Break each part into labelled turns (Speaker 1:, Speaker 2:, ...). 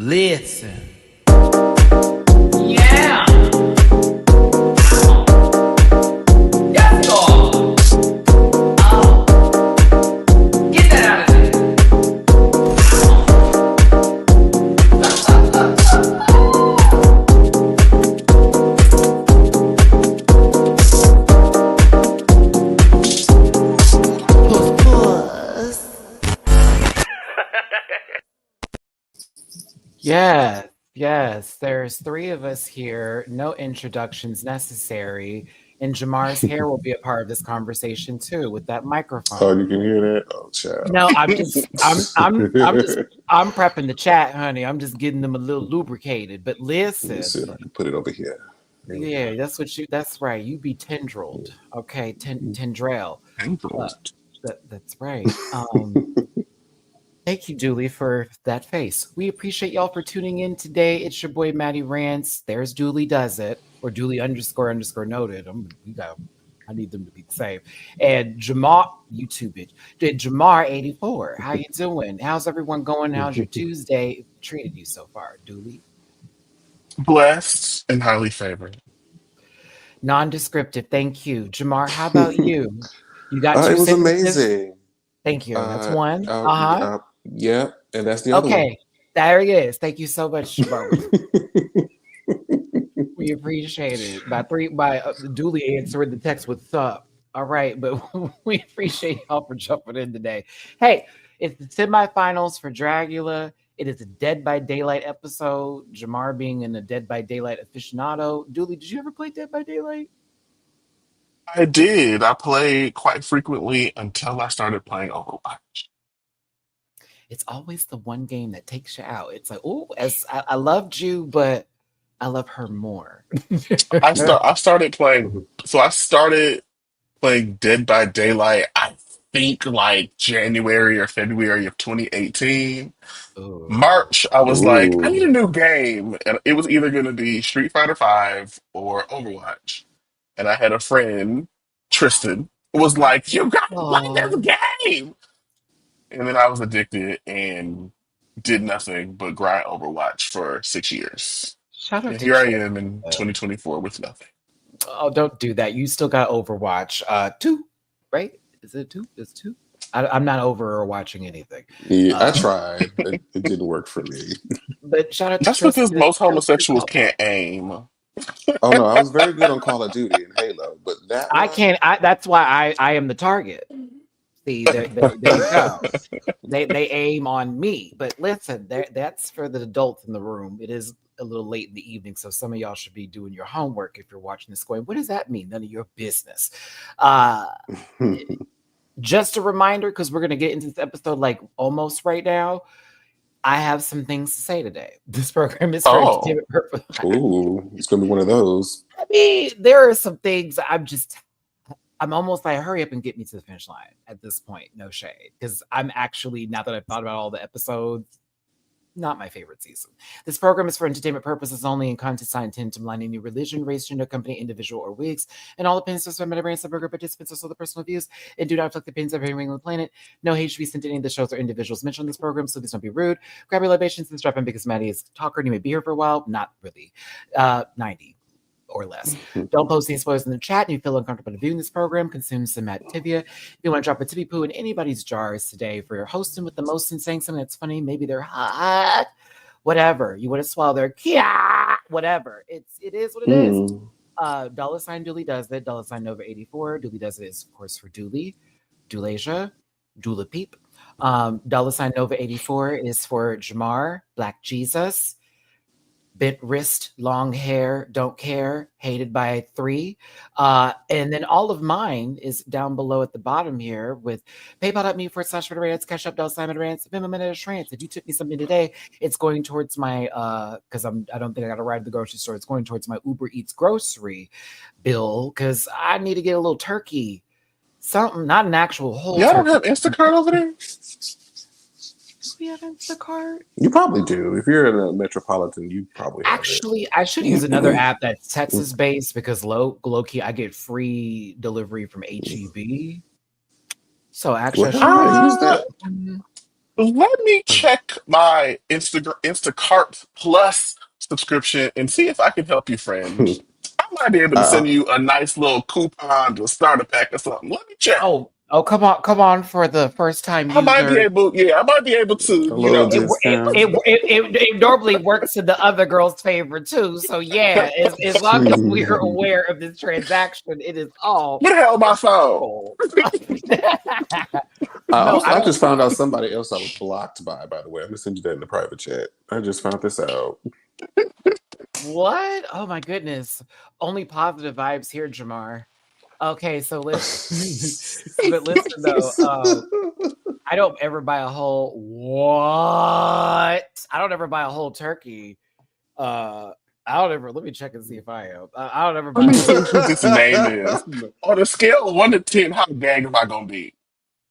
Speaker 1: Listen. Yeah. Yes, Lord. Oh. Get that out of there.
Speaker 2: Yes. There's three of us here. No introductions necessary. And Jamar's hair will be a part of this conversation too, with that microphone.
Speaker 3: Oh, you can hear that? Oh, child.
Speaker 2: No, I'm prepping the chat, honey. I'm just getting them a little lubricated. But listen,
Speaker 3: Let me see if I can put it over here.
Speaker 2: yeah, that's right. You be tendrilled, okay? Tendrell. That's right. Thank you, Dooley, for that face. We appreciate y'all for tuning in today. It's your boy Matty-Rants. There's DooleyDoesIt, or Dooley _ noted. I need them to be the same. And Jamar, YouTube it. Jamar84. How you doing? How's everyone going? How's your Tuesday treated you so far, Dooley?
Speaker 4: Blessed and highly favored.
Speaker 2: Non-descriptive. Thank you. Jamar, how about you? You got two
Speaker 3: It was
Speaker 2: sentences?
Speaker 3: amazing.
Speaker 2: Thank you. That's one.
Speaker 3: Yeah, and that's the other one.
Speaker 2: Okay, there he is. Thank you so much, Jamar. We appreciate it. By Dooley answering the text with "sup." All right, but we appreciate y'all for jumping in today. Hey, it's the semifinals for Dragula. It is a Dead by Daylight episode. Jamar being in a Dead by Daylight aficionado. Dooley, did you ever play Dead by Daylight?
Speaker 4: I did. I played quite frequently until I started playing Overwatch.
Speaker 2: It's always the one game that takes you out. It's like, oh, as I loved you, but I love her more.
Speaker 4: I started playing. So I started playing Dead by Daylight. I think like January or February of 2018.
Speaker 2: Ooh.
Speaker 4: March, I was like, I need a
Speaker 3: Ooh.
Speaker 4: new game, and it was either going to be Street Fighter V or Overwatch. And I had a friend, Tristan, who was like, "You got to play this game." And then I was addicted and did nothing but grind Overwatch for 6 years.
Speaker 2: Shout out
Speaker 4: And
Speaker 2: to
Speaker 4: here I
Speaker 2: Tristan.
Speaker 4: am in 2024 with nothing.
Speaker 2: Oh, don't do that. You still got Overwatch 2, right? Is it 2? It's 2? I'm not over or watching anything.
Speaker 3: Yeah, I tried. It didn't work for me.
Speaker 2: But shout out to
Speaker 4: That's
Speaker 2: Tristan.
Speaker 4: because most homosexuals can't aim.
Speaker 3: Oh no, I was very good on Call of Duty and Halo, but that
Speaker 2: I
Speaker 3: one,
Speaker 2: can't. That's why I am the target. See, there you go. They aim on me. But listen, that's for the adults in the room. It is a little late in the evening, so some of y'all should be doing your homework if you're watching this going, what does that mean? None of your business. Just a reminder, because we're going to get into this episode like almost right now. I have some things to say today. This program is for entertainment purposes.
Speaker 3: Ooh, it's going to be one of those.
Speaker 2: I mean, there are some things I'm almost like, hurry up and get me to the finish line at this point. No shade. Because I'm actually, now that I've thought about all the episodes, not my favorite season. This program is for entertainment purposes only, and content not intended to malign any religion, race, gender, company, individual, or wigs. And all opinions expressed by MattyRants and program participants are also the personal views and do not reflect the opinions of everyone on the planet. No hate should be sent to any of the shows or individuals mentioned in this program, so please don't be rude. Grab your libations and strap in because Matty is a talker and he may be here for a while. Not really. 90. Or less. Don't post these spoilers in the chat. And if you feel uncomfortable viewing this program, consume some Activia. If you want to drop a tippy poo in anybody's jars today for your hosting with the most and saying something that's funny, maybe they're hot, whatever. You want to swallow their kia, whatever. It is what it is. $sign DooleyDoesIt, $sign Nova84. DooleyDoesIt is, of course, for Dooley, Doolasia, Doola Peep. $sign Nova84 is for Jamar, Black Jesus. Bent wrist, long hair, don't care, hated by 3. And then all of mine is down below at the bottom here with PayPal.me/MattyRants, Cash App $MattyRants, Venmo MattyRants. If you took me something today, it's going towards my because I don't think I got to ride to the grocery store. It's going towards my Uber Eats grocery bill because I need to get a little turkey. Something, not an actual whole
Speaker 4: Y'all
Speaker 2: turkey.
Speaker 4: don't have Instacart over there?
Speaker 2: We have Instacart.
Speaker 3: You probably do. If you're in a metropolitan, you probably have
Speaker 2: Actually, I should use another app that's Texas-based because low-key, I get free delivery from HEB. So actually,
Speaker 3: I use that.
Speaker 4: Let me check my Instacart Plus subscription and see if I can help you, friend. I might be able to
Speaker 3: I,
Speaker 4: send you a nice little coupon to start a pack or something. Let me check.
Speaker 2: Oh, come on for the first time
Speaker 4: I might be
Speaker 2: user.
Speaker 4: able, yeah, I might be able to,
Speaker 3: a little
Speaker 2: It,
Speaker 3: discount.
Speaker 2: it normally works to the other girl's favor too. So yeah, as long as we're aware of this transaction, it is all
Speaker 4: What the hell my phone?
Speaker 2: cool.
Speaker 3: I
Speaker 2: No,
Speaker 3: also
Speaker 2: I
Speaker 3: I
Speaker 2: don't.
Speaker 3: just found out somebody else I was blocked by the way. I'm gonna send you that in the private chat. I just found this out.
Speaker 2: What? Oh my goodness! Only positive vibes here, Jamar. Okay, so listen, but listen though. I don't ever buy a whole what? I don't ever buy a whole turkey. Uh, I don't ever. Let me check and see if I am. I don't ever
Speaker 4: Let
Speaker 2: buy.
Speaker 4: me see who this name is. On a scale of 1 to 10, how gag am I going to be?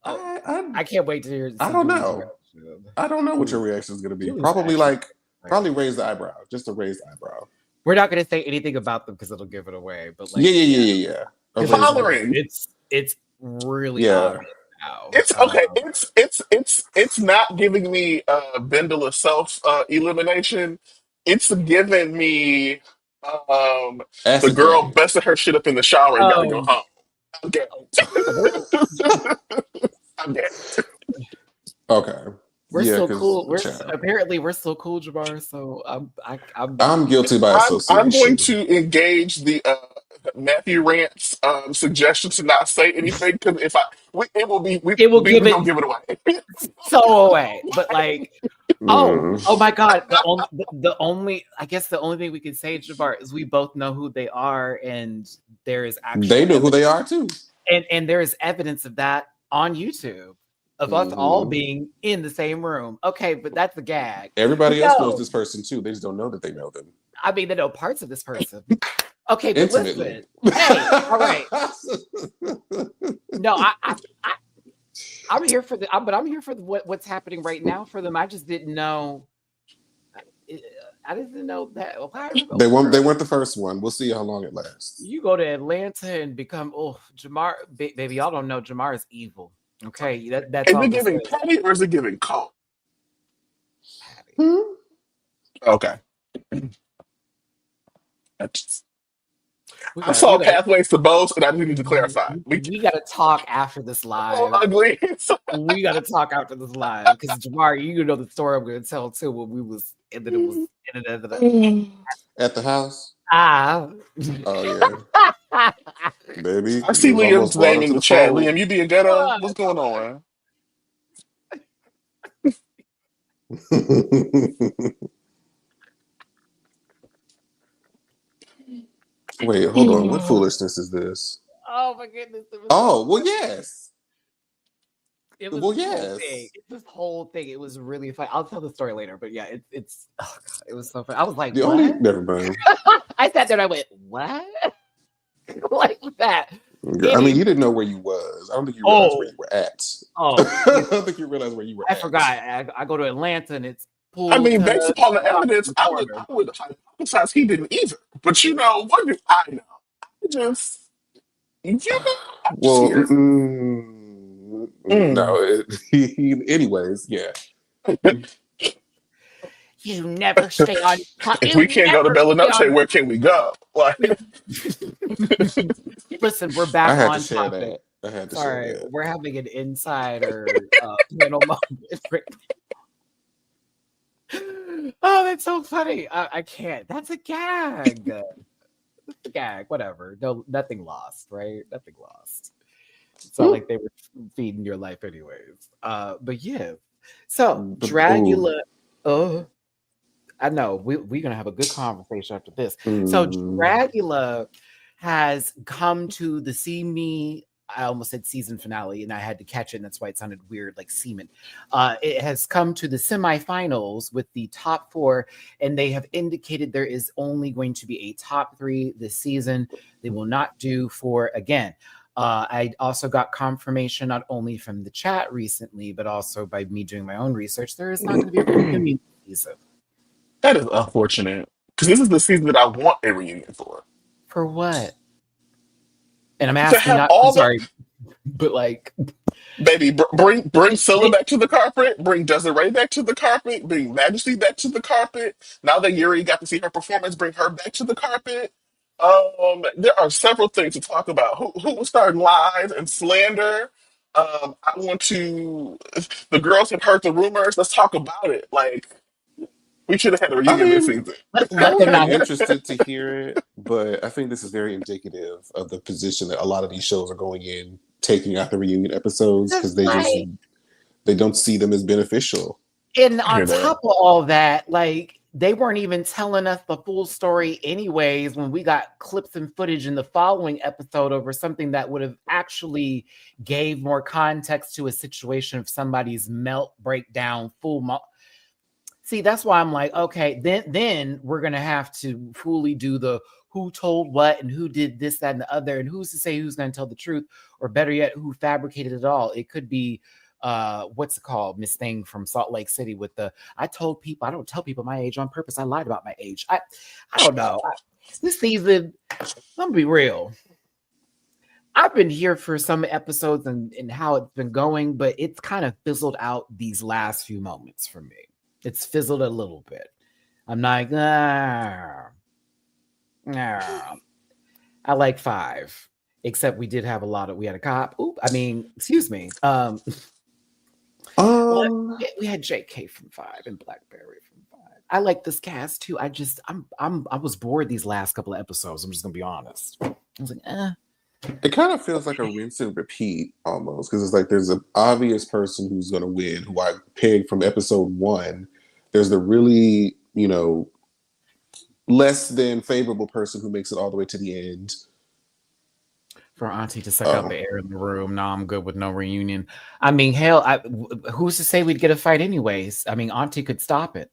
Speaker 2: Oh,
Speaker 3: I,
Speaker 2: I can't wait to hear
Speaker 3: I
Speaker 2: see
Speaker 3: don't
Speaker 2: Dooley's
Speaker 3: know.
Speaker 2: reaction.
Speaker 3: I don't know what your
Speaker 2: Dooley's,
Speaker 3: reaction is gonna be.
Speaker 2: Dooley's
Speaker 3: Probably
Speaker 2: actually.
Speaker 3: probably raise the eyebrow. Just a raised eyebrow.
Speaker 2: We're not going to say anything about them because it'll give it away. But
Speaker 3: Yeah,
Speaker 2: like, yeah,
Speaker 3: yeah. A
Speaker 2: because
Speaker 3: raised
Speaker 4: Hollering.
Speaker 2: it's really
Speaker 3: Yeah.
Speaker 2: obvious now.
Speaker 4: It's okay. It's not giving me Bendela self elimination. It's giving me the
Speaker 3: Acid
Speaker 4: girl
Speaker 3: daddy.
Speaker 4: busted her shit up in the shower and got to go
Speaker 2: Um,
Speaker 4: home. I'm down.
Speaker 2: we're
Speaker 4: I'm down.
Speaker 3: Okay.
Speaker 2: we're
Speaker 3: Yeah,
Speaker 2: still
Speaker 3: because
Speaker 2: cool. Apparently we're still cool, Jabbar. So I'm
Speaker 3: I'm guilty by
Speaker 4: I'm going
Speaker 3: association.
Speaker 4: to engage the Matty-Rants suggestion to not say anything because if it will be
Speaker 2: it will
Speaker 4: we
Speaker 2: give
Speaker 4: gonna
Speaker 2: it
Speaker 4: give it away.
Speaker 2: so away. But like,
Speaker 3: Mm.
Speaker 2: oh my God, the only I guess the only thing we can say, Jabbar, is we both know who they are, and there is
Speaker 3: They
Speaker 2: actual
Speaker 3: know who
Speaker 2: evidence,
Speaker 3: they are too.
Speaker 2: and there is evidence of that on YouTube of us all
Speaker 3: Hmm.
Speaker 2: being in the same room. Okay, but that's a gag. But
Speaker 3: Everybody else knows
Speaker 2: no,
Speaker 3: this person too. They just don't know that they know them
Speaker 2: I mean they know parts of this person. Okay, but
Speaker 3: intimately.
Speaker 2: listen, hey, all right. No, I'm here for but I'm here for what's happening right now for them. I just didn't know. I didn't know that. Why are we
Speaker 3: They
Speaker 2: go,
Speaker 3: won't. They
Speaker 2: girl?
Speaker 3: weren't the first one. We'll see how long it lasts.
Speaker 2: You go to Atlanta and become Jamar, baby. Y'all don't know Jamar is evil. Okay, that's
Speaker 4: Is
Speaker 2: all
Speaker 4: it
Speaker 2: this
Speaker 4: giving
Speaker 2: is.
Speaker 4: Patty or is it giving Cole?
Speaker 2: Patty.
Speaker 3: Hmm?
Speaker 4: Okay. I just-
Speaker 2: We
Speaker 4: I
Speaker 2: got
Speaker 4: saw
Speaker 2: we got
Speaker 4: pathways to both, and I just need to clarify.
Speaker 2: we got to talk after this
Speaker 4: All
Speaker 2: live.
Speaker 4: ugly.
Speaker 2: We got to talk after this live because Jamar, you know the story I'm going to tell too. When we was and then it was and then
Speaker 3: At the house.
Speaker 2: ah.
Speaker 3: Oh yeah, baby.
Speaker 4: I see
Speaker 3: It was
Speaker 4: Liam's
Speaker 3: almost brought
Speaker 4: name
Speaker 3: her
Speaker 4: in
Speaker 3: to
Speaker 4: the
Speaker 3: the
Speaker 4: chat.
Speaker 3: fold.
Speaker 4: Liam, you being ghetto? What's going on?
Speaker 3: Wait, hold on. What foolishness is this?
Speaker 2: Oh my goodness, it was so
Speaker 3: Oh well,
Speaker 2: funny.
Speaker 3: yes.
Speaker 2: It was
Speaker 3: Well,
Speaker 2: this whole thing.
Speaker 3: yes.
Speaker 2: It's this whole thing. It was really fun. I'll tell the story later, but yeah, it's oh God, it was so fun. I was like,
Speaker 3: The only
Speaker 2: what?
Speaker 3: never mind.
Speaker 2: I sat there and I went, what? Like that.
Speaker 3: I mean,
Speaker 2: Any
Speaker 3: you didn't know where you was. I don't think you realized where
Speaker 2: oh,
Speaker 3: you were at.
Speaker 2: oh,
Speaker 3: I don't think you realized where you were
Speaker 2: I
Speaker 3: at.
Speaker 2: forgot. I go to Atlanta and it's
Speaker 4: I
Speaker 2: pool
Speaker 4: mean,
Speaker 2: to
Speaker 4: based upon the
Speaker 2: top
Speaker 4: evidence,
Speaker 2: the
Speaker 4: I
Speaker 2: corner.
Speaker 4: would hypothesize he didn't either. But you know, what do I know? I just, you know, I'm just
Speaker 3: Well,
Speaker 4: here. Mm.
Speaker 3: no. Anyways, yeah.
Speaker 2: You never stay on top.
Speaker 4: If we
Speaker 2: You
Speaker 4: can't go to
Speaker 2: never stay
Speaker 4: Bellinoche,
Speaker 2: on
Speaker 4: where can we go? Like,
Speaker 2: Listen, we're
Speaker 3: I
Speaker 2: back
Speaker 3: had to
Speaker 2: on
Speaker 3: share
Speaker 2: topic.
Speaker 3: that. I had to share
Speaker 2: Sorry,
Speaker 3: that.
Speaker 2: we're having an insider panel moment. Oh, that's so funny. I can't. That's a gag. That's a gag. Whatever. No, nothing lost, right? Nothing lost. It's not like they were feeding your life anyways. But yeah. So
Speaker 3: But
Speaker 2: Dragula. Oh, I know we're gonna have a good conversation after this. So
Speaker 3: mm,
Speaker 2: Dragula has come to the See Me. I almost said season finale, and I had to catch it, and that's why it sounded weird, like semen. It has come to the semifinals with the top four, and they have indicated there is only going to be a top three this season. They will not do four again. I also got confirmation not only from the chat recently, but also by me doing my own research. There is not going to be a reunion season.
Speaker 4: that is unfortunate. Because this is the season that I want a reunion for.
Speaker 2: For what? And I'm
Speaker 4: To
Speaker 2: asking
Speaker 4: have
Speaker 2: not, I'm
Speaker 4: all the
Speaker 2: sorry, but like,
Speaker 4: Baby, bring Scylla back to the carpet. Bring Desiree back to the carpet. Bring Majesty back to the carpet. Now that Yuri got to see her performance, bring her back to the carpet. There are several things to talk about. Who was starting lies and slander? I want to. The girls have heard the rumors. Let's talk about it. Like we should have had a
Speaker 3: I
Speaker 4: reunion this
Speaker 3: mean,
Speaker 4: season.
Speaker 3: I
Speaker 2: Let
Speaker 3: would
Speaker 2: them
Speaker 3: be
Speaker 2: not.
Speaker 3: interested to hear it, but I think this is very indicative of the position that a lot of these shows are going in, taking out the reunion episodes because
Speaker 2: Just like,
Speaker 3: they don't see them as beneficial.
Speaker 2: and
Speaker 4: I
Speaker 2: on
Speaker 4: hear that.
Speaker 2: top of all that, like they weren't even telling us the full story anyways when we got clips and footage in the following episode over something that would have actually gave more context to a situation of somebody's melt breakdown See, that's why I'm like, okay, then we're gonna have to fully do the who told what and who did this, that, and the other, and who's to say who's gonna tell the truth, or better yet, who fabricated it all. It could be what's it called, Miss Thing from Salt Lake City with the I told people I don't tell people my age on purpose. I lied about my age. I don't know. This season, I'm gonna be real. I've been here for some episodes and how it's been going, but it's kind of fizzled out these last few moments for me. It's fizzled a little bit. I'm like, nah. I like 5, except we did have we had a cop. Excuse me. We had JK from 5 and Blackberry from 5. I like this cast too. I was bored these last couple of episodes. I'm just gonna be honest. I was like,
Speaker 3: It kind of feels like a rinse and repeat almost because it's like there's an obvious person who's going to win who I pegged from episode 1. There's the really, less than favorable person who makes it all the way to the end.
Speaker 2: for Auntie to suck out the air in the room. No, I'm good with no reunion. I mean, hell, who's to say we'd get a fight anyways? I mean, Auntie could stop it.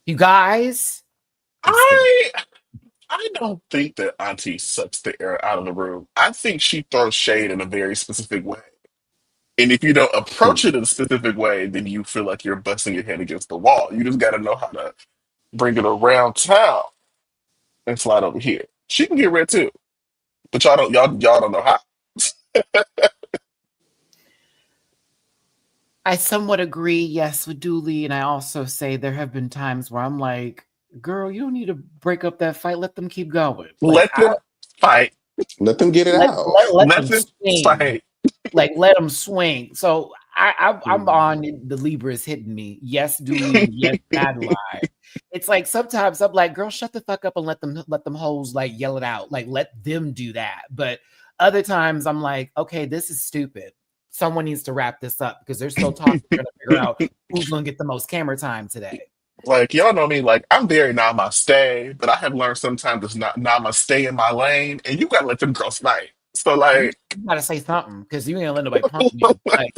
Speaker 2: You guys,
Speaker 4: I don't think that Auntie sucks the air out of the room. I think she throws shade in a very specific way. And if you don't approach it in a specific way, then you feel like you're busting your head against the wall. You just got to know how to bring it around town and slide over here. She can get red too, but y'all don't know how.
Speaker 2: I somewhat agree, yes, with Dooley. And I also say there have been times where I'm like, girl, you don't need to break up that fight. Let them keep going. Like,
Speaker 4: Let them fight.
Speaker 3: Let them get it out.
Speaker 2: let
Speaker 4: Let
Speaker 2: them
Speaker 4: them
Speaker 2: swing.
Speaker 4: fight.
Speaker 2: Like, let them swing. So I'm
Speaker 3: Mm.
Speaker 2: on the Libras hitting me. Yes, Dooley. Yes, Madeline. It's like sometimes I'm like, girl, shut the fuck up and let them hoes like yell it out. Like, let them do that. But other times I'm like, okay, this is stupid. Someone needs to wrap this up because they're still talking, trying to figure out who's going to get the most camera time today.
Speaker 4: Like y'all know me, like I'm very namaste, but I have learned sometimes it's not namaste in my lane, and you gotta let them girls fight. So
Speaker 2: You
Speaker 4: like,
Speaker 2: got to say something because you ain't gonna let nobody punk you. Like,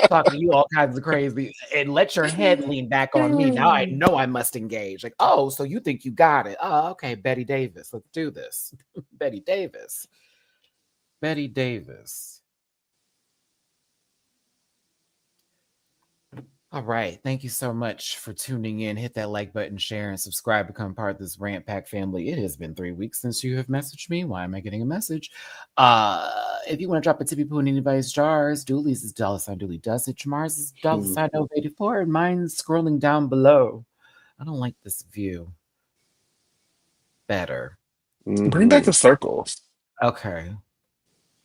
Speaker 2: talking to you all kinds of crazy, and let your head lean back on me. Now I know I must engage. Like, oh, so you think you got it? Oh, okay, Betty Davis, let's do this. Betty Davis. All right. Thank you so much for tuning in. Hit that like button, share, and subscribe. Become part of this Rant Pack family. It has been 3 weeks since you have messaged me. Why am I getting a message? If you want to drop a tippy poo in anybody's jars, Dooley's is $ Dooley does it. Jamar's is $ Nov84, and mine's scrolling down below. I don't like this view. Better.
Speaker 4: bring back the circles.
Speaker 2: Okay.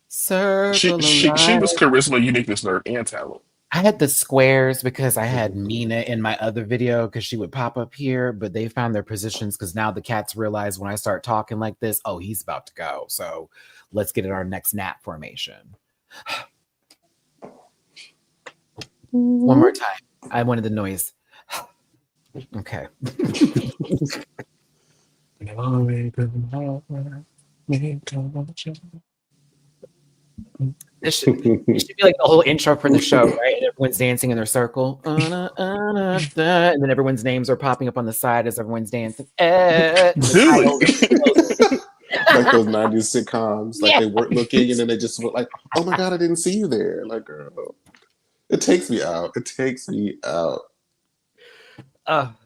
Speaker 4: She
Speaker 2: Circle of
Speaker 4: she was
Speaker 2: life.
Speaker 4: charisma, uniqueness, nerve, and talent.
Speaker 2: I had the squares because I had Mina in my other video because she would pop up here, but they found their positions because now the cats realize when I start talking like this, oh, he's about to go. So let's get in our next nap formation. One more time. I wanted the noise. Okay. This should be like the whole intro for the show, right? And everyone's dancing in their circle. And then everyone's names are popping up on the side as everyone's dancing.
Speaker 4: Dooley.
Speaker 3: Like those 90s sitcoms. Like
Speaker 2: Yeah.
Speaker 3: they weren't looking and then they just went like, oh my God, I didn't see you there. Like, girl. It takes me out.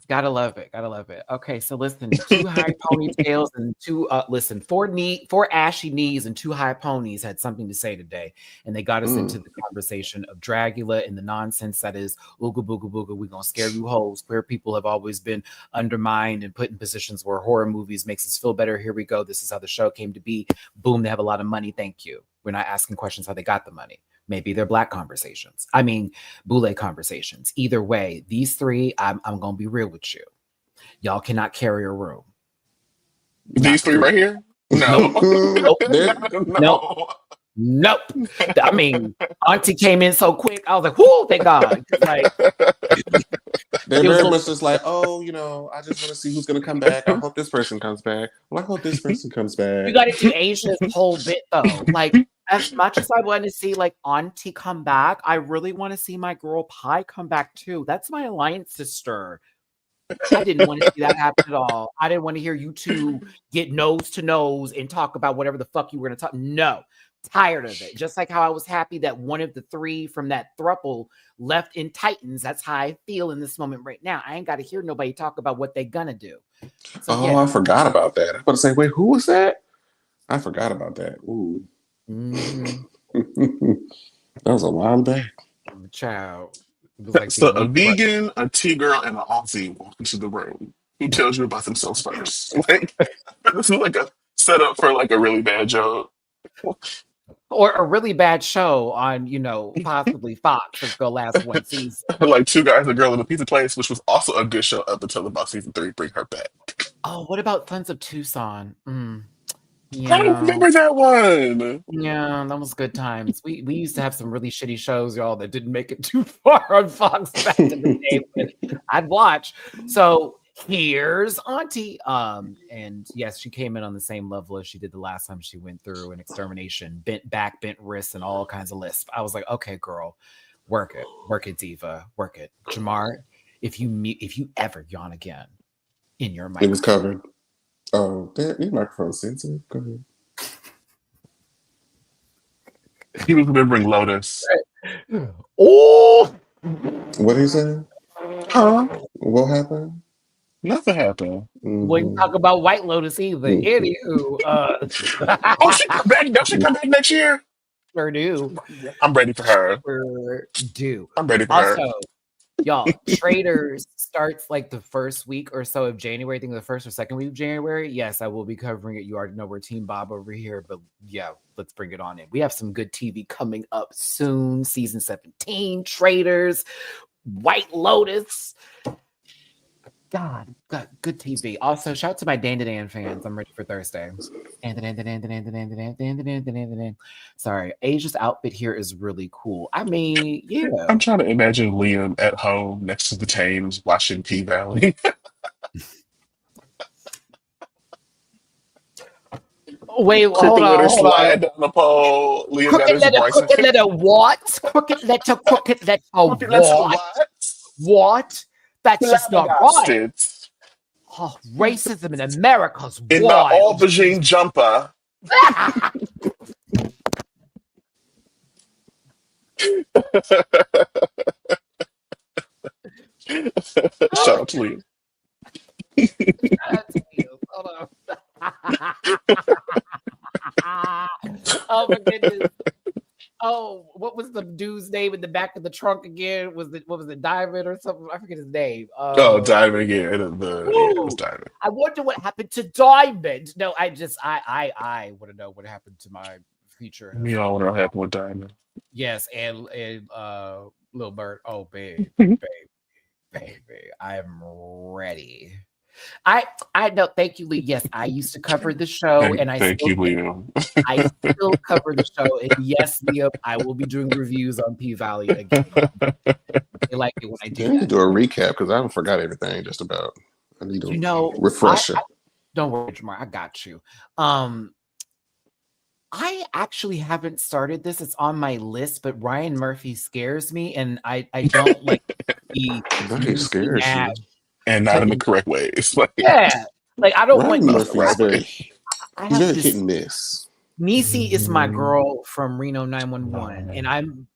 Speaker 2: Gotta love it. Gotta love it. Okay, so listen, two high ponytails and four ashy knees and two high ponies had something to say today, and they got us into the conversation of Dragula and the nonsense that is ooga booga booga. We gonna scare you hoes. Queer people have always been undermined and put in positions where horror movies makes us feel better. Here we go. This is how the show came to be. Boom, they have a lot of money. Thank you. We're not asking questions how they got the money. Maybe they're Black conversations. I mean, Boulet conversations. Either way, these three, I'm going to be real with you. Y'all cannot carry a room.
Speaker 4: These three right here? No.
Speaker 2: Nope. I mean, Auntie came in so quick. I was like, whoo, thank God. Like,
Speaker 3: they're very much just like, oh, I just want to see who's going to come back. I hope this person comes back. Well, I hope this person comes back.
Speaker 2: You got to do Asia's whole bit, though. Like, as much as I want to see, like, Auntie come back, I really want to see my girl Pie come back, too. That's my alliance sister. I didn't want to see that happen at all. I didn't want to hear you two get nose to nose and talk about whatever the fuck you were going to talk. No. Tired of it. Just like how I was happy that one of the three from that throuple left in Titans. That's how I feel in this moment right now. I ain't got to hear nobody talk about what they gonna do. So,
Speaker 3: I forgot about that. I was about to say, wait, who was that? I forgot about that. Ooh.
Speaker 2: Mm-hmm.
Speaker 3: That was a while back.
Speaker 2: Child. It was like
Speaker 4: So a vegan, a T-girl, and an Aussie walk into the room. Who tells you about themselves first? Like, this is like a setup for like a really bad joke.
Speaker 2: Or a really bad show on, possibly Fox for the last one season.
Speaker 4: Like Two Guys, a Girl in a Pizza Place, which was also a good show up until about season 3. Bring her back.
Speaker 2: Oh, what about Sons of Tucson?
Speaker 4: Yeah. I don't remember that one.
Speaker 2: Yeah, that was good times. We used to have some really shitty shows, y'all, that didn't make it too far on Fox back in the day. But I'd watch. So here's Auntie. And yes, she came in on the same level as she did the last time she went through an extermination, bent back, bent wrists, and all kinds of lisp. I was like, okay, girl, work it, Diva, work it. Jamar, if you ever yawn again in your microphone.
Speaker 3: It was covered. Oh, your microphone's sensitive. Go ahead.
Speaker 4: He was remembering Lotus.
Speaker 2: Oh,
Speaker 3: what did he say?
Speaker 4: Huh?
Speaker 3: What happened?
Speaker 4: Nothing happened.
Speaker 3: Mm-hmm.
Speaker 2: Wouldn't talk about White Lotus either. Anywho,
Speaker 4: oh, she come back. Does she come back next year?
Speaker 2: Sure do.
Speaker 4: I'm ready for her.
Speaker 2: Sure do.
Speaker 4: I'm ready for her.
Speaker 2: Also, y'all, Traders starts like the first week or so of January. I think the first or second week of January. Yes, I will be covering it. You already know we're Team Bob over here, but yeah, let's bring it on in. We have some good TV coming up soon. Season 17, Traders, White Lotus. God, good TV. Also, shout out to my Dan fans. I'm ready for Thursday. Sorry, Asia's outfit here is really cool. I mean, yeah.
Speaker 4: I'm trying to imagine Liam at home next to the Thames watching P-Valley.
Speaker 2: Wait, hold on.
Speaker 4: Slide down the pole. Liam got his Bryson.
Speaker 2: Crooked letter what? Crooked letter what? What? That's just not right. Oh, racism in America's
Speaker 4: in
Speaker 2: wild.
Speaker 4: my aubergine jumper. Shout out to Liam.
Speaker 2: Hold on. Oh my goodness. Oh, what was the dude's name in the back of the trunk again? What was it, Diamond or something? I forget his name.
Speaker 4: Diamond, yeah. It was Diamond.
Speaker 2: I wonder what happened to Diamond. No, I want to know what happened to my future.
Speaker 4: We all want to know what happened with Diamond.
Speaker 2: Yes, and Little Bird. Oh, baby, I am ready. I know. Thank you, Lee. Yes, I used to cover the show, and I still cover the show. And yes, Liam, I will be doing reviews on P-Valley again. They like it when I do.
Speaker 3: I need to do a recap because I forgot everything. Just about. I need to refresh it.
Speaker 2: Don't worry, Jamar. I got you. I actually haven't started this. It's on my list, but Ryan Murphy scares me, and I don't like the.
Speaker 3: He scares you.
Speaker 4: And not in the correct ways.
Speaker 2: Yeah. Like I don't
Speaker 3: Ryan
Speaker 2: want
Speaker 3: Murphy's very
Speaker 2: I
Speaker 3: he's
Speaker 2: have
Speaker 3: very hit and miss.
Speaker 2: Niecy is my girl from Reno 911, and I'm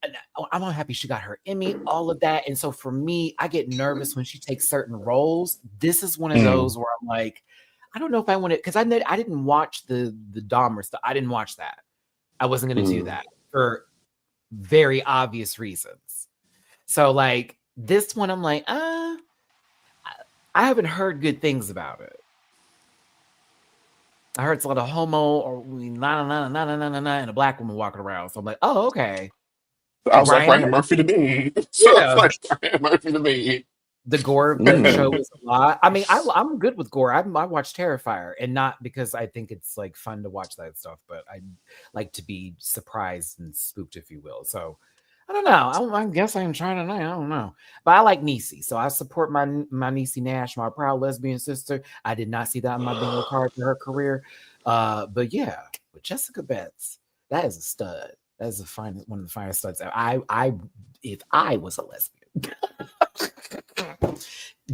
Speaker 2: happy she got her Emmy, all of that. And so for me, I get nervous when she takes certain roles. This is one of those where I'm like, I don't know if I want it because I didn't watch the Dahmer stuff. I didn't watch that. I wasn't going to do that for very obvious reasons. So like this one, I'm like, I haven't heard good things about it. I heard it's a lot of homo or and a black woman walking around. So I'm like, oh, okay.
Speaker 4: Sounds like
Speaker 2: Ryan
Speaker 4: Ryan Murphy to me.
Speaker 2: Yeah.
Speaker 4: Sounds like Ryan Murphy to me.
Speaker 2: The gore show was a lot. I mean, I'm good with gore. I watch Terrifier, and not because I think it's like fun to watch that stuff, but I like to be surprised and spooked, if you will. So I don't know. I guess I'm trying tonight. I don't know, but I like Niecy, so I support my Niecy Nash, my proud lesbian sister. I did not see that on my bingo card for her career, but yeah, with Jessica Betts, that is a stud. That is one of the finest studs. If I was a lesbian.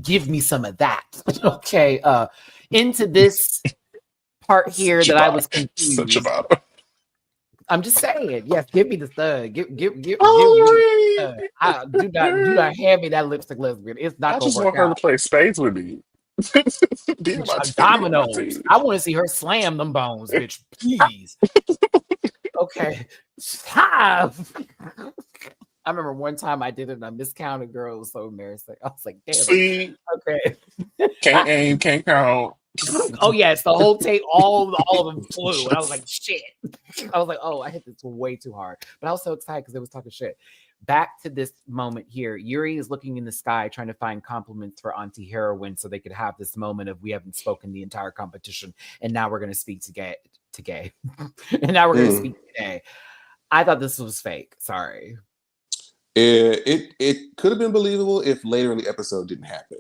Speaker 2: Give me some of that. Okay. Into this part here that I was confused.
Speaker 4: Such a bottom.
Speaker 2: I'm just saying, yes, give me the stud. Give me the stud. Do not hand me that lipstick lesbian. It's not
Speaker 4: I
Speaker 2: gonna
Speaker 4: just
Speaker 2: work
Speaker 4: want her
Speaker 2: out.
Speaker 4: to play spades with me.
Speaker 2: Dominoes. I want to see her slam them bones, bitch. Please. Okay. Stop. I remember one time I did it and I miscounted. Girl, it was so embarrassing. I was like, damn
Speaker 4: See,
Speaker 2: it. Okay.
Speaker 4: can't aim, can't count.
Speaker 2: Oh yes, the whole tape, all of them flew, and I was like, shit. I was like, oh, I hit this way too hard. But I was so excited because it was talking shit. Back to this moment here. Yuri is looking in the sky, trying to find compliments for Auntie Heroine so they could have this moment of we haven't spoken the entire competition, and now we're going to speak to gay. And now we're going to speak today. I thought this was fake. Sorry.
Speaker 3: It could have been believable if later in the episode didn't happen.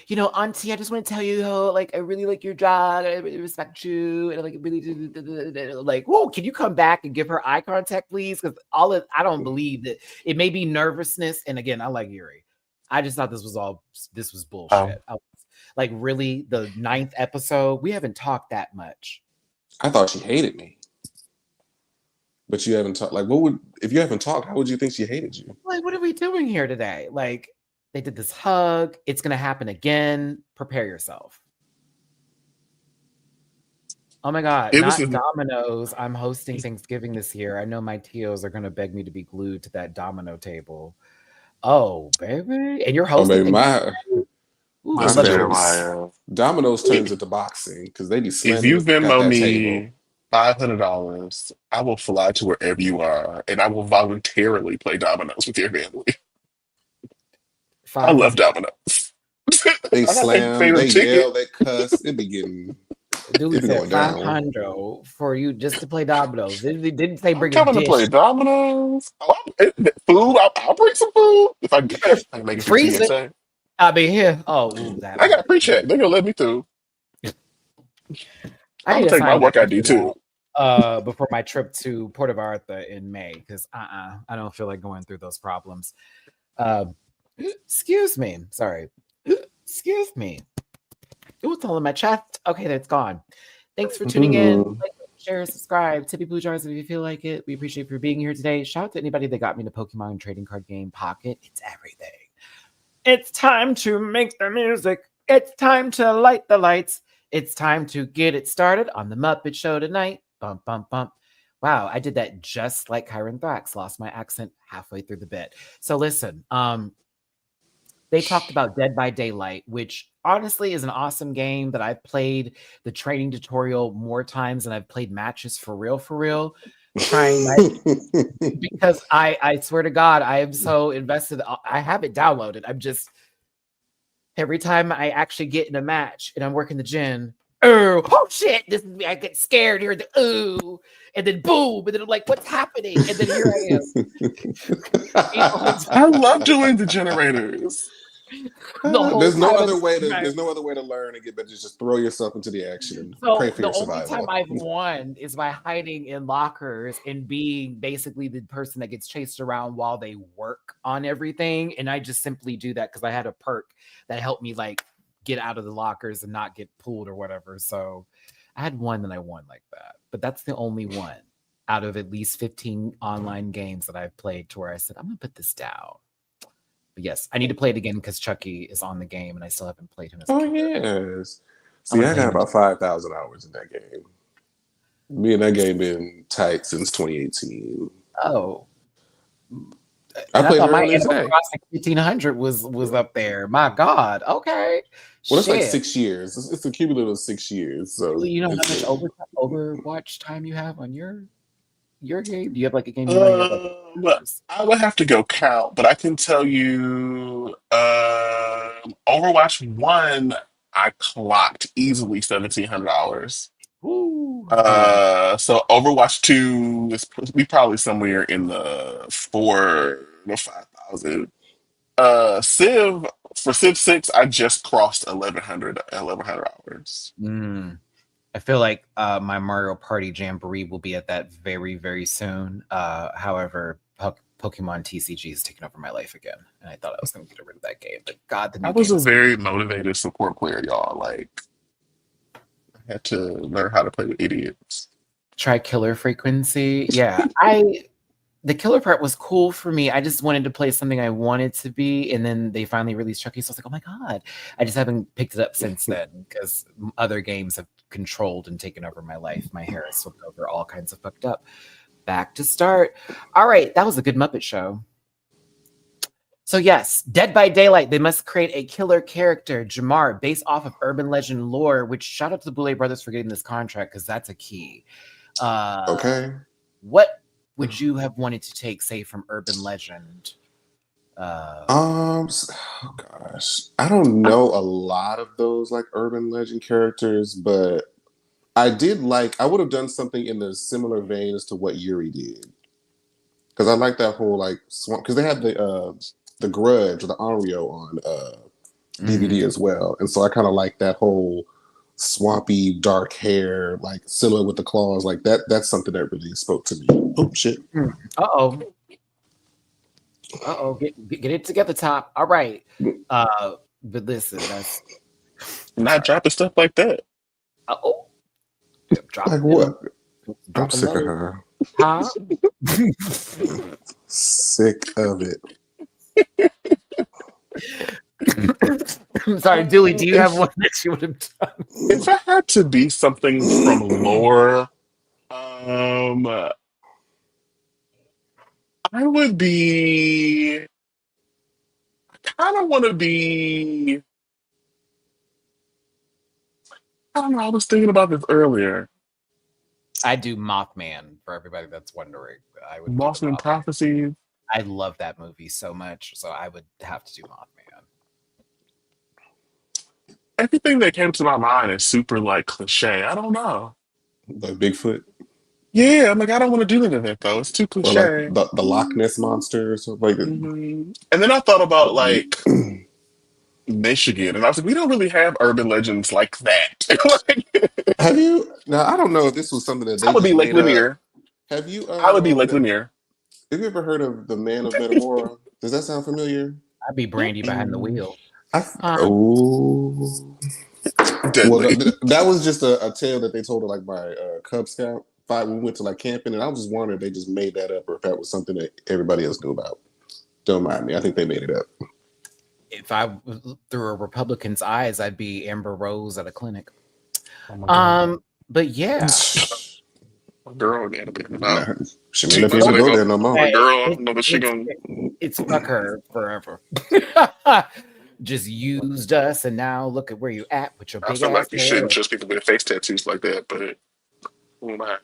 Speaker 2: You know, Auntie, I just want to tell you, like, I really like your job. I really respect you. And I like really like, whoa, can you come back and give her eye contact, please? Because I don't believe that it may be nervousness. And again, I like Yuri. I just thought this was bullshit. Like, really, the 9th episode, we haven't talked that much.
Speaker 3: I thought she hated me. But you haven't talked. Like, if you haven't talked, how would you think she hated you?
Speaker 2: Like, what are we doing here today? Like, they did this hug. It's going to happen again. Prepare yourself. Oh my God. Dominoes. I'm hosting Thanksgiving this year. I know my tios are going to beg me to be glued to that domino table. Oh, baby. And you're hosting.
Speaker 3: Dominoes turns into boxing because they be slamming.
Speaker 4: If you Venmo me $500, I will fly to wherever you are and I will voluntarily play dominoes with your family. I love dominoes.
Speaker 3: They slam, they yell, they cuss. It be getting.
Speaker 2: Dude said $500 for you just to play dominoes. They didn't say bring
Speaker 4: a dish. To play dominoes. Food. I'll bring some food if I can make it
Speaker 2: freeze it. I'll be here. That
Speaker 4: I got a pre-check. They're gonna let me through. I'm gonna take my work ID too.
Speaker 2: Before my trip to Puerto Vallarta in May, because I don't feel like going through those problems. Excuse me. Sorry. Excuse me. It was all in my chest. Okay, that's gone. Thanks for tuning in. Like, share, subscribe. Tippy Blue Jars if you feel like it. We appreciate you for being here today. Shout out to anybody that got me the Pokemon trading card game Pocket. It's everything. It's time to make the music. It's time to light the lights. It's time to get it started on the Muppet Show tonight. Bump, bump, bump. Wow, I did that just like Kyron Thrax. Lost my accent halfway through the bit. So listen, they talked about Dead by Daylight, which honestly is an awesome game that I've played the training tutorial more times than I've played matches for real. Because I swear to God, I am so invested. I have it downloaded. I'm just every time I actually get in a match and I'm working the gym. Oh shit! This is me. I get scared here. And then boom, and then I'm like, "What's happening?" And then here I am.
Speaker 4: I love doing the generators.
Speaker 3: There's no other way to learn and get better. Just throw yourself into the action and pray for your survival.
Speaker 2: The only time I've won is by hiding in lockers and being basically the person that gets chased around while they work on everything. And I just simply do that because I had a perk that helped me like get out of the lockers and not get pulled or whatever. So I had one that I won like that, but that's the only one out of at least 15 online games that I've played to where I said, I'm gonna put this down. But yes, I need to play it again because Chucky is on the game and I still haven't played him as a
Speaker 3: Oh
Speaker 2: killer.
Speaker 3: yes.
Speaker 2: I'm
Speaker 3: See,
Speaker 2: gonna
Speaker 3: I
Speaker 2: play
Speaker 3: got
Speaker 2: him
Speaker 3: about 5,000 hours in that game. Me and that game been tight since 2018.
Speaker 2: Oh.
Speaker 3: I
Speaker 2: And I
Speaker 3: played it
Speaker 2: thought my
Speaker 3: earlier
Speaker 2: Animal
Speaker 3: today.
Speaker 2: Crossing 1500 was up there. My God. Okay.
Speaker 3: Well, that's like
Speaker 2: Shit.
Speaker 3: 6 years. It's a cumulative of 6 years. So
Speaker 2: You know how
Speaker 3: it's
Speaker 2: much Overwatch time you have on your game? Do you have like a game you run? You have like
Speaker 4: But I would have to go count, but I can tell you, Overwatch 1, I clocked easily 1,700 hours.
Speaker 2: Ooh, yeah.
Speaker 4: So Overwatch 2 is we probably somewhere in the 4 to 5,000. Civ for Civ 6, I just crossed 1,100 hours.
Speaker 2: Mm. I feel like my Mario Party Jamboree will be at that very, very soon. However, Pokemon TCG is taking over my life again, and I thought I was going to get rid of that game. But God, the
Speaker 4: I
Speaker 2: new
Speaker 4: was
Speaker 2: game
Speaker 4: a
Speaker 2: is
Speaker 4: very motivated support player, y'all. Like, I had to learn how to play with idiots.
Speaker 2: try Killer Frequency. Yeah, the killer part was cool for me. I just wanted to play something I wanted to be, and then they finally released Chucky, so I was like, oh my God. I just haven't picked it up since then because other games have controlled and taken over my life. My hair has slipped over, all kinds of fucked up. Back to start. All right, that was a good Muppet Show. So yes, Dead by Daylight, they must create a killer character, Jamar, based off of urban legend lore, which shout out to the Boulet brothers for getting this contract because that's a key.
Speaker 3: okay.
Speaker 2: What would you have wanted to take, say, from urban legend?
Speaker 3: Oh gosh, I don't know a lot of those like urban legend characters, but I did like. I would have done something in the similar vein as to what Yuri did, because I like that whole like swamp. Because they had the Grudge or the Onryo on DVD as well, and so I kind of like that whole swampy, dark hair, like silhouette with the claws, like that. That's something that really spoke to me. Oh shit!
Speaker 2: Uh-oh. Uh-oh. Get it together, Top. All right. But listen, that's
Speaker 4: Not dropping stuff like that.
Speaker 2: uh-oh. Drop
Speaker 3: Like
Speaker 2: a
Speaker 3: what?
Speaker 2: little.
Speaker 3: I'm
Speaker 2: Drop a
Speaker 3: sick of
Speaker 2: low.
Speaker 3: her.
Speaker 2: Huh?
Speaker 3: Sick of it.
Speaker 2: I'm sorry, Dooley, do you have one that you would have done?
Speaker 4: If I had to be something from lore, I would be. Kind of want to be. I don't know. I was thinking about this earlier.
Speaker 2: I do Mothman for everybody that's wondering. I would do the
Speaker 4: Mothman
Speaker 2: Mothman.
Speaker 4: Prophecy.
Speaker 2: I love that movie so much, so I would have to do Mothman.
Speaker 4: Everything that came to my mind is super like cliche. I don't know.
Speaker 3: Like Bigfoot,
Speaker 4: Yeah, I'm like, I don't want to do any of that though. It's too
Speaker 3: or like
Speaker 4: cliche.
Speaker 3: the Loch Ness monster, or something like
Speaker 4: And then I thought about like Michigan, and I was like, we don't really have urban legends like that. Like,
Speaker 3: Have you? Now I don't know if this was something that
Speaker 4: I
Speaker 3: they
Speaker 4: would
Speaker 3: just
Speaker 4: be Lake
Speaker 3: made up.
Speaker 4: Lanier.
Speaker 3: Have you
Speaker 4: I would be Lake Lanier.
Speaker 3: have you ever heard of the Man of Metamora? Does that sound familiar?
Speaker 2: I'd be Brandy behind the wheel.
Speaker 3: Oh, well,
Speaker 4: Deadly.
Speaker 3: that was just a tale that they told at like my Cub Scout fight when we went to like camping, and I was just wondering if they just made that up or if that was something that everybody else knew about. Don't mind me. I think they made it up.
Speaker 2: If I through a Republican's eyes, I'd be Amber Rose at a clinic.
Speaker 4: Oh my God.
Speaker 2: But yeah,
Speaker 4: My girl got to be
Speaker 3: Nah,
Speaker 4: about
Speaker 3: she may
Speaker 4: 2
Speaker 3: not be
Speaker 4: months
Speaker 3: able to
Speaker 4: ago.
Speaker 3: go there no more.
Speaker 4: My
Speaker 2: Hey,
Speaker 4: girl, I don't know that she
Speaker 2: it's
Speaker 4: gonna.
Speaker 2: it's fuck her forever. Just used us, and now look at where you at with your
Speaker 4: I
Speaker 2: big
Speaker 4: feel
Speaker 2: ass
Speaker 4: like you shouldn't
Speaker 2: hair
Speaker 4: trust people with face tattoos like that, but who am I?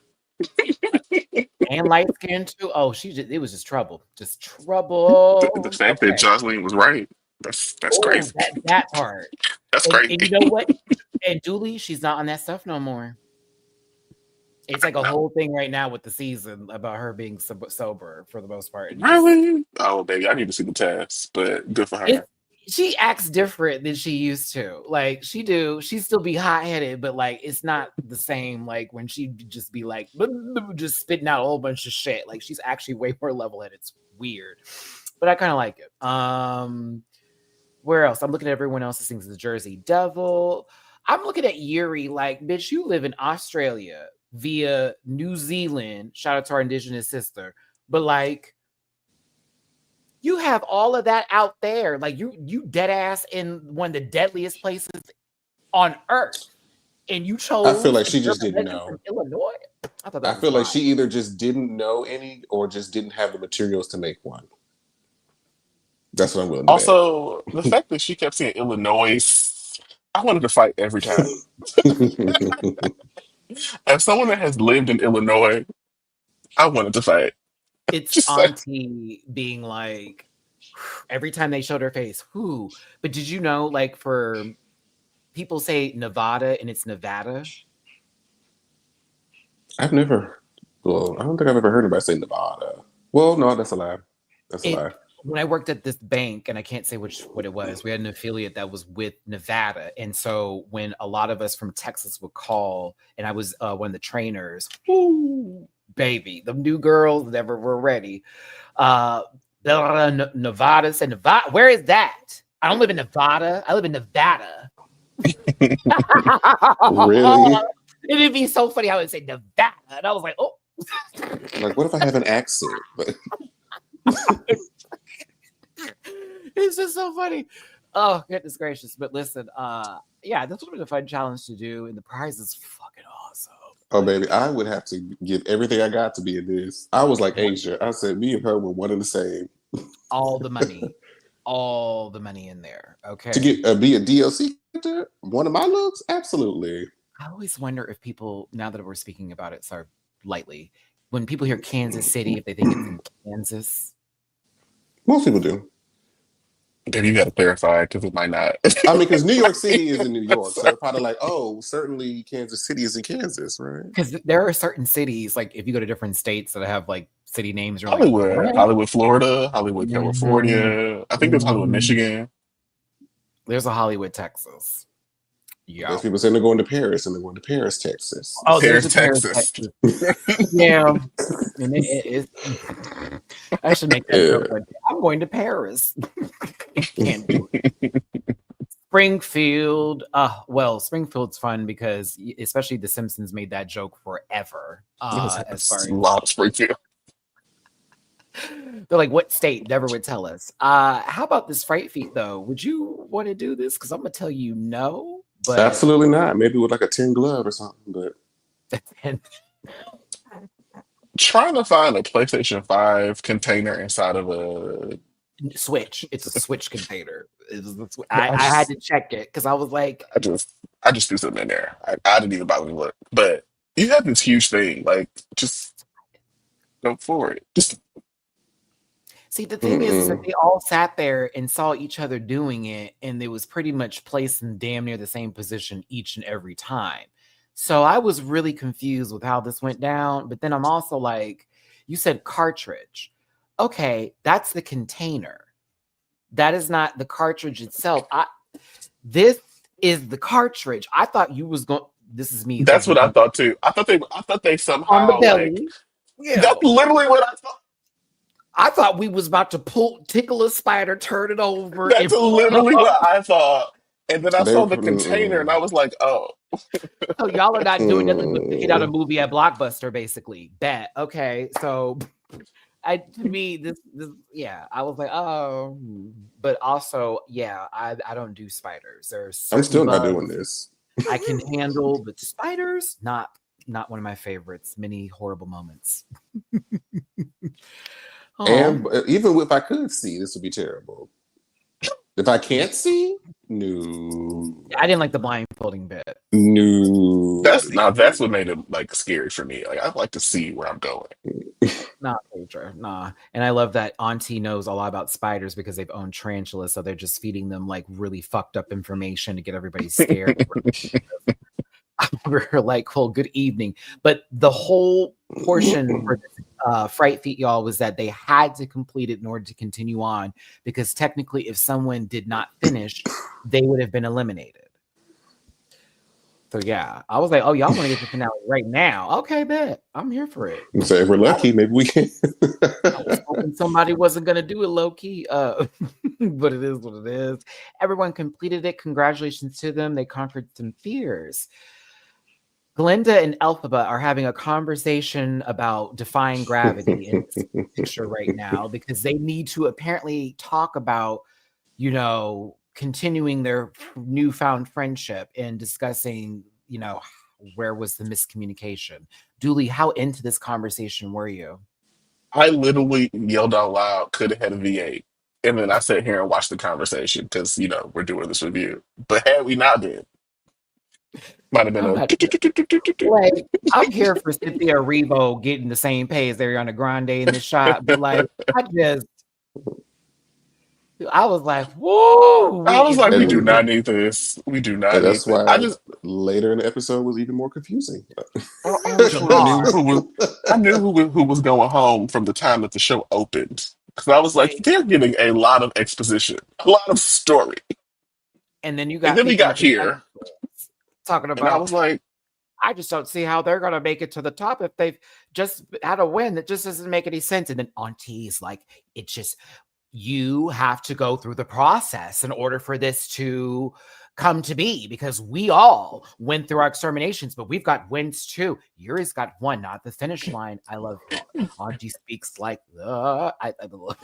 Speaker 2: and light skin too. Oh, it was just trouble, just trouble.
Speaker 4: The fact that
Speaker 2: Okay.
Speaker 4: Jocelyn was right, that's
Speaker 2: Oh,
Speaker 4: crazy.
Speaker 2: that part.
Speaker 4: That's
Speaker 2: And you know
Speaker 4: crazy.
Speaker 2: what? And Dooley, she's not on that stuff no more. It's like a
Speaker 4: No.
Speaker 2: whole thing right now with the season about her being sober for the most part. And just
Speaker 4: Really? Oh, baby, I need to see the test, but good for her.
Speaker 2: she acts different than she used to. Like she still be hot headed, but like it's not the same. Like when she just be like just spitting out a whole bunch of shit. Like she's actually way more level headed. It's weird, but I kind of like it. Where else? I'm looking at everyone else that sings the Jersey Devil. I'm looking at Yuri like, bitch, you live in Australia via New Zealand. Shout out to our indigenous sister. But like, you have all of that out there. Like you dead ass in one of the deadliest places on earth. And you
Speaker 3: I feel
Speaker 2: chose
Speaker 3: like
Speaker 2: an
Speaker 3: she just
Speaker 2: urban
Speaker 3: didn't
Speaker 2: legend
Speaker 3: know.
Speaker 2: from Illinois. I thought that
Speaker 3: I
Speaker 2: was
Speaker 3: feel like
Speaker 2: wild.
Speaker 3: she either just didn't know any or just didn't have the materials to make one. That's what I'm willing to bet.
Speaker 4: Also, the fact that she kept saying Illinois, I wanted to fight every time. As someone that has lived in Illinois, I wanted to fight.
Speaker 2: It's
Speaker 4: Just like,
Speaker 2: Auntie being like, every time they showed her face, who? But did you know, like, for people say Nevada and it's Nevada?
Speaker 3: I've never, well, I don't think I've ever heard anybody say Nevada. Well, no, that's a lie. That's a lie.
Speaker 2: When I worked at this bank, and I can't say what it was, we had an affiliate that was with Nevada. And so when a lot of us from Texas would call, and I was one of the trainers, whoo, baby, the new girls never were ready. Nevada said, Nevada, where is that? I don't live in Nevada. I live in Nevada.
Speaker 3: Really?
Speaker 2: It'd be so funny how it would say Nevada. And I was like, oh.
Speaker 3: Like, what if I have an accent? But
Speaker 2: it's just so funny. Oh, goodness gracious. But listen, yeah, this would have been a fun challenge to do, and the prize is fucking awesome.
Speaker 3: oh, baby, I would have to give everything I got to be in this. I was like Asia. I said, me and her were one and the same.
Speaker 2: All the money. All the money in there. Okay.
Speaker 3: To get be a DLC character, one of my looks, absolutely.
Speaker 2: I always wonder if people, now that we're speaking about it, sorry, lightly, when people hear Kansas City, if they think it's in Kansas.
Speaker 3: Most people do.
Speaker 4: then you got to clarify because it might not.
Speaker 3: I mean, because New York City is in New York, so they're probably like, oh, certainly Kansas City is in Kansas, right?
Speaker 2: Because there are certain cities, like if you go to different states that have like city names, you're
Speaker 4: Hollywood,
Speaker 2: like,
Speaker 4: Hollywood, Florida, Hollywood,
Speaker 2: Mm-hmm.
Speaker 4: California. I think there's Hollywood, Michigan.
Speaker 2: There's a Hollywood, Texas. Yeah.
Speaker 3: There's people saying they're going to Paris and they're going to Paris, Texas.
Speaker 2: Oh,
Speaker 4: Paris,
Speaker 2: there's a Paris,
Speaker 4: Texas.
Speaker 2: Texas. Yeah. And I should make that joke. Like, I'm going to Paris. Can't do it. Springfield. Well, Springfield's fun because especially The Simpsons made that joke forever. As far as
Speaker 4: a lot of Springfield.
Speaker 2: they're like, what state? Never would tell us. How about this Fright Feet though? Would you want to do this? Because I'm gonna tell you no. But
Speaker 3: Absolutely not. Maybe with like a 10 glove or something, but
Speaker 4: Trying to find a PlayStation 5 container inside of a
Speaker 2: Switch. It's a Switch container. I had to check it because I was like,
Speaker 4: I just threw something in there. I didn't even bother to look. But you have this huge thing. Like, just go for it. Just
Speaker 2: see, the thing is that they all sat there and saw each other doing it, and it was pretty much placed in damn near the same position each and every time. So I was really confused with how this went down. But then I'm also like, you said cartridge. Okay, that's the container. That is not the cartridge itself. This is the cartridge. I thought you was going. This is me.
Speaker 4: that's what I thought too. I thought they somehow
Speaker 2: On the belly.
Speaker 4: like
Speaker 2: Yeah.
Speaker 4: that's literally what I thought.
Speaker 2: I thought we was about to tickle a spider, turn it over.
Speaker 4: That's literally what I thought. And then I saw the
Speaker 3: They-
Speaker 4: container and I was like, oh.
Speaker 2: So y'all are not doing nothing but picking out a movie at Blockbuster, basically. Bet. Okay. So to me, this yeah, I was like, oh, but also, yeah, I don't do spiders. There's
Speaker 3: I'm still not
Speaker 2: bugs
Speaker 3: doing this.
Speaker 2: I can handle, but spiders, not one of my favorites. Many horrible moments.
Speaker 3: And even if I could see, this would be terrible. If I can't see, no.
Speaker 2: I didn't like the blindfolding bit.
Speaker 3: No.
Speaker 4: That's what made it like scary for me. Like I like to see where I'm going.
Speaker 2: Nah, Pedro, nah. And I love that Auntie knows a lot about spiders because they've owned tarantulas, so they're just feeding them like really fucked up information to get everybody scared. We're like, well, good evening. But the whole portion for Fright Feet, y'all, was that they had to complete it in order to continue on, because technically if someone did not finish, they would have been eliminated. So yeah, I was like, oh, y'all want to get the finale right now? Okay, bet. I'm here for it.
Speaker 3: So if we're lucky, maybe we can.
Speaker 2: I was hoping somebody wasn't gonna do it low key, but it is what it is. Everyone completed it. Congratulations to them. They conquered some fears. Glinda and Elphaba are having a conversation about defying gravity in this picture right now because they need to apparently talk about, continuing their newfound friendship and discussing, where was the miscommunication. Dooley, how into this conversation were you?
Speaker 4: I literally yelled out loud, could have had a V8. And then I sat here and watched the conversation because, we're doing this review. But had we not been, might have been
Speaker 2: I'm
Speaker 4: a.
Speaker 2: not like I'm here for Cynthia Erivo getting the same pay as Ariana Grande in the shot, but like I was like, whoa.
Speaker 4: I was like, we do
Speaker 3: And,
Speaker 4: not need this. We do not
Speaker 3: and
Speaker 4: need
Speaker 3: that's
Speaker 4: this. I
Speaker 3: why
Speaker 4: just,
Speaker 3: later in the episode was even more confusing.
Speaker 4: I honestly knew
Speaker 2: Jamar,
Speaker 4: who was going home from the time that the show opened. Because I was like,
Speaker 2: like,
Speaker 4: they're getting a lot of exposition, a lot of story.
Speaker 2: and then you
Speaker 4: And
Speaker 2: got
Speaker 4: then we
Speaker 2: people
Speaker 4: got
Speaker 2: at the table
Speaker 4: here,
Speaker 2: talking
Speaker 4: and I
Speaker 2: about,
Speaker 4: was like,
Speaker 2: I just don't see how they're gonna make it to the top if they've just had a win. That just doesn't make any sense. And then Auntie's like, it's just you have to go through the process in order for this to come to be because we all went through our exterminations, but we've got wins too. Yuri's got one, not the finish line. I love Auntie speaks like I love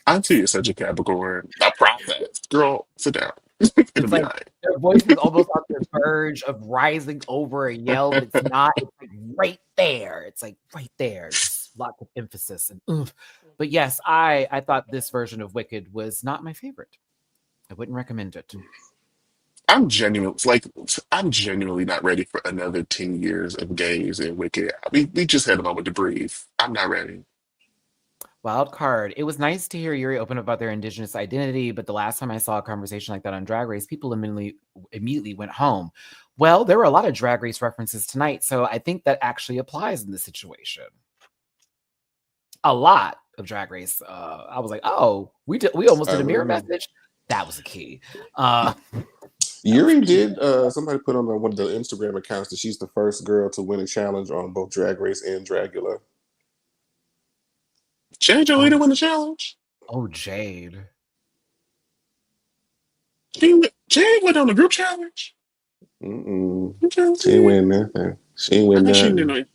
Speaker 4: Auntie is such a Capricorn. A process. Girl, sit down. It'll
Speaker 2: it's
Speaker 4: be
Speaker 2: like
Speaker 4: all right.
Speaker 2: their voice is almost on the verge of rising over a yell, but it's not. It's like right there. It's like right there. Just lots of emphasis and oomph. But yes, I thought this version of Wicked was not my favorite. I wouldn't recommend it.
Speaker 4: I'm genuinely not ready for another 10 years of gays and Wicked. We just had a moment to breathe. I'm not ready.
Speaker 2: Wild card. It was nice to hear Yuri open up about their indigenous identity, but the last time I saw a conversation like that on Drag Race, people immediately went home. Well, there were a lot of Drag Race references tonight, so I think that actually applies in this situation. A lot of Drag Race. I was like, oh, we almost did a mirror message. That was a key.
Speaker 3: Yuri did. Somebody put on one of the Instagram accounts that she's the first girl to win a challenge on both Drag Race and Dragula.
Speaker 4: Jade Jolita win the challenge.
Speaker 2: Oh, Jade.
Speaker 4: Jade went on the group challenge.
Speaker 3: She ain't win nothing. She ain't win nothing.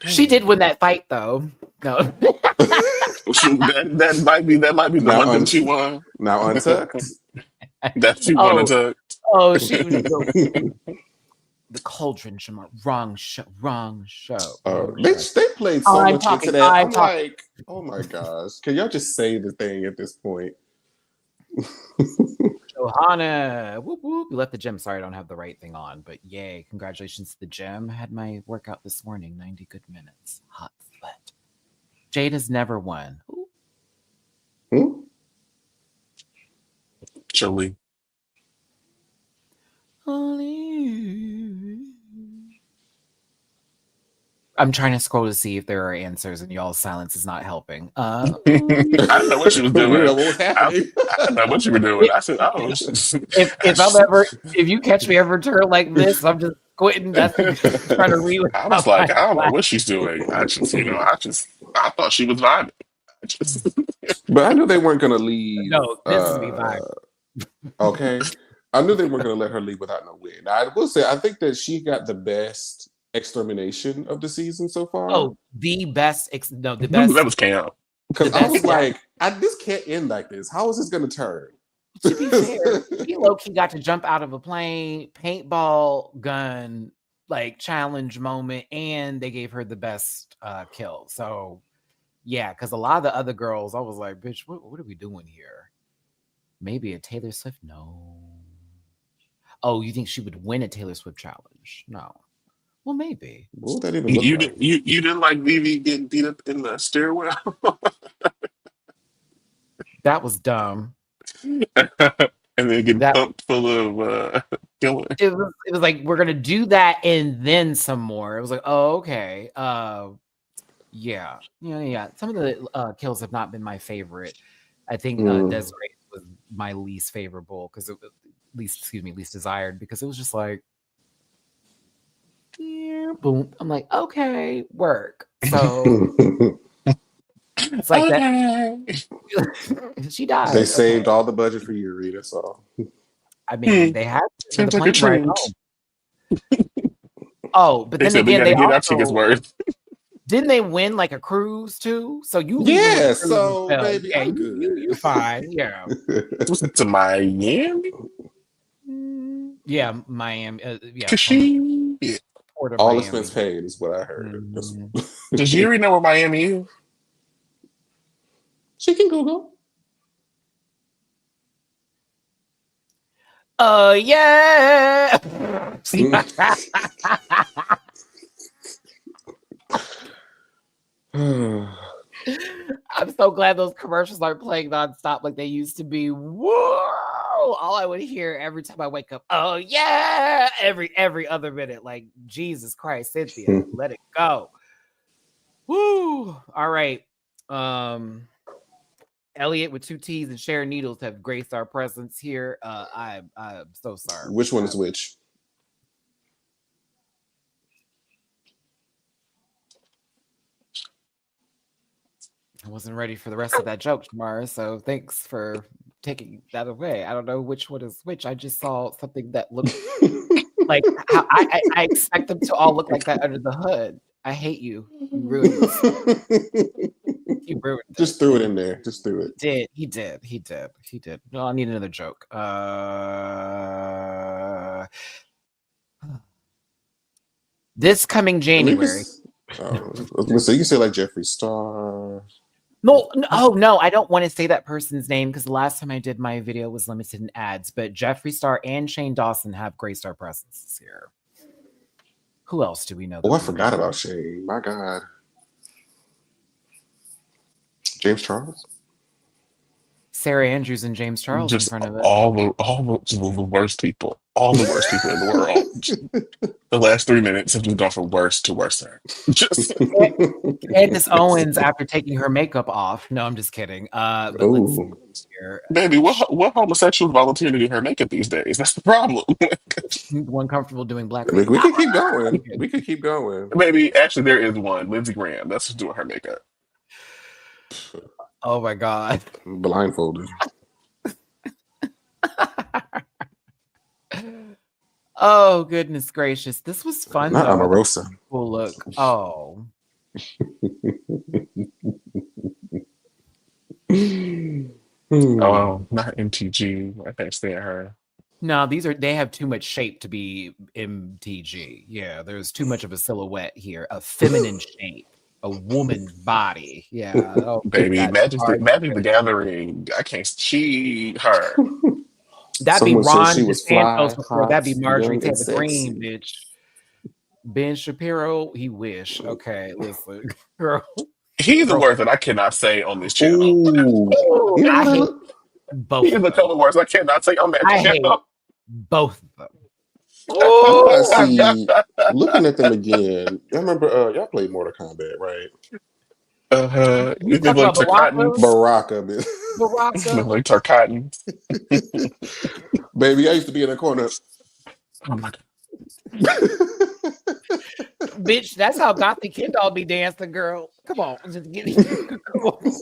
Speaker 2: She did win that fight, though. No.
Speaker 4: that might be the one thing she won.
Speaker 3: Now Untucked.
Speaker 4: That she won Untucked.
Speaker 2: Oh, she was the cauldron. Wrong show.
Speaker 3: They played so much into that. I'm like, oh my gosh. Can y'all just say the thing at this point?
Speaker 2: Johanna, whoop whoop. You left the gym. Sorry, I don't have the right thing on, but yay. Congratulations to the gym. Had my workout this morning, 90 good minutes. Hot sweat. Jade has never won.
Speaker 4: Jolie.
Speaker 2: I'm trying to scroll to see if there are answers, and y'all's silence is not helping.
Speaker 4: I don't know what she was doing.
Speaker 3: What was happening?
Speaker 4: I don't know what you were doing. I said, oh.
Speaker 2: If you catch me ever turn like this, I'm just quitting. That's trying to read.
Speaker 4: I was like, I don't know what she's doing. I thought she was vibing.
Speaker 3: But I knew they weren't going to leave.
Speaker 2: No, this is me vibing.
Speaker 3: Okay. I knew they weren't going to let her leave without no win. Now, I will say, I think that she got the best extermination of the season so far.
Speaker 2: Oh, the best. The best.
Speaker 4: That was camp.
Speaker 3: Because I was like, this can't end like this. How is this going to turn?
Speaker 2: To be fair, he low-key got to jump out of a plane, paintball gun, like challenge moment, and they gave her the best kill. So, yeah, because a lot of the other girls, I was like, bitch, what are we doing here? Maybe a Taylor Swift? No. Oh, you think she would win a Taylor Swift challenge? No. Well, maybe.
Speaker 3: What would that even look like?
Speaker 4: You didn't like Vivi getting beat up in the stairwell?
Speaker 2: That was dumb.
Speaker 4: And then getting pumped full of killing.
Speaker 2: It was like, we're gonna do that and then some more. It was like, oh, okay. Yeah. Some of the kills have not been my favorite. I think Desiree was my least favorable because least desired, because it was just like, Yeah, boom. I'm like, okay, work. So it's like that.
Speaker 4: Okay.
Speaker 2: She died.
Speaker 3: They
Speaker 2: Okay.
Speaker 3: saved all the budget for you, Rita. That's all.
Speaker 2: I mean, they had to for the
Speaker 4: Seems like a
Speaker 2: plane ride
Speaker 4: trend.
Speaker 2: home. Oh, but
Speaker 4: They
Speaker 2: then
Speaker 4: said we
Speaker 2: again,
Speaker 4: got to
Speaker 2: they
Speaker 4: get our tickets
Speaker 2: also
Speaker 4: worth.
Speaker 2: didn't they win like a cruise too? So you leaving with a
Speaker 3: Yeah,
Speaker 2: cruise as
Speaker 3: so
Speaker 2: well.
Speaker 3: baby,
Speaker 2: Yeah,
Speaker 3: I'm
Speaker 2: you
Speaker 3: good.
Speaker 2: fine. Yeah.
Speaker 4: To Miami?
Speaker 2: Yeah, Miami. Yeah,
Speaker 4: Cause
Speaker 2: from
Speaker 4: she.
Speaker 2: Port of
Speaker 3: All expense
Speaker 2: Miami.
Speaker 3: paid is what I heard.
Speaker 2: Mhm.
Speaker 4: Does Yuri know where Miami is?
Speaker 3: She can Google.
Speaker 2: Yeah. I'm so glad those commercials aren't playing nonstop like they used to be. Whoa! All I would hear every time I wake up, oh yeah, every other minute. Like Jesus Christ, Cynthia, let it go. Woo! All right. Elliot with 2 T's and Sharon Needles have graced our presence here. I'm so sorry.
Speaker 3: Which one is which?
Speaker 2: I wasn't ready for the rest of that joke, Shamara. So thanks for taking that away. I don't know which one is which. I just saw something that looked like how I expect them to all look like that under the hood. I hate you. You ruined this. You ruined this.
Speaker 3: Just threw it in there. Just threw it.
Speaker 2: He did. No, I need another joke. This coming January.
Speaker 3: So you can say like Jeffree Star.
Speaker 2: No, I don't want to say that person's name because the last time I did my video was limited in ads, but Jeffree Star and Shane Dawson have graced our presence this year. Who else do we know?
Speaker 3: Oh, I forgot about Shane. My God. James Charles?
Speaker 2: Sarah Andrews and James Charles
Speaker 4: Just
Speaker 2: in front of it.
Speaker 4: all the worst people. All the worst people in the world. The last 3 minutes have just gone from worst to worse. Just
Speaker 2: Candace Owens after taking her makeup off. No, I'm just kidding. But let's see here.
Speaker 4: baby, what homosexuals volunteer to do her makeup these days? That's the problem.
Speaker 2: One comfortable doing black.
Speaker 3: We could keep going. We could keep going.
Speaker 4: Maybe actually there is one, Lindsey Graham. That's who's doing her makeup.
Speaker 2: Oh my God.
Speaker 3: Blindfolded.
Speaker 2: Oh goodness gracious. This was fun
Speaker 3: Not
Speaker 2: though.
Speaker 3: Omarosa.
Speaker 2: Cool look. Oh.
Speaker 4: Oh, not MTG. I can't stand her.
Speaker 2: No, they have too much shape to be MTG. Yeah, there's too much of a silhouette here, a feminine shape, a woman's body. Yeah. Oh,
Speaker 4: Baby, Magic the Gathering. I can't. Her.
Speaker 2: That'd be
Speaker 3: Someone said
Speaker 2: Ron
Speaker 3: she was fly,
Speaker 2: DeSantos before. That'd be
Speaker 3: hot,
Speaker 2: Marjorie
Speaker 3: young, and
Speaker 2: Taylor Greene,
Speaker 3: sexy.
Speaker 2: bitch. Ben Shapiro, he wish. Okay, listen, girl.
Speaker 4: He's a word that I cannot say on this channel.
Speaker 3: Ooh. You know
Speaker 2: I
Speaker 3: what
Speaker 2: hate both.
Speaker 4: He's a couple words I cannot say on that
Speaker 2: I hate
Speaker 4: channel.
Speaker 2: both of them.
Speaker 3: You gotta see, looking at them again, y'all remember, y'all played Mortal Kombat, right?
Speaker 2: You talking about
Speaker 3: Baraka.
Speaker 2: Baraka?
Speaker 4: Like Tarkatan.
Speaker 3: Baby, I used to be in the corner.
Speaker 4: Oh my God.
Speaker 2: Bitch, that's how Gothic Kid all be dancing, girl. Come on. Just get come on.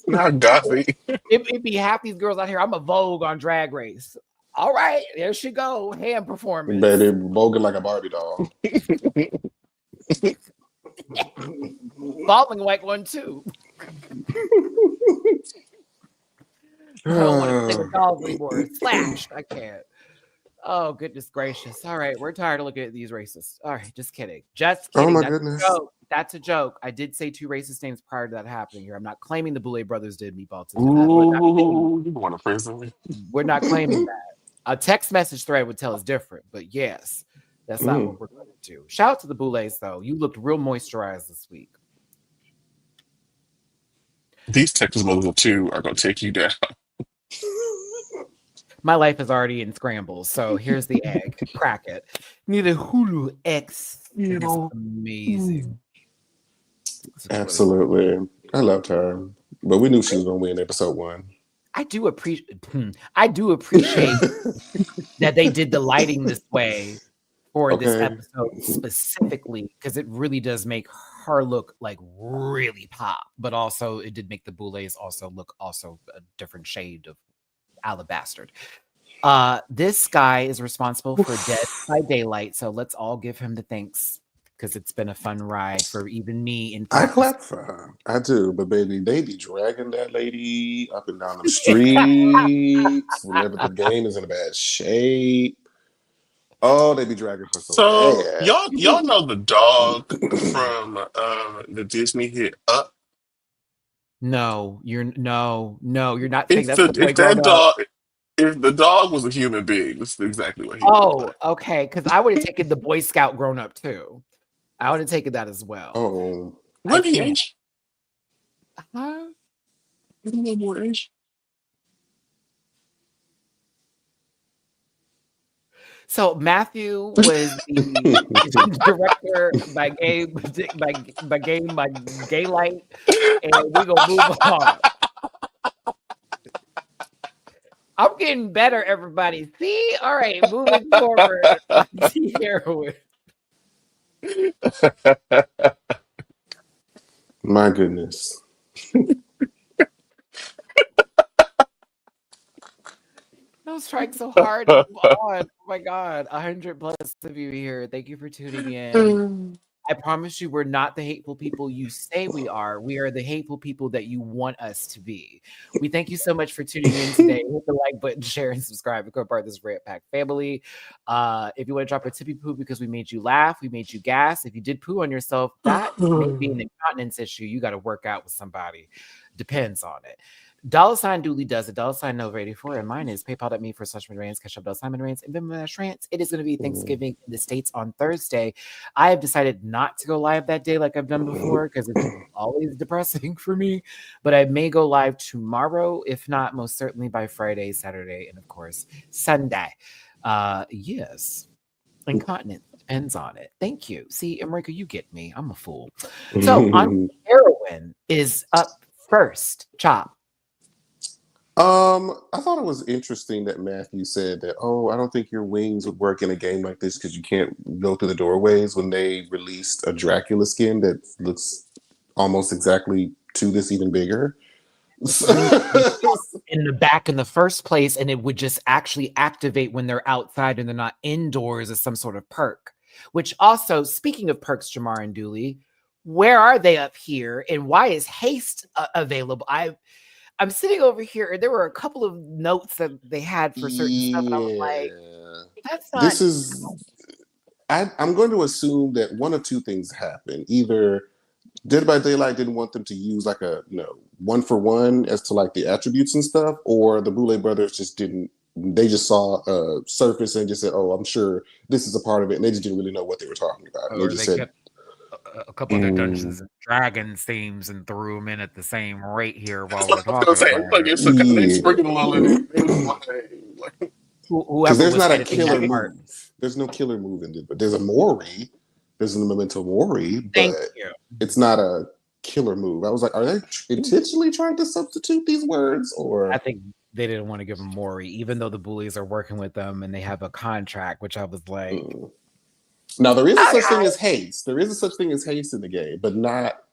Speaker 4: Not Gothic.
Speaker 2: It be half these girls out here. I'm a Vogue on Drag Race. All right, there she go. Hand performance.
Speaker 3: Baby, voguing like a Barbie doll.
Speaker 2: Falling like one too. I don't want to play with dolls anymore. Slash. I can't. Oh, goodness gracious. All right, we're tired of looking at these racists. All right, just kidding. Just kidding.
Speaker 3: Oh, my
Speaker 2: That's
Speaker 3: goodness.
Speaker 2: A joke. That's a joke. I did say 2 racist names prior to that happening here. I'm not claiming the Boulet brothers did meatball to
Speaker 4: Ooh, you want to prison?
Speaker 2: We're not claiming that. A text message thread would tell us different, but yes, that's not what we're going to do. Shout out to the Boulets, though. You looked real moisturized this week.
Speaker 4: These Texas mothers of 2 are going to take you down.
Speaker 2: My life is already in scrambles, so here's the egg. Crack it. Need a Hulu X. It's amazing.
Speaker 3: Absolutely. I loved her. But we knew she was going to win episode 1.
Speaker 2: I do appreciate that they did the lighting this way for this
Speaker 3: Okay.
Speaker 2: episode specifically, because it really does make her look like really pop, but also it did make the Boulets also look also a different shade of alabaster. This guy is responsible for Dead by Daylight, so let's all give him the thanks because it's been a fun ride for even me in
Speaker 3: I
Speaker 2: practice.
Speaker 3: clap for her. I do, but baby, they be dragging that lady up and down the streets whenever the game is in a bad shape. Oh, they be dragging her so
Speaker 4: So
Speaker 3: bad.
Speaker 4: y'all know the dog from the Disney hit Up?
Speaker 2: No, you're not saying that's the boy
Speaker 4: If
Speaker 2: grown
Speaker 4: that
Speaker 2: up.
Speaker 4: dog if the dog was a human being, that's exactly what he would look
Speaker 2: Oh,
Speaker 4: like.
Speaker 2: okay. Because I would have taken the Boy Scout grown up too. I would have taken that as well.
Speaker 3: Oh,
Speaker 2: I
Speaker 4: Wasn't he
Speaker 2: can't.
Speaker 4: Asian?
Speaker 2: Huh?
Speaker 4: Wasn't he more Asian?
Speaker 2: So Matthew was the director by Gay Light, and we gonna move on. I'm getting better, everybody. See, all right, moving forward. Heroin.
Speaker 3: my goodness.
Speaker 2: I was trying so hard to move on. Oh my God, 100 plus of you here. Thank you for tuning in. I promise you, we're not the hateful people you say we are. We are the hateful people that you want us to be. We thank you so much for tuning in today. Hit the like button, share, and subscribe. Become part of this Red Pack family. If you want to drop a tippy poo because we made you laugh, we made you gas. If you did poo on yourself, that may be an incontinence issue. You got to work out with somebody. Depends on it. $ Dooley does it. $ Nova 84, and mine is PayPal.me for /MattyRants, Cash App $MattyRants, and Venmo /Rants. It is going to be Thanksgiving in the States on Thursday. I have decided not to go live that day like I've done before because it's always depressing for me. But I may go live tomorrow, if not, most certainly by Friday, Saturday, and of course Sunday. Yes, incontinence depends on it. Thank you. See, America, you get me. I'm a fool. So on heroin is up first. Chop.
Speaker 3: I thought it was interesting that Matthew said that, oh, I don't think your wings would work in a game like this because you can't go through the doorways when they released a Dracula skin that looks almost exactly to this, even bigger.
Speaker 2: In the back in the first place, and it would just actually activate when they're outside and they're not indoors as some sort of perk. Which also, speaking of perks, Jamar and Dooley, where are they up here, and why is haste available? I'm sitting over here, and there were a couple of notes that they had for certain stuff, and I was like, "That's not."
Speaker 3: This is. I'm going to assume that one of two things happened. Either Dead by Daylight didn't want them to use like a one for one as to like the attributes and stuff, or the Boulet brothers just didn't. They just saw a surface and just said, "Oh, I'm sure this is a part of it," and they just didn't really know what they were talking about. And they
Speaker 2: Or
Speaker 3: just
Speaker 2: they
Speaker 3: said,
Speaker 2: kept a couple of their Dungeons and Dragons themes and threw them in at the same rate here while
Speaker 4: That's what
Speaker 2: we're
Speaker 4: I was gonna
Speaker 2: talking
Speaker 4: say.
Speaker 2: about
Speaker 4: It's like
Speaker 2: it.
Speaker 4: it's kind of they
Speaker 3: "Yeah,"
Speaker 4: sprinkled a little in it. It was like
Speaker 3: because
Speaker 2: Whoever
Speaker 3: there's
Speaker 2: was
Speaker 3: not a
Speaker 2: editing
Speaker 3: killer
Speaker 2: that part.
Speaker 3: move. There's no killer move in it, but there's a Mori. There's a Memento Mori,
Speaker 2: Thank
Speaker 3: but
Speaker 2: you.
Speaker 3: it's not a killer move. I was like, are they intentionally trying to substitute these words, or?
Speaker 2: I think they didn't want to give them Maury, even though the bullies are working with them and they have a contract, which I was like,
Speaker 3: Now there is a such thing as haste. There is a such thing as haste in the game, but not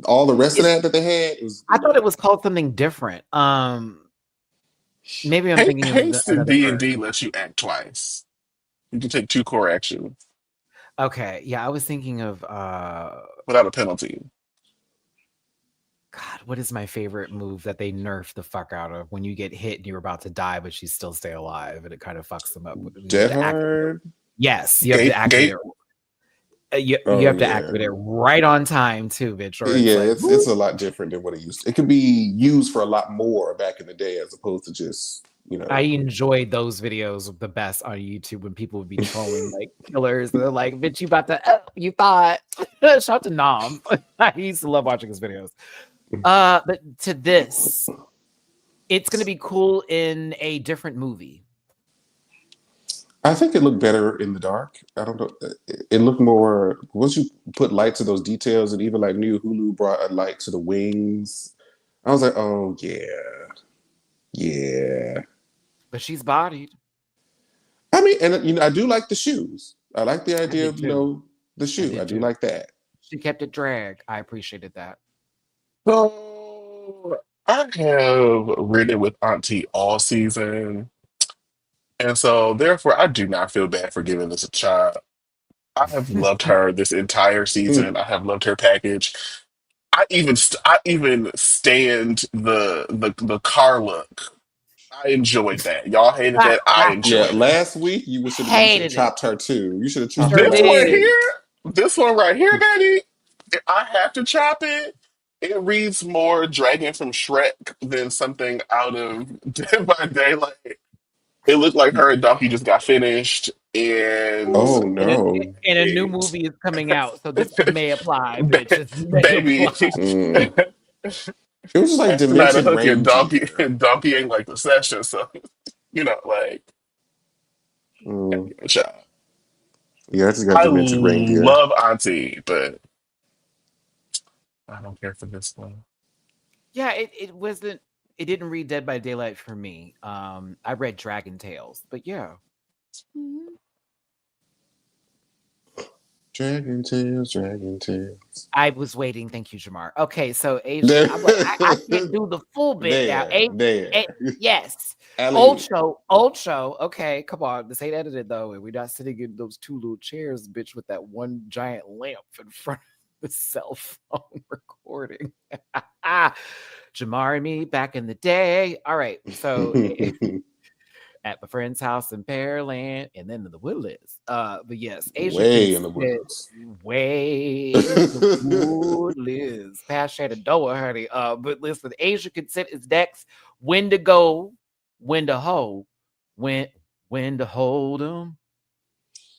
Speaker 3: all the rest of that they had.
Speaker 2: I thought it was called something different. Maybe I'm thinking of
Speaker 4: haste in
Speaker 2: another
Speaker 4: D&D
Speaker 2: version.
Speaker 4: lets you act twice. You can take 2 core actions
Speaker 2: Okay, yeah, I was thinking of
Speaker 4: without a penalty.
Speaker 2: God, what is my favorite move that they nerf the fuck out of when you get hit and you're about to die, but you still stay alive, and it kind of fucks them up.
Speaker 3: Dead Hard.
Speaker 2: Yes, you have to activate it. You have to activate it right on time too, bitch. Or
Speaker 3: it's a lot different than what it used to. It could be used for a lot more back in the day as opposed to just,
Speaker 2: I enjoyed those videos the best on YouTube when people would be trolling like killers. They're like, bitch, you about to, you thought. Shout out to Nom. I used to love watching his videos. But to this, it's going to be cool in a different movie.
Speaker 3: I think it looked better in the dark. I don't know. It looked more, once you put light to those details, and even like New Hulu brought a light to the wings. I was like, oh yeah.
Speaker 2: But she's bodied.
Speaker 3: I mean, and I do like the shoes. I like the idea
Speaker 2: did
Speaker 3: of,
Speaker 2: too.
Speaker 3: the shoe.
Speaker 2: did
Speaker 3: I do
Speaker 2: too.
Speaker 3: like that.
Speaker 2: She kept it drag. I appreciated that.
Speaker 4: So I have ridden with Auntie all season, and so therefore I do not feel bad for giving this a shot. I have loved her this entire season. I have loved her package. I even stand the car look. I enjoyed that. Y'all hated that. I
Speaker 3: Yeah,
Speaker 4: enjoyed it.
Speaker 3: last week you should have
Speaker 2: Hated it.
Speaker 3: chopped her too. You should have chopped her
Speaker 2: Sure
Speaker 4: This
Speaker 3: last
Speaker 4: one
Speaker 2: did.
Speaker 3: week.
Speaker 4: here, this one right here, Daddy. I have to chop it. It reads more Dragon from Shrek than something out of Dead by Daylight. It looked like her and Donkey just got finished, and
Speaker 3: Oh
Speaker 2: And a,
Speaker 3: no.
Speaker 2: and a new
Speaker 4: it,
Speaker 2: movie is coming out, so this may apply, bitch. This may
Speaker 4: baby,
Speaker 2: apply.
Speaker 3: Mm. It was just like
Speaker 4: that's not a
Speaker 3: demented
Speaker 4: hook, and Donkey,
Speaker 3: reindeer.
Speaker 4: Donkey ain't like the session, so like,
Speaker 3: Mm.
Speaker 4: child.
Speaker 3: Yeah, I just got
Speaker 4: I
Speaker 3: demented reindeer.
Speaker 4: love Auntie, but I don't care for this one.
Speaker 2: Yeah, it wasn't. It didn't read Dead by Daylight for me. I read Dragon Tales, but yeah.
Speaker 3: Dragon tails, dragon tails.
Speaker 2: I was waiting. Thank you, Jamar. Okay, so Asia, I'm like, I can't do the full bit now.
Speaker 3: There.
Speaker 2: Yes.
Speaker 3: Alley.
Speaker 2: Old show. Okay, come on. This ain't edited though. And we're not sitting in those two little chairs, bitch, with that one giant lamp in front of the cell phone recording. Jamar and me back in the day. All right. So at my friend's house in Pearland and then the Woodlands. But yes, Asia
Speaker 3: Way in the
Speaker 2: Consent,
Speaker 3: woods.
Speaker 2: way in the Woodlands. Past Shenandoah, honey. But listen, Asia Consent is next. When to go, when to hold, when to hold them.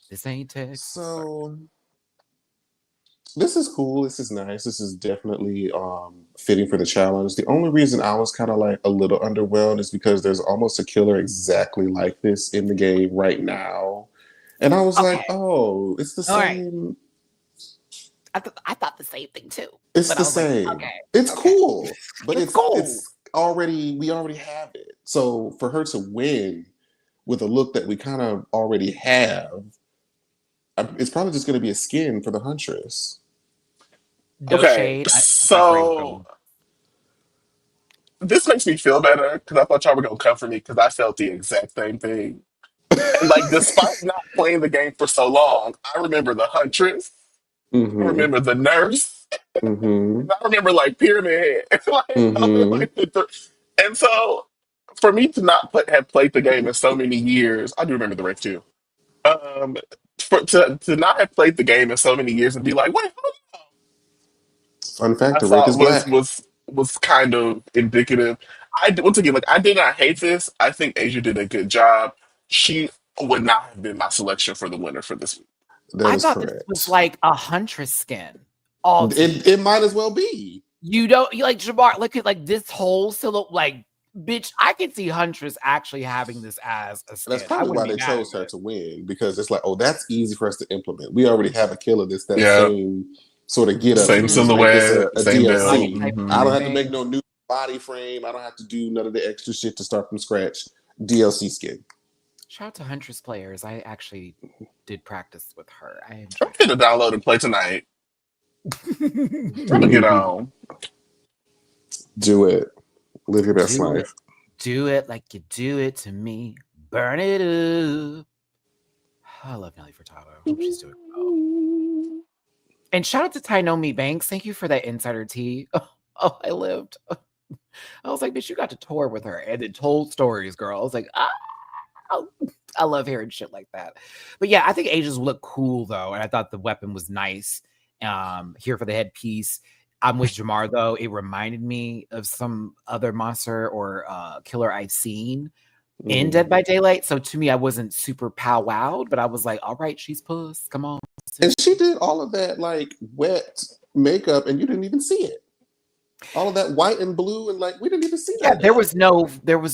Speaker 2: This ain't Texas.
Speaker 3: So this is cool. This is nice. This is definitely fitting for the challenge. The only reason I was kind of like a little underwhelmed is because there's almost a killer exactly like this in the game right now. And I was like, oh, it's the
Speaker 2: All right.
Speaker 3: same.
Speaker 2: I thought the same thing too.
Speaker 3: It's
Speaker 2: but
Speaker 3: the
Speaker 2: I was like,
Speaker 3: same.
Speaker 2: okay,
Speaker 3: It's
Speaker 2: okay.
Speaker 3: cool. But
Speaker 2: It's cool.
Speaker 3: it's already, we already have it. So for her to win with a look that we kind of already have, it's probably just going to be a skin for the Huntress.
Speaker 2: No
Speaker 4: Okay,
Speaker 2: shade. I agree with
Speaker 4: so this makes me feel better because I thought y'all were gonna come for me because I felt the exact same thing. And like, despite not playing the game for so long, I remember the Huntress, I
Speaker 3: Mm-hmm.
Speaker 4: remember the nurse,
Speaker 3: Mm-hmm.
Speaker 4: and I remember like Pyramid Head.
Speaker 3: Mm-hmm.
Speaker 4: And so for me to not have played the game in so many years, I do remember the rest too. Um, to not have played the game in so many years and be like, wait,
Speaker 3: Fun fact,
Speaker 4: I
Speaker 3: the Wraith
Speaker 4: thought
Speaker 3: is black.
Speaker 4: was kind of indicative. Once again, like, I did not hate this. I think Asia did a good job. She would not have been my selection for the winner for this week.
Speaker 3: That
Speaker 2: I
Speaker 3: is
Speaker 2: thought this was
Speaker 3: correct.
Speaker 2: like a Huntress skin. All
Speaker 3: It might as well be.
Speaker 2: you don't you like Jamar. Look at like this whole silhouette. Like, bitch, I could see Huntress actually having this as a skin.
Speaker 3: That's
Speaker 2: I
Speaker 3: probably
Speaker 2: wouldn't
Speaker 3: why
Speaker 2: be
Speaker 3: they
Speaker 2: mad
Speaker 3: chose
Speaker 2: at
Speaker 3: her
Speaker 2: it.
Speaker 3: to win, because it's like, oh, that's easy for us to implement. We already have a killer that's that
Speaker 4: Yeah,
Speaker 3: same sort of get up. So
Speaker 4: same
Speaker 3: we can just make this a
Speaker 4: silhouette, same build.
Speaker 2: Body
Speaker 3: DLC.
Speaker 2: type
Speaker 3: I don't have to
Speaker 2: thing.
Speaker 3: make no new body frame. I don't have to do none of the extra shit to start from scratch. DLC skin.
Speaker 2: Shout out to Huntress players. I actually did practice with her. I
Speaker 4: I'm
Speaker 2: enjoyed
Speaker 4: gonna download and play tonight. I'm gonna get
Speaker 2: it.
Speaker 4: on.
Speaker 3: Do it. Live your best
Speaker 2: Do it.
Speaker 3: life.
Speaker 2: Do it like you do it to me. Burn it up. I love Nelly Furtado. Hope she's doing well. And shout out to Tainomi Banks. Thank you for that insider tea. Oh, I lived. I was like, bitch, you got to tour with her and then told stories, girl. I was like, I love hearing shit like that. But yeah, I think Asia's look cool though. And I thought the weapon was nice. Here for the headpiece. I'm with Jamar though. It reminded me of some other monster or killer I've seen in Dead by Daylight. So to me, I wasn't super powwowed, but I was like, all right, she's puss. Come on.
Speaker 3: And she did all of that like wet makeup, and you didn't even see it. All of that white and blue, and like we didn't even see
Speaker 2: Yeah,
Speaker 3: that.
Speaker 2: there was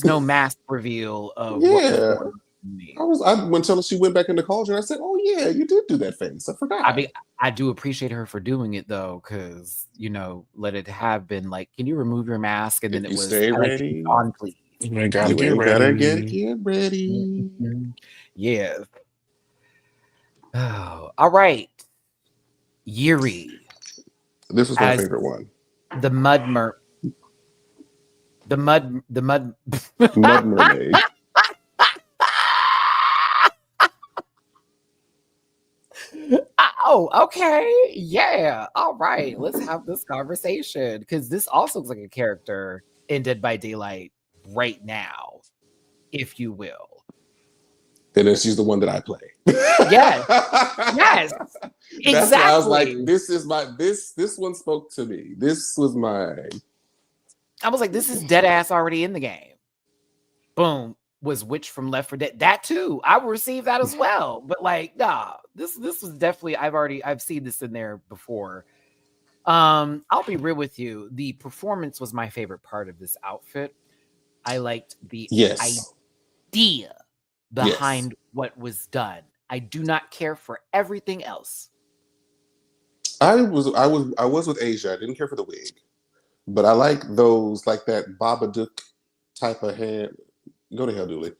Speaker 2: no mask reveal of what was going on with me.
Speaker 3: I went until she went back in the cauldron. I said, "Oh yeah, you did do that face. I forgot."
Speaker 2: I mean, I do appreciate her for doing it though, because let it have been like, can you remove your mask? And then
Speaker 3: If
Speaker 2: it
Speaker 3: you
Speaker 2: was
Speaker 3: stay
Speaker 2: like,
Speaker 3: ready,
Speaker 2: on, please.
Speaker 4: You ain't gotta
Speaker 3: you
Speaker 4: get
Speaker 3: ain't gotta
Speaker 4: ready.
Speaker 3: get ready.
Speaker 2: Yeah. Oh, all right. Yuri
Speaker 3: This was my
Speaker 2: as
Speaker 3: favorite one.
Speaker 2: the mud mer. The mud.
Speaker 3: Mud Mermaid.
Speaker 2: Oh, okay. Yeah. All right. Let's have this conversation because this also looks like a character in Dead by Daylight right now, if you will.
Speaker 3: And then she's the one that I play.
Speaker 2: Yes. Yes. Exactly.
Speaker 3: That's why I was like, this one spoke to me. This was mine.
Speaker 2: I was like, this is dead ass already in the game. Boom. Was Witch from Left 4 Dead. That too. I received that as well. But like, nah, this was definitely I've seen this in there before. I'll be real with you. The performance was my favorite part of this outfit. I liked the idea behind what was done. I do not care for everything else.
Speaker 3: I was with Asia. I didn't care for the wig, but I like those, like that Babadook type of hand. Go to hell, Dooley.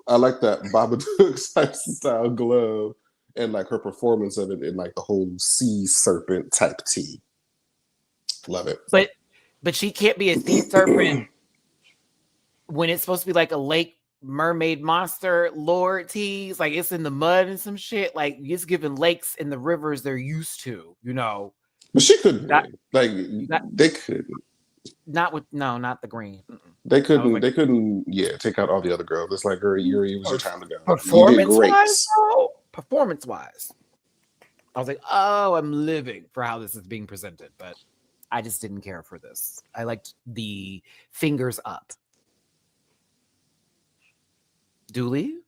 Speaker 3: I like that Babadook type style glove and like her performance of it in like the whole sea serpent type tee. Love it.
Speaker 2: But she can't be a sea serpent when it's supposed to be like a lake mermaid monster lord tease. Like it's in the mud and some shit. Like it's giving lakes and the rivers they're used to, you know.
Speaker 3: But she couldn't. They couldn't.
Speaker 2: Not the green.
Speaker 3: They couldn't. Like, they couldn't. Yeah, take out all the other girls. It's like, girl, Yuri, it was your time to go.
Speaker 2: Performance wise, I was like, oh, I'm living for how this is being presented, but I just didn't care for this. I liked the fingers up. Dooley?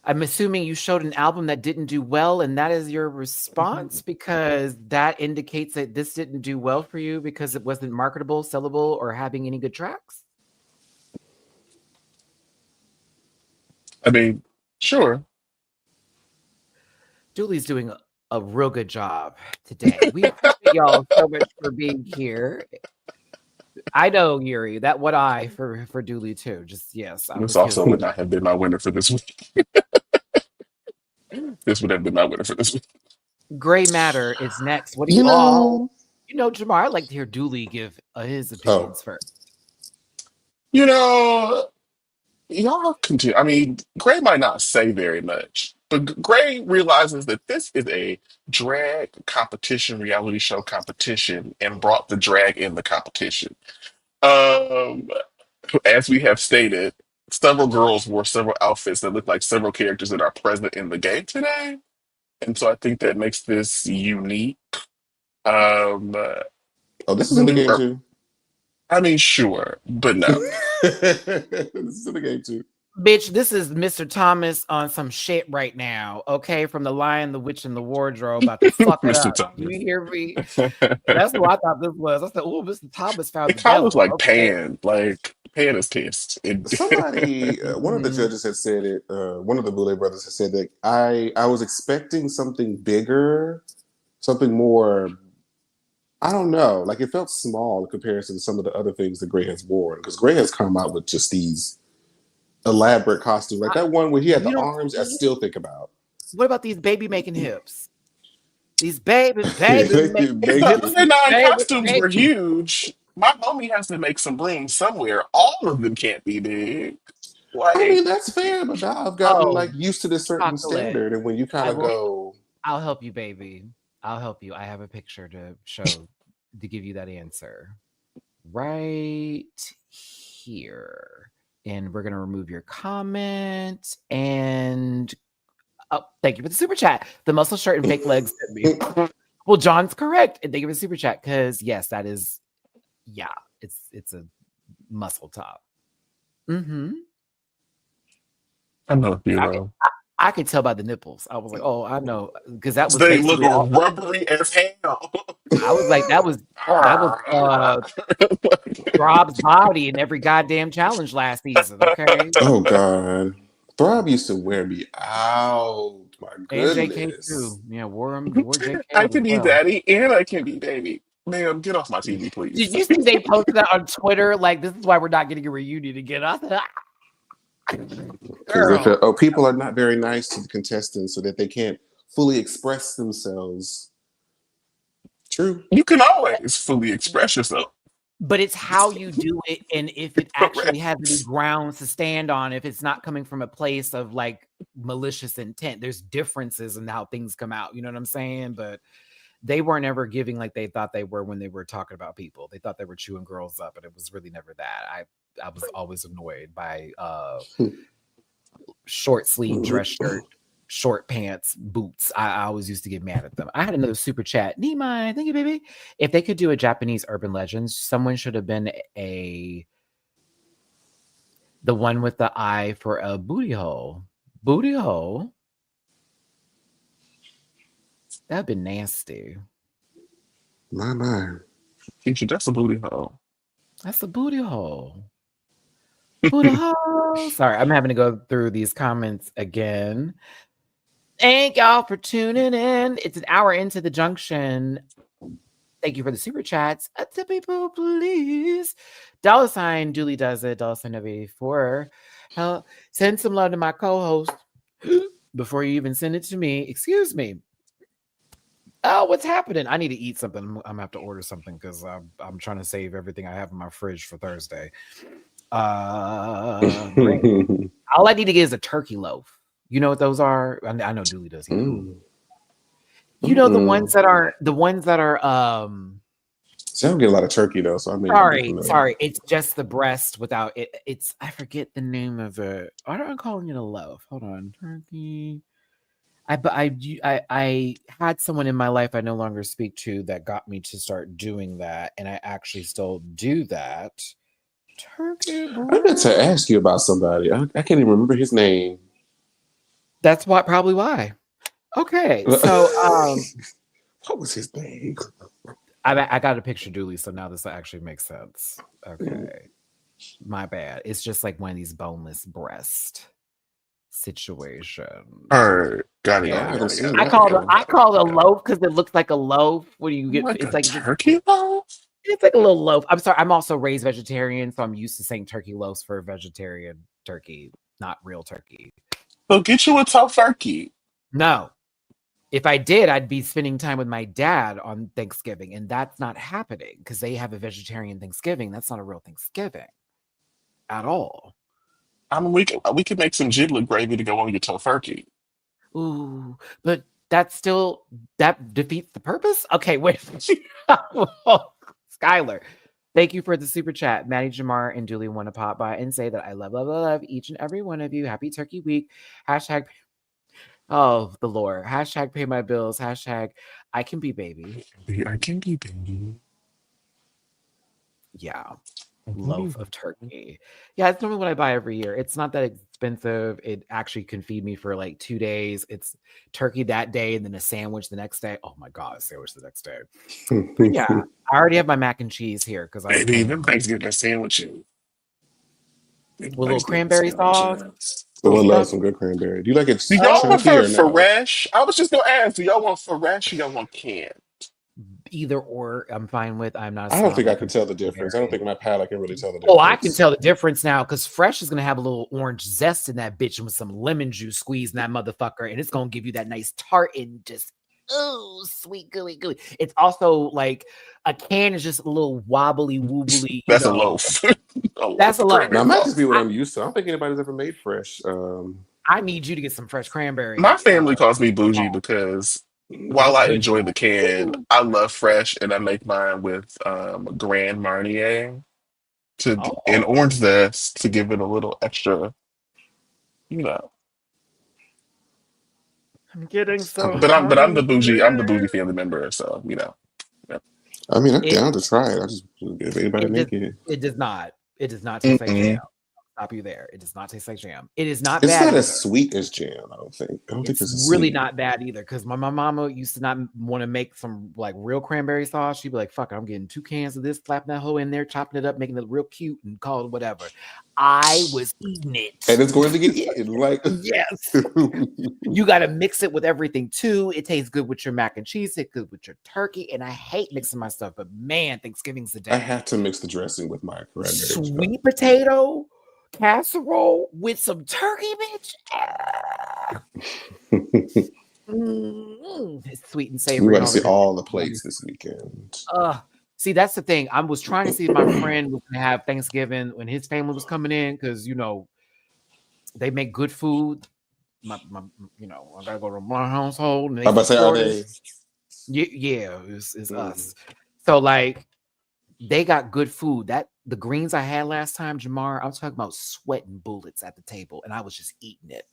Speaker 2: I'm assuming you showed an album that didn't do well, and that is your response because that indicates that this didn't do well for you because it wasn't marketable, sellable, or having any good tracks?
Speaker 4: I mean, sure.
Speaker 2: Julie's doing a real good job today. We appreciate y'all so much for being here. I know, Yuri, that one eye for Dooley too. Just yes.
Speaker 4: This also would not have been my winner for this week. This would have been my winner for this week.
Speaker 2: Gray Matter is next. What do you all? You know, Jamar, I'd like to hear Dooley give his opinions first.
Speaker 4: You know, y'all continue. I mean, Gray might not say very much, but Gray realizes that this is a drag competition, reality show competition, and brought the drag in the competition. As we have stated, several girls wore several outfits that look like several characters that are present in the game today. And so I think that makes this unique.
Speaker 3: This is in the game too.
Speaker 4: I mean, sure, but no.
Speaker 3: This is in the game too.
Speaker 2: Bitch, this is Mr. Thomas on some shit right now, okay? From The Lion, the Witch, and the Wardrobe, about to fuck it up. Thomas. You hear me? That's what I thought this was. I said, oh, Mr. Thomas found
Speaker 4: it kind of was like Pan. Like, Pan is pissed.
Speaker 3: Somebody, one of the judges had said it, one of the Boulet brothers had said that I was expecting something bigger, something more, I don't know, like it felt small in comparison to some of the other things that Gray has worn, because Gray has come out with just these elaborate costumes, like that one where he had the arms. I still think about.
Speaker 2: What about these baby making hips? These baby hips.
Speaker 4: The 9 costumes were huge. My homie has to make some room somewhere. All of them can't be big.
Speaker 3: Like, I mean, that's fair, but now I've gotten like used to this certain standard, and when you kind of go,
Speaker 2: I'll help you, baby. I'll help you. I have a picture to show to give you that answer right here. And we're going to remove your comment. And thank you for the super chat. The muscle shirt and fake legs sent me. Well, John's correct. And thank you for the super chat. Because yes, that is, it's a muscle top. Mm-hmm.
Speaker 4: I know, you know.
Speaker 2: I could tell by the nipples. I was like, oh, I know. Because that was
Speaker 4: they look rubbery as hell.
Speaker 2: I was like, that was Rob's body in every goddamn challenge last season. Okay.
Speaker 3: Oh God, Throb used to wear me out. My goodness.
Speaker 2: And JK too. Yeah, wore JK.
Speaker 4: I can be daddy and I can be baby. Ma'am, get off my TV, please.
Speaker 2: Did you see they posted that on Twitter? Like, this is why we're not getting a reunion again. I said,
Speaker 3: Because they feel, oh, people are not very nice to the contestants so that they can't fully express themselves. True.
Speaker 4: You can always fully express yourself.
Speaker 2: But it's how you do it, and if it actually has any
Speaker 4: Correct.
Speaker 2: grounds to stand on, if it's not coming from a place of like malicious intent. There's differences in how things come out. You know what I'm saying? But they weren't ever giving like they thought they were when they were talking about people. They thought they were chewing girls up, but it was really never that. I was always annoyed by short sleeve dress shirt, short pants, boots. I always used to get mad at them. I had another super chat. Nimai, thank you, baby. If they could do a Japanese urban legends, someone should have been the one with the eye for a booty hole. Booty hole. That'd been nasty.
Speaker 3: My.
Speaker 4: Teacher, that's a booty hole.
Speaker 2: That's a booty hole. Booty hole. Sorry, I'm having to go through these comments again. Thank y'all for tuning in. It's an hour into the junction. Thank you for the super chats. To people, please. $ Dooley does it. $94. Send some love to my co-host before you even send it to me. Excuse me. Oh, what's happening? I need to eat something. I'm gonna have to order something because I'm trying to save everything I have in my fridge for Thursday. All I need to get is a turkey loaf. You know what those are? I know Dooley does. You know the ones that are
Speaker 3: See, I don't get a lot of turkey though, so I mean
Speaker 2: sorry. It's just the breast without it. It's I forget the name of it. Why am I calling it a loaf? Hold on, turkey. I had someone in my life I no longer speak to that got me to start doing that, and I actually still do that. Turkey.
Speaker 3: I meant to ask you about somebody. I can't even remember his name.
Speaker 2: That's probably why. Okay, so
Speaker 3: what was his name?
Speaker 2: I got a picture, Dooley, so now this actually makes sense. Okay, my bad. It's just like one of these boneless breast situations.
Speaker 4: Got it.
Speaker 2: Yeah.
Speaker 4: Got it.
Speaker 2: I call it a loaf because it looks like a loaf. What do you get?
Speaker 4: Like
Speaker 2: it's
Speaker 4: a
Speaker 2: like
Speaker 4: turkey loaf.
Speaker 2: It's like a little loaf. I'm sorry. I'm also raised vegetarian, so I'm used to saying turkey loaves for vegetarian turkey, not real turkey.
Speaker 4: So get you a tofurkey.
Speaker 2: No. If I did, I'd be spending time with my dad on Thanksgiving, and that's not happening because they have a vegetarian Thanksgiving. That's not a real Thanksgiving at all.
Speaker 4: I mean, we can make some giblet gravy to go on your tofurkey.
Speaker 2: Ooh, but that defeats the purpose. Okay, wait. Skylar, thank you for the super chat. Maddie, Jamar, and Dooley want to pop by and say that I love each and every one of you. Happy Turkey Week. Hashtag. Oh, the Lord. Hashtag pay my bills. Hashtag I can be baby.
Speaker 4: I can be baby.
Speaker 2: Yeah. Loaf of turkey. Yeah, it's normally what I buy every year. It's not that expensive. It actually can feed me for like 2 days. It's turkey that day and then a sandwich the next day. Oh my God, a sandwich the next day. Yeah, I already have my mac and cheese here because I
Speaker 4: Baby, them Thanksgiving sandwiches.
Speaker 2: with little cranberry sauce.
Speaker 3: Oh, I love some good cranberry. Do you like it
Speaker 4: Do y'all
Speaker 3: chunky
Speaker 4: prefer
Speaker 3: or no?
Speaker 4: fresh? I was just gonna ask. Do y'all want fresh or y'all want canned?
Speaker 2: Either or, I'm fine with. I'm not.
Speaker 3: I don't think I can tell the difference. I don't think my palate can really tell the difference.
Speaker 2: Oh, I can tell the difference now because fresh is gonna have a little orange zest in that bitch with some lemon juice squeezed in that motherfucker, and it's gonna give you that nice tart and just sweet gooey. It's also like a can is just a little wobbly woobly.
Speaker 4: That's a loaf.
Speaker 2: That's a loaf.
Speaker 3: Now, it might just be what I'm used to. I don't think anybody's ever made fresh.
Speaker 2: I need you to get some fresh cranberry.
Speaker 4: My family calls me bougie because while I enjoy the can, I love fresh, and I make mine with Grand Marnier and orange zest to give it a little extra, you know.
Speaker 2: I'm getting so.
Speaker 4: But I'm the bougie. I'm the bougie family member, so you know. Yeah.
Speaker 3: I mean, I'm down to try it. I just if anybody make it.
Speaker 2: It does not. It does not taste like jam. Stop you there. It does not taste like jam. It is not
Speaker 3: it's
Speaker 2: bad.
Speaker 3: It's not
Speaker 2: either.
Speaker 3: as sweet as jam, I don't think. I don't think it's
Speaker 2: really
Speaker 3: sweet.
Speaker 2: Not bad either. Because my mama used to not want to make some like real cranberry sauce. She'd be like, fuck it, I'm getting 2 cans of this, slapping that hoe in there, chopping it up, making it real cute and call it whatever. I was eating it.
Speaker 3: And it's going to get eaten. Like
Speaker 2: yes. You gotta mix it with everything too. It tastes good with your mac and cheese, it's good with your turkey. And I hate mixing my stuff, but man, Thanksgiving's the day.
Speaker 3: I have to mix the dressing with my cranberry.
Speaker 2: Sweet potato. casserole with some turkey, bitch. It's sweet and
Speaker 3: We
Speaker 2: savory
Speaker 3: got
Speaker 2: and
Speaker 3: to
Speaker 2: all the
Speaker 3: see
Speaker 2: good
Speaker 3: all the
Speaker 2: things.
Speaker 3: plates this weekend.
Speaker 2: See, that's the thing. I was trying to see if my friend was gonna have Thanksgiving when his family was coming in, because they make good food. My I gotta go to my household and they
Speaker 3: I'm about to say, are
Speaker 2: support
Speaker 3: they?
Speaker 2: us. Yeah, it's us. So like they got good food. That the greens I had last time, Jamar, I was talking about sweating bullets at the table, and I was just eating it,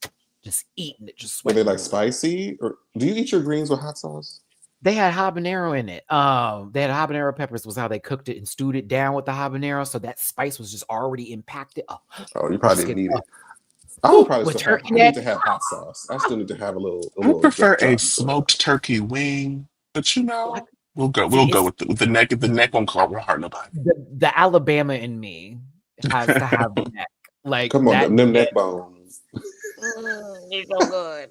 Speaker 2: just
Speaker 3: Were they
Speaker 2: sweating
Speaker 3: like
Speaker 2: bullets.
Speaker 3: spicy, or do you eat your greens with hot sauce?
Speaker 2: They had habanero in it. They had habanero peppers was how they cooked it and stewed it down with the habanero, so that spice was just already impacted.
Speaker 3: Oh, you
Speaker 2: I
Speaker 3: probably
Speaker 2: just
Speaker 3: didn't
Speaker 2: get
Speaker 3: need it. I would probably
Speaker 2: with
Speaker 3: still have.
Speaker 2: turkey
Speaker 3: I need
Speaker 2: neck.
Speaker 3: to have hot sauce. I still need to have a
Speaker 4: I
Speaker 3: little
Speaker 4: prefer a
Speaker 3: drop going on.
Speaker 4: smoked turkey wing, but
Speaker 2: See,
Speaker 4: we'll go
Speaker 2: it's
Speaker 4: with the neck. The neck won't hurt nobody.
Speaker 2: the Alabama in me has to have the neck, like
Speaker 3: Come on,
Speaker 2: that
Speaker 3: them
Speaker 2: neck.
Speaker 3: neck bones.
Speaker 2: It's so good.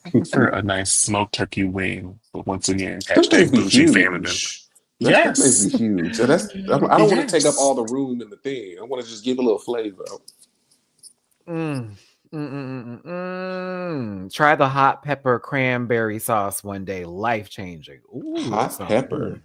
Speaker 4: I prefer a nice smoked turkey wing, but once again,
Speaker 3: Them things
Speaker 4: hashtag
Speaker 3: be
Speaker 4: bougie family member.
Speaker 3: huge. Them things be
Speaker 4: Yes,
Speaker 3: huge. So I don't want to take up
Speaker 4: yes.
Speaker 3: all the room in the thing. I want to just give a little flavor.
Speaker 2: Mm. Try the hot pepper cranberry sauce one day. Life changing. Ooh, that
Speaker 3: Hot
Speaker 2: sounds
Speaker 3: pepper.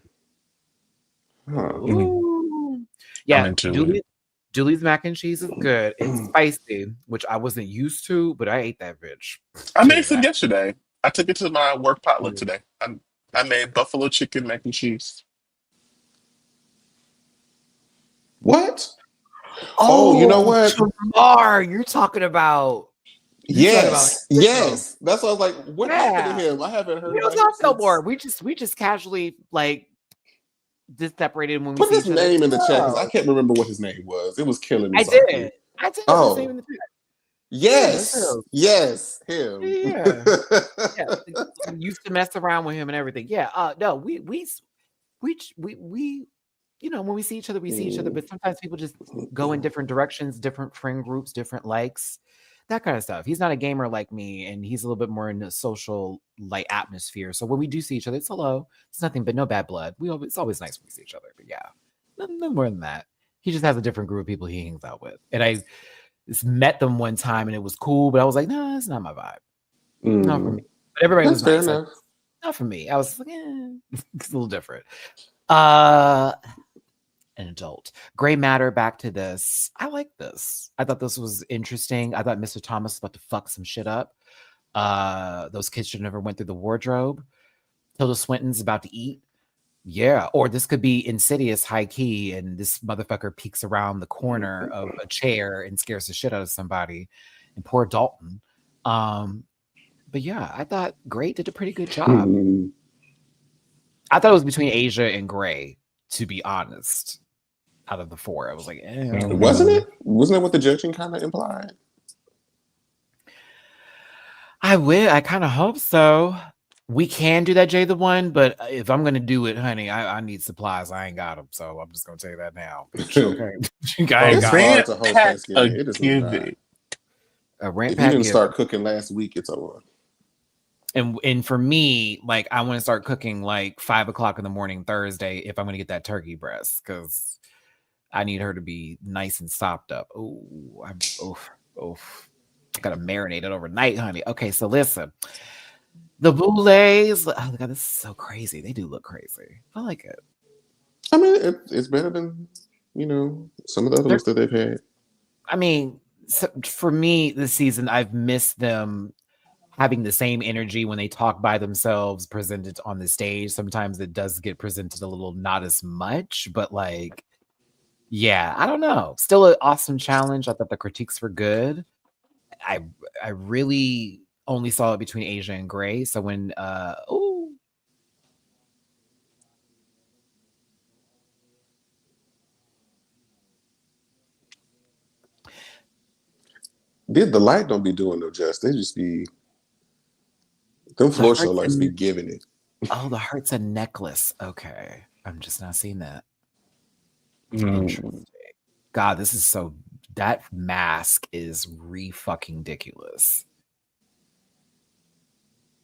Speaker 2: good.
Speaker 3: Huh.
Speaker 4: Mm,
Speaker 2: Ooh.
Speaker 4: I'm
Speaker 2: Yeah,
Speaker 4: into it.
Speaker 2: Dooley's mac and cheese is good. It's spicy, which I wasn't used to, but I ate that bitch.
Speaker 4: I
Speaker 2: Tell
Speaker 4: made
Speaker 2: you
Speaker 4: some
Speaker 2: that.
Speaker 4: yesterday. I took it to my work potluck today. I made buffalo chicken mac and cheese.
Speaker 3: What? Oh, you know
Speaker 2: Oh,
Speaker 3: what?
Speaker 2: Shamar, you're talking about
Speaker 3: Yes,
Speaker 2: him.
Speaker 3: yes. That's why I was like, what happened to
Speaker 2: Yeah.
Speaker 3: him? I haven't heard
Speaker 2: We don't
Speaker 3: about him
Speaker 2: talk no
Speaker 3: since.
Speaker 2: more. We just casually like just separated when we
Speaker 3: Put
Speaker 2: see
Speaker 3: his
Speaker 2: each other.
Speaker 3: name in the chat because I
Speaker 2: Oh,
Speaker 3: can't remember what his name was. It was killing me,
Speaker 2: I
Speaker 3: Saki.
Speaker 2: did. I did put his name in
Speaker 3: Oh,
Speaker 2: the chat. Yeah, it's
Speaker 3: yes,
Speaker 2: him.
Speaker 3: yes, him.
Speaker 2: Yeah. Yeah. We used to mess around with him and everything. Yeah. No, we when we see each other, we see each other, but sometimes people just go in different directions, different friend groups, different likes, that kind of stuff. He's not a gamer like me, and he's a little bit more in the social like atmosphere. So when we do see each other, it's hello. It's nothing but no bad blood. It's always nice when we see each other. But yeah, no more than that. He just has a different group of people he hangs out with. And I just met them one time and it was cool, but I was like, no, it's not my vibe. Not for me. But everybody
Speaker 3: That's
Speaker 2: was
Speaker 3: fair
Speaker 2: nice.
Speaker 3: enough.
Speaker 2: Not for me. I was like, it's a little different. An adult. Gray matter, back to this. I like this. I thought this was interesting. I thought Mr. Thomas was about to fuck some shit up. Those kids should never went through the wardrobe. Tilda Swinton's about to eat. Yeah. Or this could be Insidious high key, and this motherfucker peeks around the corner of a chair and scares the shit out of somebody. And poor Dalton. But yeah, I thought Gray did a pretty good job. I thought it was between Asia and Gray, to be honest. Out of the four, I was like,
Speaker 3: Wasn't it? Wasn't that what the judging kind of implied?
Speaker 2: I kind of hope so. We can do that, Jay the One, but if I'm gonna do it, honey, I need supplies. I ain't got them, so I'm just gonna tell you that now. Bitch, okay, I ain't
Speaker 3: It's
Speaker 2: got 'em.
Speaker 3: hard
Speaker 4: Rant
Speaker 3: to host
Speaker 4: pack a
Speaker 3: Thanksgiving. It is
Speaker 4: give
Speaker 3: not.
Speaker 4: it.
Speaker 2: A rant
Speaker 3: If you
Speaker 2: pack
Speaker 3: didn't
Speaker 2: giver.
Speaker 3: start cooking last week, it's over.
Speaker 2: And for me, like I want to start cooking like 5:00 in the morning Thursday if I'm gonna get that turkey breast, because I need her to be nice and sopped up. Gotta marinate it overnight, honey. Okay, so listen. The Boulets, oh my god, this is so crazy. They do look crazy. I like it.
Speaker 3: I mean, it's better than some of the other ones that they've had.
Speaker 2: I mean, so for me, this season, I've missed them having the same energy when they talk by themselves presented on the stage. Sometimes it does get presented a little not as much, but like, yeah, I don't know. Still an awesome challenge. I thought the critiques were good. I really only saw it between Asia and Gray. So when
Speaker 3: The light don't be doing no justice. They just be them floor show lights be giving it.
Speaker 2: the heart's a necklace. Okay. I'm just not seeing that.
Speaker 4: Mm.
Speaker 2: Interesting. God, this is so that mask is fucking ridiculous.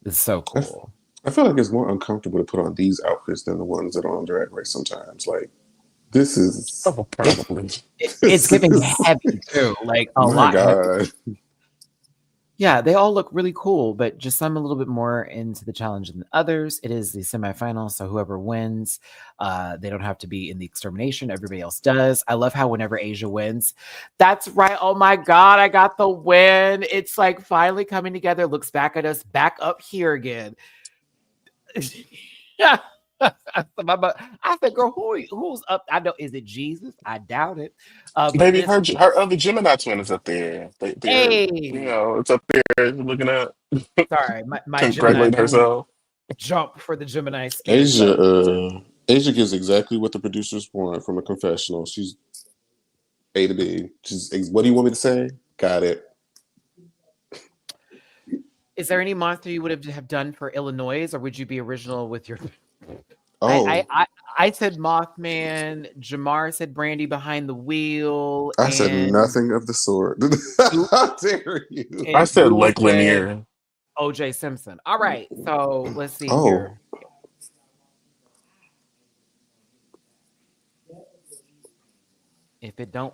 Speaker 2: It's so cool.
Speaker 3: I feel like it's more uncomfortable to put on these outfits than the ones that are on Drag Race sometimes. Like, This is
Speaker 4: Oh, probably.
Speaker 2: It's
Speaker 3: this
Speaker 2: giving
Speaker 3: is
Speaker 2: heavy too, like a
Speaker 3: my
Speaker 2: lot heavy.
Speaker 3: God.
Speaker 2: Yeah, they all look really cool, but just some a little bit more into the challenge than others. It is the semifinal, so whoever wins, they don't have to be in the extermination. Everybody else does. I love how whenever Asia wins, that's right. Oh my God, I got the win. It's like finally coming together. Looks back at us, back up here again. Yeah. I said, girl, who's up? I know, is it Jesus? I doubt it. But
Speaker 4: Maybe
Speaker 2: listen,
Speaker 4: her other Gemini twin is up there. They're,
Speaker 2: hey,
Speaker 4: it's up there looking at,
Speaker 2: sorry, my Gemini
Speaker 4: congratulating
Speaker 2: moon
Speaker 4: herself.
Speaker 2: jump for the Gemini skin.
Speaker 3: Asia,
Speaker 2: But
Speaker 3: Asia gives exactly what the producers want from a confessional. She's A to B. She's, what do you want me to say? Got it.
Speaker 2: is there any monster you would have done for Illinois, or would you be original with your?
Speaker 3: Oh,
Speaker 2: I said Mothman. Jamar said Brandy behind the wheel,
Speaker 3: I said
Speaker 2: and
Speaker 3: nothing of the sort. How dare you?
Speaker 4: I
Speaker 2: and
Speaker 4: said
Speaker 2: Dooley
Speaker 4: Lake
Speaker 2: said
Speaker 4: Lanier.
Speaker 2: OJ Simpson. All right, so let's see
Speaker 3: Oh,
Speaker 2: here. If it don't,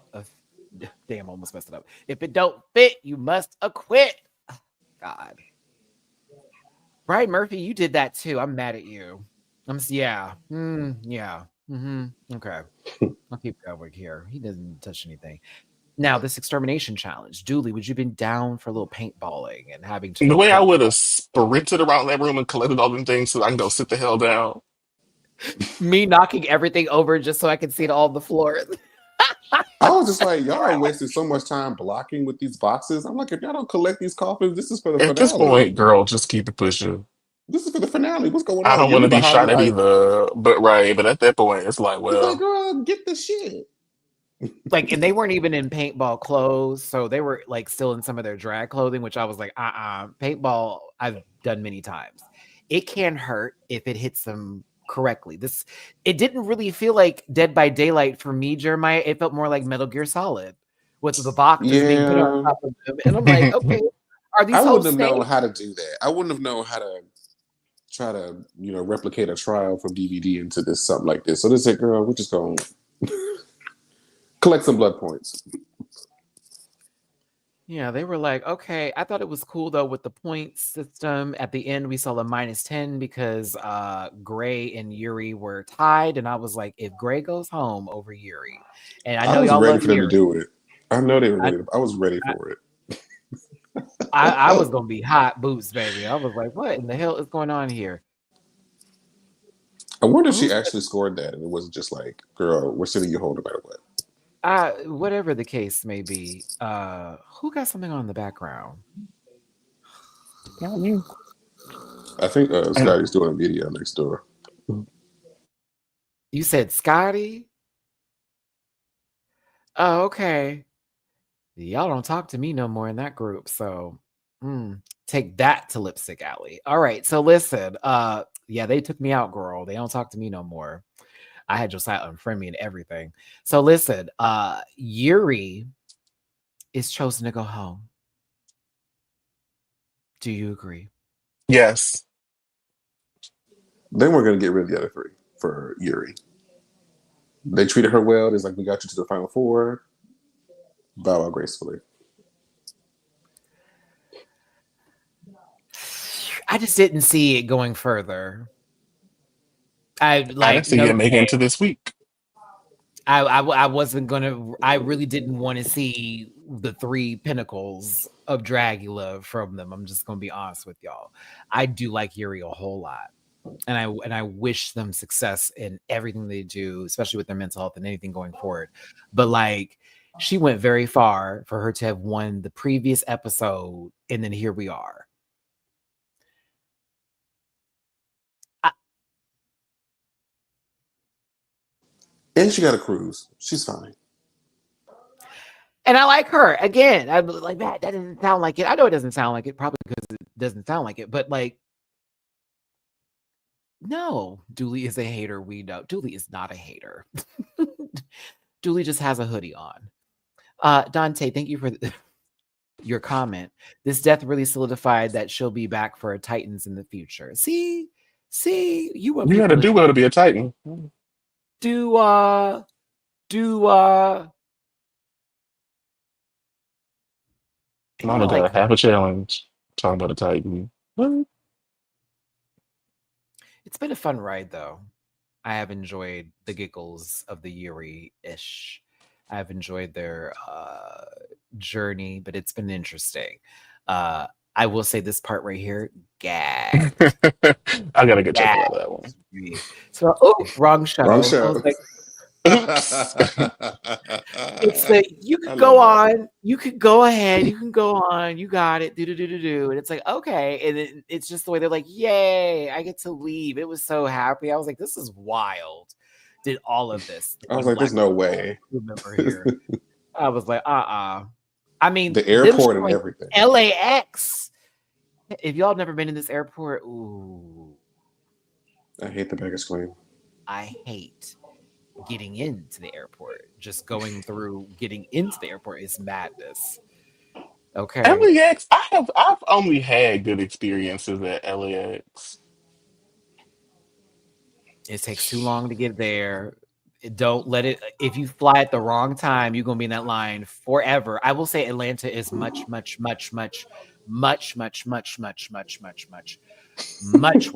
Speaker 2: damn, almost messed it up. If it don't fit, you must acquit. God, Brian Murphy, you did that too. I'm mad at you. Yeah, yeah. Okay, I'll keep going here. He doesn't touch anything. Now, this extermination challenge, Dooley, would you been down for a little paintballing and having to
Speaker 4: The
Speaker 2: go
Speaker 4: way I
Speaker 2: collect
Speaker 4: would have sprinted around that room and collected all them things so I can go sit the hell down.
Speaker 2: me knocking everything over just so I could see it all on the floor?
Speaker 3: I was just like, y'all are wasting so much time blocking with these boxes. I'm like, if y'all don't collect these coffins, this is for the
Speaker 4: At this
Speaker 3: finale.
Speaker 4: point, girl, just keep it pushing.
Speaker 3: This is for the finale. What's going
Speaker 4: I
Speaker 3: on?
Speaker 4: don't want
Speaker 3: You're
Speaker 4: to be
Speaker 3: behind
Speaker 4: shot
Speaker 3: it.
Speaker 4: at
Speaker 3: Like,
Speaker 4: either, but right. But at that point, it's like,
Speaker 3: it's like,
Speaker 4: well,
Speaker 3: girl, get the shit.
Speaker 2: Like, and they weren't even in paintball clothes, so they were like still in some of their drag clothing, which I was like, paintball I've done many times. It can hurt if it hits them correctly. It didn't really feel like Dead by Daylight for me, Jeremiah. It felt more like Metal Gear Solid with the boxes being put on
Speaker 3: Yeah,
Speaker 2: top of them. And I'm like, okay, are
Speaker 3: I
Speaker 2: these
Speaker 3: wouldn't
Speaker 2: hoes
Speaker 3: have
Speaker 2: safe?
Speaker 3: known how to do that. I wouldn't have known how to try to, replicate a trial from DVD into this something like this. So they said, girl, we're just going to collect some blood points.
Speaker 2: Yeah, they were like, okay. I thought it was cool though with the point system. At the end, we saw a -10 because Gray and Yuri were tied. And I was like, if Gray goes home over Yuri, and I
Speaker 3: I
Speaker 2: know
Speaker 3: was
Speaker 2: y'all
Speaker 3: ready
Speaker 2: love
Speaker 3: for them to
Speaker 2: Yuri.
Speaker 3: do it. I know they were
Speaker 2: I,
Speaker 3: ready. I was ready for it.
Speaker 2: I was gonna be hot boots, baby. I was like, what in the hell is going on here?
Speaker 3: I wonder if
Speaker 2: Who
Speaker 3: she
Speaker 2: said
Speaker 3: actually scored that and it wasn't just like, girl, we're sending you home no matter what.
Speaker 2: whatever the case may be, who got something on in the background?
Speaker 3: I think
Speaker 4: and
Speaker 3: Scotty's doing a video next door.
Speaker 2: You said Scotty? Oh, okay. Y'all don't talk to me no more in that group. So take that to Lipstick Alley. All right. So listen, yeah, they took me out, girl. They don't talk to me no more. I had Josiah unfriend me and everything. So listen, Yuri is chosen to go home. Do you agree?
Speaker 4: yes,
Speaker 3: They weren't going to get rid of the other three for Yuri. They treated her well. It's like, we got you to the final four. Bow out gracefully.
Speaker 2: I just didn't see it going further. I
Speaker 4: I didn't
Speaker 2: like
Speaker 4: see
Speaker 2: no
Speaker 4: it making
Speaker 2: shade.
Speaker 4: into this week.
Speaker 2: I wasn't gonna. I really didn't want to see the three pinnacles of Dragula from them. I'm just gonna be honest with y'all. I do like Yuri a whole lot, and I wish them success in everything they do, especially with their mental health and anything going forward. But like, she went very far for her to have won the previous episode, and then here we are.
Speaker 3: And she got a cruise. She's fine.
Speaker 2: And I like her. Again, I'm like, that doesn't sound like it. I know it doesn't sound like it, probably because it doesn't sound like it, but like, no, Dooley is a hater. We know Dooley is not a hater. Dooley just has a hoodie on. Dante, thank you for your comment. This death really solidified that she'll be back for Titans in the future. See, you want
Speaker 4: You got to
Speaker 2: people to
Speaker 4: do well to be a Titan.
Speaker 2: do Do
Speaker 4: Mama
Speaker 2: like
Speaker 4: got half a challenge. Talking about a Titan. What?
Speaker 2: it's been a fun ride though. I have enjoyed the giggles of the Yuri-ish. I've enjoyed their journey, but it's been interesting. I will say this part right here, gagged.
Speaker 4: I got a good chuckle out of that one.
Speaker 2: Gagged me. So, oh, wrong
Speaker 3: Wrong
Speaker 2: show. I
Speaker 3: show.
Speaker 2: was like,
Speaker 4: Oops.
Speaker 2: it's the you
Speaker 3: I
Speaker 2: could
Speaker 3: love
Speaker 2: go
Speaker 3: that.
Speaker 2: on, you could go ahead, you can go on, you got it, do, and it's like okay, and it's just the way they're like, yay, I get to leave. It was so happy. I was like, this is wild. Did all of this?
Speaker 3: I was
Speaker 2: One
Speaker 3: like, there's
Speaker 2: black
Speaker 3: no way.
Speaker 2: crew member here. I was like, I mean,
Speaker 3: The
Speaker 2: them
Speaker 3: airport and
Speaker 2: showing
Speaker 3: everything.
Speaker 2: LAX. If y'all have never been in this airport, ooh,
Speaker 3: I hate the baggage claim.
Speaker 2: I hate getting into the airport. Just going through getting into the airport is madness. Okay.
Speaker 4: LAX, I've only had good experiences at LAX.
Speaker 2: It takes too long to get there. Don't let it. If you fly at the wrong time, you're gonna be in that line forever. I will say Atlanta is much worse. Much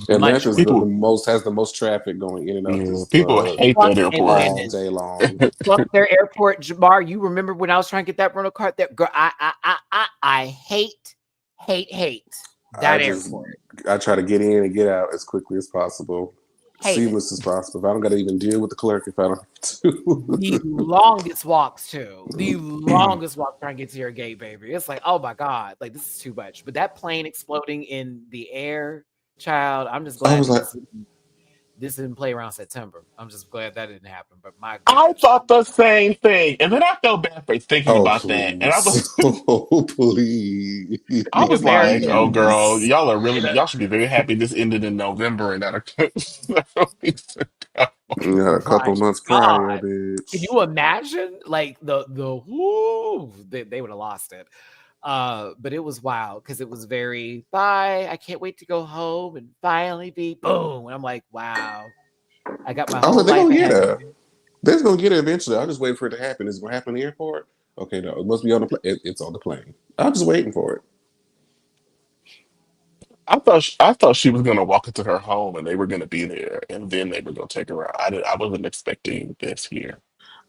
Speaker 3: Atlanta's
Speaker 2: worse.
Speaker 3: the
Speaker 4: People,
Speaker 3: most has the most traffic going in and out
Speaker 4: yeah,
Speaker 3: this
Speaker 4: people hate
Speaker 2: Fuck
Speaker 4: that
Speaker 2: and
Speaker 4: airport.
Speaker 3: all
Speaker 2: Landon.
Speaker 3: day long.
Speaker 2: Fuck their airport, Jamar. You remember when I was trying to get that rental car? That girl, I hate that airport.
Speaker 3: I try to get in and get out as quickly as possible,
Speaker 2: Hate it.
Speaker 3: seamless as possible. If I don't got to even deal with the clerk if I don't have to.
Speaker 2: The longest walks too. The longest walk trying to get to your gate, baby. It's like, oh my God, like this is too much. But that plane exploding in the air, child, I'm just
Speaker 3: I
Speaker 2: glad
Speaker 3: was
Speaker 2: that
Speaker 3: like,
Speaker 2: this didn't play around September. I'm just glad that didn't happen. But my
Speaker 4: I
Speaker 2: goodness.
Speaker 4: thought the same thing, and then I felt bad for thinking
Speaker 3: oh
Speaker 4: about that, and
Speaker 3: please, oh please,
Speaker 4: I
Speaker 2: The
Speaker 4: was like, "Oh,
Speaker 2: American
Speaker 4: girl,
Speaker 2: in a
Speaker 4: y'all should be very happy this ended in November and not several weeks ago."
Speaker 3: you had a
Speaker 2: my
Speaker 3: couple months prior,
Speaker 2: God. Can
Speaker 3: bitch.
Speaker 2: you imagine? Like the whoo, they would have lost it. But it was wild because it was very bye. I can't wait to go home and finally be boom. And I'm like, wow, I got my
Speaker 3: I was
Speaker 2: whole
Speaker 3: like, they're
Speaker 2: life
Speaker 3: gonna get
Speaker 2: ahead of
Speaker 3: her.
Speaker 2: me.
Speaker 3: They're gonna get her eventually. I'll just wait for it to happen. Is it gonna happen in the airport? Okay, no, it must be on the plane. It's on the plane. I'm just waiting for it.
Speaker 4: I thought she was gonna walk into her home and they were gonna be there, and then they were gonna take her out. I wasn't expecting this here.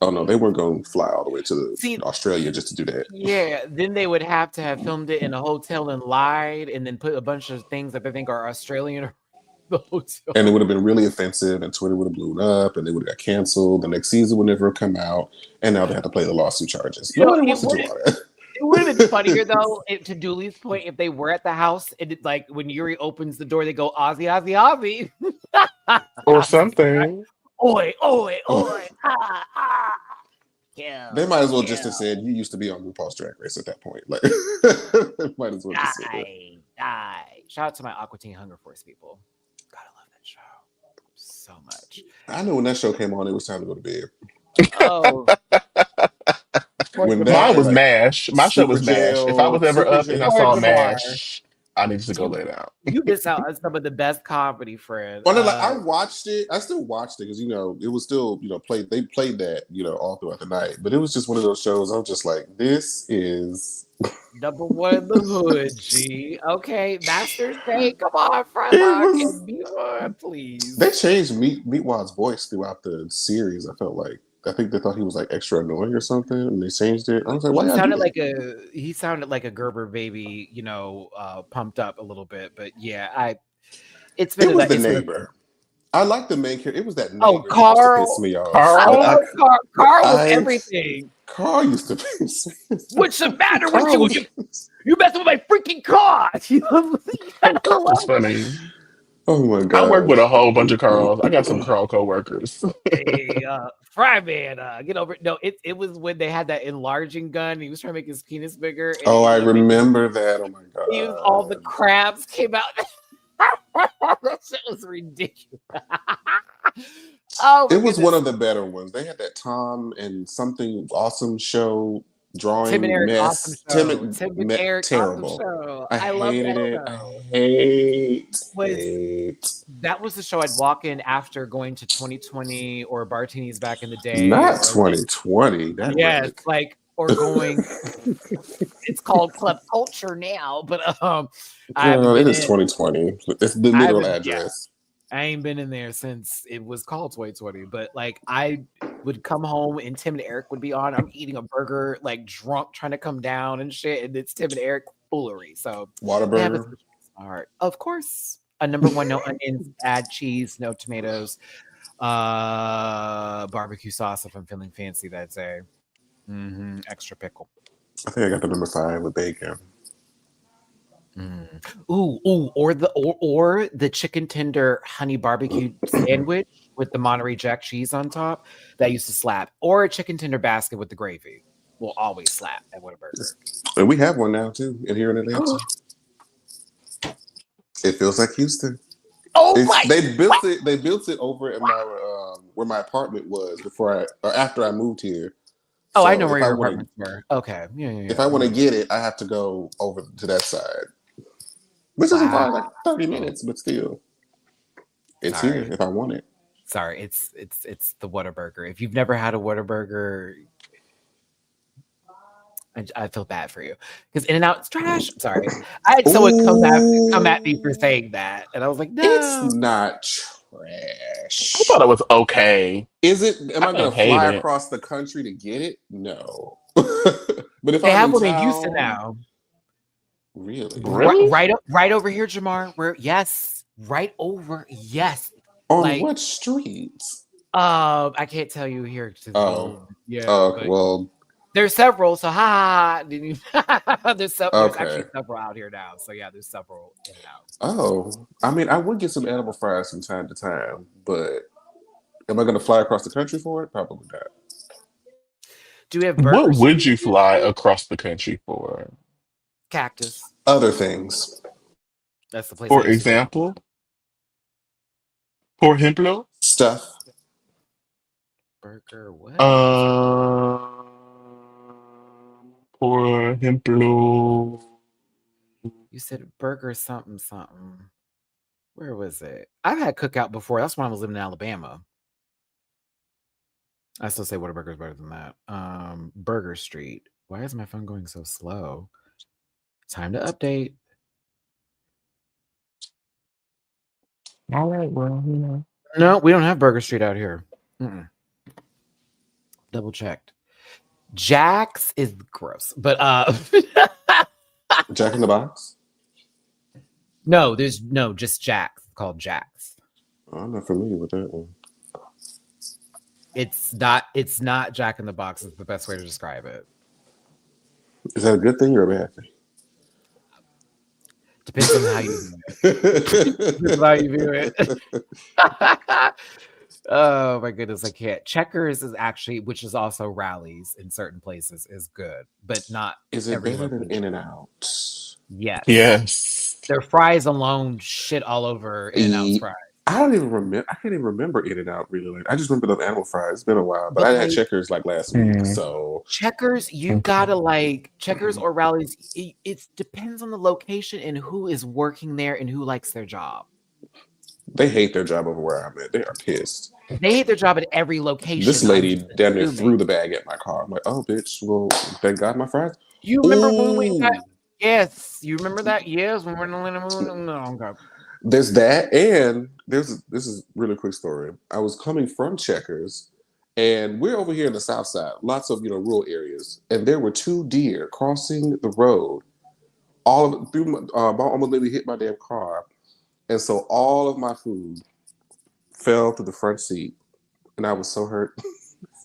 Speaker 3: Oh no, they weren't gonna fly all the way to
Speaker 2: See,
Speaker 3: Australia just to do that.
Speaker 2: yeah, then they would have to have filmed it in a hotel and lied, and then put a bunch of things that they think are Australian in the
Speaker 3: And it
Speaker 2: hotel.
Speaker 3: would have been really offensive, and Twitter would have blown up, and they would have got canceled. The next season would never come out, and now they have to play the lawsuit charges.
Speaker 2: You know,
Speaker 3: Nobody wants to do all that.
Speaker 2: it would have been funnier though, to Dooley's point, if they were at the house and it, like when Yuri opens the door, they go Ozzy, Ozzy, Ozzy.
Speaker 4: Or
Speaker 2: I was just like,
Speaker 4: something.
Speaker 2: oi, oi,
Speaker 3: Oh,
Speaker 2: oi,
Speaker 3: they
Speaker 2: kill,
Speaker 3: might as well just have
Speaker 2: kill,
Speaker 3: said you used to be on RuPaul's Drag Race at that point. Like, they might as well just say that.
Speaker 2: die. Shout out to my Aqua Teen Hunger Force people. Gotta love that show so much.
Speaker 3: I know when that show came on, it was time to go to bed.
Speaker 2: Oh, pour
Speaker 3: When
Speaker 2: the
Speaker 3: that
Speaker 4: Mine
Speaker 3: and
Speaker 4: was
Speaker 2: bar,
Speaker 3: like
Speaker 4: MASH. My show was MASH. If I was ever
Speaker 3: Super
Speaker 4: up and I
Speaker 3: Jail.
Speaker 2: pour
Speaker 4: saw
Speaker 2: the bar.
Speaker 4: MASH, I needed to go lay down.
Speaker 2: You miss out on some of the best comedy, friend.
Speaker 3: Well, no, like I watched it. I still watched it because it was still played. They played that all throughout the night. But it was just one of those shows. I was just like, this is.
Speaker 2: Number one in the hood, G. Okay, Masters Day. Come on,
Speaker 3: It
Speaker 2: Frontlock
Speaker 3: was.
Speaker 2: and be on,
Speaker 3: They
Speaker 2: please.
Speaker 3: changed Meatwad's voice throughout the series. I felt like I think they thought he was like extra annoying or something, and they changed it. I was like, why y'all do that?
Speaker 2: He sounded like a Gerber baby, pumped up a little bit. But yeah, it's been
Speaker 3: It was
Speaker 2: a
Speaker 3: the
Speaker 2: it's been a
Speaker 3: neighbor. I like the main character. It was that
Speaker 2: oh
Speaker 3: neighbor that used to piss
Speaker 2: Carl.
Speaker 3: me off.
Speaker 2: I
Speaker 4: Carl?
Speaker 2: love Carl. Carl was
Speaker 3: I
Speaker 2: everything.
Speaker 3: Carl used to piss me.
Speaker 2: What's the matter with
Speaker 3: Carl
Speaker 2: you?
Speaker 3: was.
Speaker 2: You messing with my freaking car? You gotta
Speaker 4: It's
Speaker 2: love
Speaker 4: funny.
Speaker 3: Oh my
Speaker 4: I work with
Speaker 3: gosh.
Speaker 4: a whole bunch of Carls. I got some Carl coworkers.
Speaker 2: Hey, Fryman, get over it. No, it was when they had that enlarging gun. He was trying to make his penis bigger, and
Speaker 3: Oh,
Speaker 2: it
Speaker 3: I
Speaker 2: literally
Speaker 3: remember that. Oh my
Speaker 2: used all the
Speaker 3: god.
Speaker 2: crabs came out. That shit was ridiculous. Oh
Speaker 3: It
Speaker 2: my
Speaker 3: was one
Speaker 2: goodness.
Speaker 3: of the better ones. They had that Tom and something awesome show
Speaker 2: Tim and
Speaker 3: drawing
Speaker 2: Eric, awesome
Speaker 3: mess.
Speaker 2: show. Tim and Eric, awesome
Speaker 3: Terrible.
Speaker 2: show.
Speaker 3: I
Speaker 2: I love
Speaker 3: hated
Speaker 2: that
Speaker 3: it. I
Speaker 2: show. Was
Speaker 3: hate.
Speaker 2: that was the show I'd walk in after going to 2020 or Bartini's back in the day,
Speaker 3: Not
Speaker 2: or like
Speaker 3: 2020. That
Speaker 2: yes,
Speaker 3: wreck.
Speaker 2: like or going. It's called Club Culture now, but I haven't
Speaker 3: Girl, it
Speaker 2: been
Speaker 3: is
Speaker 2: in.
Speaker 3: 2020. It's the
Speaker 2: I
Speaker 3: literal
Speaker 2: haven't. Yeah,
Speaker 3: address.
Speaker 2: I ain't been in there since it was called 2020. But like, I would come home and Tim and Eric would be on. I'm eating a burger, like drunk, trying to come down and shit, and it's Tim and Eric foolery. So they have a
Speaker 3: Whataburger.
Speaker 2: special place in my heart. Of course, a number one, no onions, add cheese, no tomatoes, barbecue sauce if I'm feeling fancy that day. Extra pickle.
Speaker 3: I think I got the number 5 with bacon.
Speaker 2: Ooh, or the chicken tender honey barbecue sandwich with the Monterey Jack cheese on top that used to slap, or a chicken tender basket with the gravy will always slap at Whataburger.
Speaker 3: And we have one now too, in here in Atlanta. It feels like Houston. They built it. They built it over at my where my apartment was after I moved here.
Speaker 2: Oh,
Speaker 3: So
Speaker 2: I know where your apartments were. Okay, yeah.
Speaker 3: If I want to get it, I have to go over to that side, which isn't far, like 30 minutes, but still, it's here if I want it.
Speaker 2: Sorry, it's the Whataburger. If you've never had a Whataburger, I feel bad for you because In-N-Out's trash. Sorry, I had someone come at me for saying that, and I was like, no,
Speaker 3: it's not trash.
Speaker 4: I thought it was okay.
Speaker 3: Is it? Am I going to fly across the country to get it? No. But if
Speaker 2: they
Speaker 3: I'm
Speaker 2: have
Speaker 3: in
Speaker 2: one
Speaker 3: town,
Speaker 2: in Houston now.
Speaker 3: Really?
Speaker 2: Right over here, Jamar. Right over. Yes.
Speaker 3: On what streets?
Speaker 2: I can't tell you here.
Speaker 3: Well,
Speaker 2: there's several. So there's actually several out here now. So yeah, there's several in and out.
Speaker 3: Oh, I mean, I would get some animal fries from time to time, but am I going to fly across the country for it? Probably not.
Speaker 2: Do we have
Speaker 4: burgers?
Speaker 2: What
Speaker 4: would you fly across the country for?
Speaker 2: Cactus.
Speaker 3: Other things.
Speaker 2: That's the place.
Speaker 4: For example? Por ejemplo?
Speaker 3: Stuff.
Speaker 2: Burger what?
Speaker 4: Por ejemplo.
Speaker 2: You said burger something. Where was it? I've had Cookout before. That's when I was living in Alabama. I still say Whataburger is better than that. Burger Street. Why is my phone going so slow? Time to update.
Speaker 4: All right, well,
Speaker 2: No, we don't have Burger Street out here. Double checked. Jack's is gross, but
Speaker 3: Jack in the Box?
Speaker 2: No, just Jack's called Jack's.
Speaker 3: I'm not familiar with that one.
Speaker 2: It's not Jack in the Box is the best way to describe it.
Speaker 3: Is that a good thing or a bad thing?
Speaker 2: Depends on how you view it. Oh my goodness, I can't. Checkers is actually, which is also Rallies in certain places, is good, but not.
Speaker 3: Is it better than In-N-Out?
Speaker 2: Yes. Their fries alone shit all over In-N-Out's fries.
Speaker 3: I can't even remember In-N-Out really. I just remember the animal fries. It's been a while, but I had Checkers like last week. So
Speaker 2: Checkers, you gotta like Checkers or Rallies. It depends on the location and who is working there and who likes their job.
Speaker 3: They hate their job over where I'm at. They are pissed.
Speaker 2: They hate their job at every location.
Speaker 3: This lady down there threw the bag at my car. I'm like, oh, bitch. Well, thank God my fries.
Speaker 2: You remember when we got? Yes, you remember that? Yes, when we're in the moon.
Speaker 3: There's that, and this is a really quick story. I was coming from Checkers, and we're over here in the South Side, lots of rural areas, and there were 2 deer crossing the road. Almost maybe hit my damn car, and so all of my food fell to the front seat, and I was so hurt.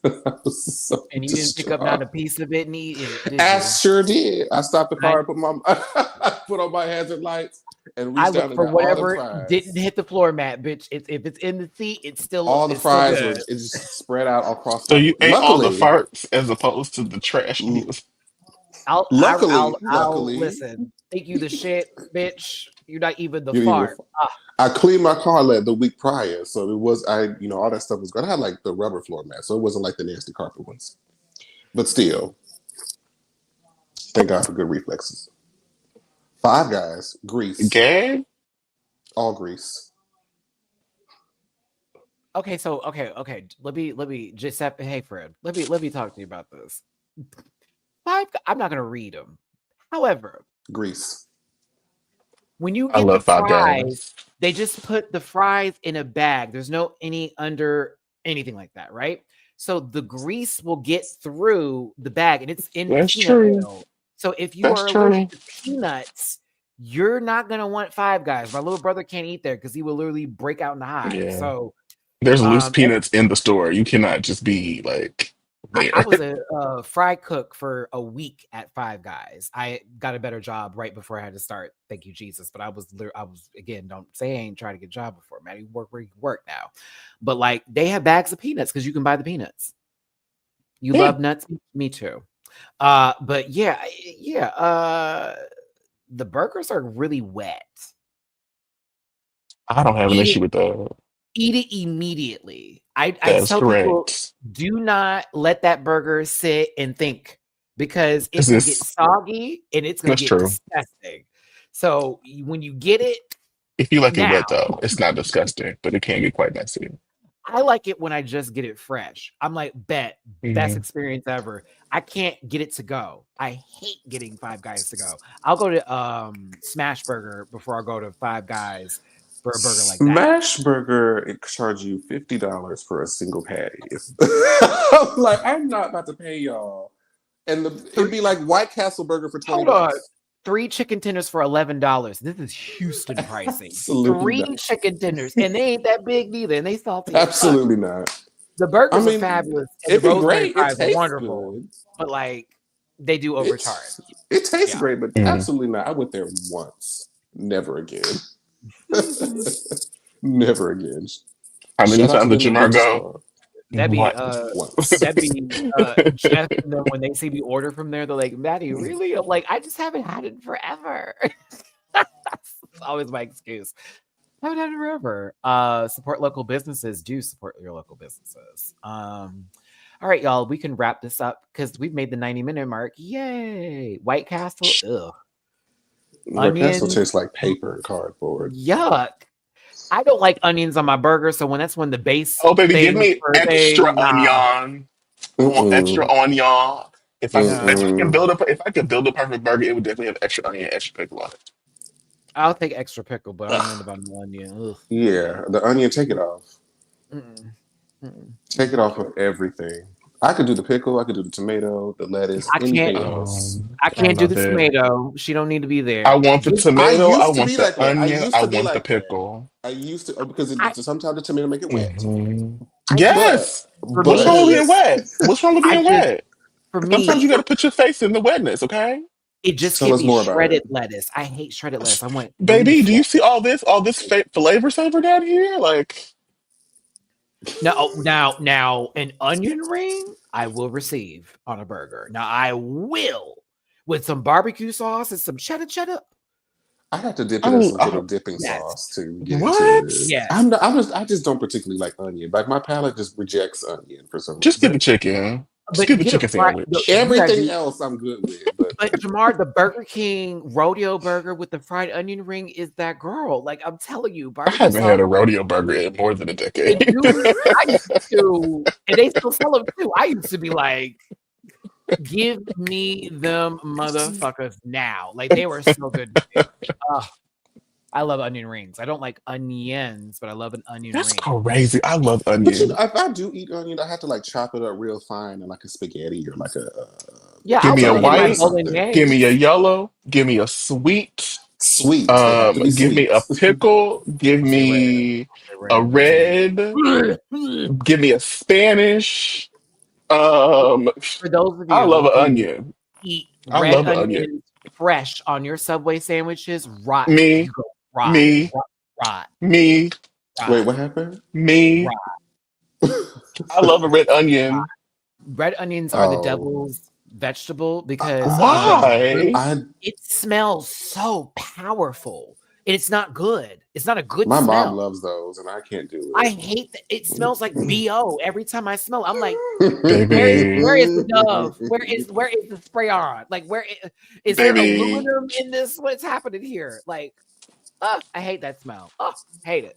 Speaker 2: And you didn't pick up not a piece of it and eat it.
Speaker 3: I sure did. I stopped the car, put on my hazard lights, and reached down and
Speaker 2: for
Speaker 3: got
Speaker 2: whatever
Speaker 3: all the fries.
Speaker 2: Didn't hit the floor mat, bitch. If it's in the seat, it's still
Speaker 3: all the fries. It just spread out across.
Speaker 4: So you ate all the farts as opposed to the trash meals.
Speaker 2: Luckily, listen. Think you the shit, bitch. You're not even the fart.
Speaker 3: I cleaned my car the week prior, so it was all that stuff was good. I had like the rubber floor mat, so it wasn't like the nasty carpet ones. But still, Thank God for good reflexes. Five Guys, Grease,
Speaker 4: Gay?
Speaker 3: all Grease.
Speaker 2: Okay, so okay. Let me just hey Fred. Let me talk to you about this. I'm not gonna read them. However,
Speaker 3: Grease.
Speaker 2: when you
Speaker 4: I
Speaker 2: get the
Speaker 4: love Five
Speaker 2: fries,
Speaker 4: Guys.
Speaker 2: they just put the fries in a bag. There's no any under anything like that, right? So the grease will get through the bag and it's in
Speaker 4: That's
Speaker 2: peanut
Speaker 4: true.
Speaker 2: oil. So if you
Speaker 4: That's
Speaker 2: are allergic
Speaker 4: true.
Speaker 2: to peanuts, you're not gonna want Five Guys. My little brother can't eat there because he will literally break out in hives.
Speaker 4: Yeah.
Speaker 2: So
Speaker 4: There's loose
Speaker 2: every
Speaker 4: peanuts in the store. You cannot just be like
Speaker 2: I
Speaker 4: there.
Speaker 2: was a fry cook for a week at Five Guys. I got a better job right before I had to start. Thank you, Jesus. But I was again, don't say I ain't trying to get a job before. Matty, work where you work now. But like they have bags of peanuts because you can buy the peanuts. You
Speaker 4: Yeah.
Speaker 2: love nuts? Me too. But yeah. The burgers are really wet.
Speaker 4: I don't have an
Speaker 2: Eat
Speaker 4: issue
Speaker 2: it
Speaker 4: with that.
Speaker 2: eat it immediately. I
Speaker 4: That's
Speaker 2: tell people
Speaker 4: correct.
Speaker 2: do not let that burger sit and think because
Speaker 4: Is
Speaker 2: it's gonna get
Speaker 4: this
Speaker 2: soggy and it's gonna
Speaker 4: that's
Speaker 2: get
Speaker 4: true.
Speaker 2: disgusting. So when you get it
Speaker 4: If you like it
Speaker 2: now,
Speaker 4: wet though, it's not disgusting, but it can get quite messy.
Speaker 2: I like it when I just get it fresh. I'm like, bet best
Speaker 4: Mhm.
Speaker 2: experience ever. I can't get it to go. I hate getting Five Guys to go. I'll go to Smash Burger before I go to Five Guys for a burger like that.
Speaker 3: Smash Burger, it charge you $50 for a single patty. I'm like, I'm not about to pay y'all. And it'd be like White Castle Burger for 20
Speaker 2: Hold on.
Speaker 3: bucks.
Speaker 2: 3 chicken tenders for $11. This is Houston pricing.
Speaker 3: Absolutely
Speaker 2: 3
Speaker 3: not.
Speaker 2: chicken tenders, and they ain't that big neither, and they salty as fuck.
Speaker 3: Absolutely not.
Speaker 2: The
Speaker 3: I
Speaker 2: burgers are
Speaker 3: mean,
Speaker 2: fabulous, and the
Speaker 3: it'd be
Speaker 2: rosemary
Speaker 3: great. It
Speaker 2: fries are
Speaker 3: tastes
Speaker 2: wonderful,
Speaker 3: good.
Speaker 2: but like they do overcharge.
Speaker 3: It tastes
Speaker 2: Yeah.
Speaker 3: great, but
Speaker 4: Mhm.
Speaker 3: absolutely not. I went there once. Never again. Never again.
Speaker 4: How many
Speaker 3: Shout out to
Speaker 4: times did
Speaker 3: them in
Speaker 4: Jamar go?
Speaker 3: Wichita.
Speaker 2: That'd be
Speaker 4: What?
Speaker 3: Once.
Speaker 2: Jeff and then when they see me order from there, they're like, Matty, really? I'm like, I just haven't had it forever. That's always my excuse. I haven't had it forever. Support local businesses. Do support your local businesses. All right, y'all. We can wrap this up because we've made the 90-minute mark. Yay! White Castle. Ugh.
Speaker 3: White Castle
Speaker 2: Onion.
Speaker 3: tastes like paper and cardboard.
Speaker 2: Yuck. I don't like onions on my burger, so when the base
Speaker 4: Oh baby, give
Speaker 2: thing
Speaker 4: me
Speaker 2: for
Speaker 4: extra
Speaker 2: thing, nah.
Speaker 4: onion. I want extra
Speaker 3: Mm-mm.
Speaker 4: onion. If I can
Speaker 2: No.
Speaker 3: Mm-mm.
Speaker 4: build a perfect burger, it would definitely have extra onion, extra pickle on it.
Speaker 2: I'll take extra pickle, but I don't know
Speaker 3: Ugh.
Speaker 2: about no onion. Ugh.
Speaker 3: Yeah, the onion, take it off.
Speaker 2: Mm-mm. Mm-mm.
Speaker 3: Take it off of everything. I could do the pickle, I could do the tomato, the lettuce,
Speaker 2: I can't.
Speaker 3: anything else.
Speaker 2: I
Speaker 4: I
Speaker 2: can't do the
Speaker 4: love it.
Speaker 2: tomato. She don't need to be
Speaker 4: I
Speaker 2: there.
Speaker 4: want the
Speaker 3: I
Speaker 4: tomato. I
Speaker 3: used to
Speaker 4: want
Speaker 3: be
Speaker 4: the
Speaker 3: like that.
Speaker 4: onion. I want the pickle.
Speaker 3: I used to because
Speaker 2: I,
Speaker 3: sometimes the tomato make it wet.
Speaker 4: hmm
Speaker 2: I just
Speaker 3: But
Speaker 4: Yes.
Speaker 2: for
Speaker 4: What's wrong with
Speaker 2: me,
Speaker 4: being wet? What's wrong with
Speaker 2: I
Speaker 4: being
Speaker 2: just
Speaker 4: wet?
Speaker 2: for
Speaker 4: Sometimes you
Speaker 2: me,
Speaker 4: got to put your face in the wetness, okay?
Speaker 2: it just
Speaker 3: tell
Speaker 2: can't
Speaker 3: us
Speaker 2: be
Speaker 3: more about it.
Speaker 2: shredded lettuce. I hate shredded lettuce. I want really
Speaker 4: Baby, do you
Speaker 2: flat.
Speaker 4: see all this flavor saver down here? Like,
Speaker 2: Now, an onion ring I will receive on a burger. Now I will with some barbecue sauce and some cheddar.
Speaker 3: I have to dip it in
Speaker 4: oh,
Speaker 3: some sort of dipping
Speaker 2: Yes,
Speaker 3: sauce to get into
Speaker 4: what?
Speaker 3: it.
Speaker 2: yes.
Speaker 3: I just don't particularly like onion. Like my palate just rejects onion for some
Speaker 4: Just get
Speaker 3: reason.
Speaker 4: the chicken. Just get
Speaker 2: But
Speaker 4: the
Speaker 2: get a
Speaker 4: chicken
Speaker 2: fried.
Speaker 4: sandwich.
Speaker 2: You gotta
Speaker 3: Everything
Speaker 2: do.
Speaker 3: else I'm good with, but
Speaker 2: But Jamar, the Burger King rodeo burger with the fried onion ring is that girl. Like I'm telling you,
Speaker 4: I
Speaker 2: barbecue
Speaker 4: haven't
Speaker 2: sauce.
Speaker 4: had a rodeo burger in more than a
Speaker 2: And
Speaker 4: decade.
Speaker 2: I used to, and they still sell them too. I used to be like, give me them motherfuckers now. Like they were so good to me. Oh, I love onion rings. I don't like onions, but I love an onion
Speaker 4: That's
Speaker 2: ring.
Speaker 4: crazy. I love
Speaker 3: but you know,
Speaker 4: onion.
Speaker 3: if I do eat onion, I have to like chop it up real fine and like a spaghetti or like a
Speaker 2: Yeah,
Speaker 4: Give
Speaker 2: I'll
Speaker 4: me a
Speaker 2: put it in my
Speaker 3: bolognese or
Speaker 4: white,
Speaker 3: something.
Speaker 4: give me a
Speaker 2: bolognese.
Speaker 4: yellow, give me a sweet,
Speaker 3: Sweet. They have to be
Speaker 4: give me
Speaker 3: sweet.
Speaker 4: a pickle, give
Speaker 2: Say red.
Speaker 4: me
Speaker 2: Say
Speaker 4: a
Speaker 2: red.
Speaker 4: red, give me a Spanish. Um,
Speaker 2: For those of
Speaker 4: I love
Speaker 2: you
Speaker 4: an
Speaker 2: who
Speaker 4: onion.
Speaker 2: eat
Speaker 4: I
Speaker 2: red
Speaker 4: love an onion.
Speaker 2: onions fresh on your Subway sandwiches, rot.
Speaker 4: Me,
Speaker 2: You go rot,
Speaker 4: me,
Speaker 2: rot, rot,
Speaker 4: me,
Speaker 3: Wait,
Speaker 2: rot,
Speaker 3: what happened?
Speaker 4: me.
Speaker 2: rot.
Speaker 4: I love a red onion.
Speaker 2: Red onions are the
Speaker 3: Oh,
Speaker 2: devil's vegetable because
Speaker 3: I,
Speaker 2: the root,
Speaker 4: Why?
Speaker 3: I
Speaker 2: it smells so powerful. And it's not good. It's not a good
Speaker 3: My mom
Speaker 2: smell.
Speaker 3: loves those, and I can't do
Speaker 2: I
Speaker 3: it.
Speaker 2: hate that. It smells like BO every time I smell it. I'm like,
Speaker 4: Baby.
Speaker 2: where is the Dove? Where is the spray on? Like, is there
Speaker 4: Baby.
Speaker 2: aluminum in this? What's happening here? Like, I hate that smell. Oh, hate it.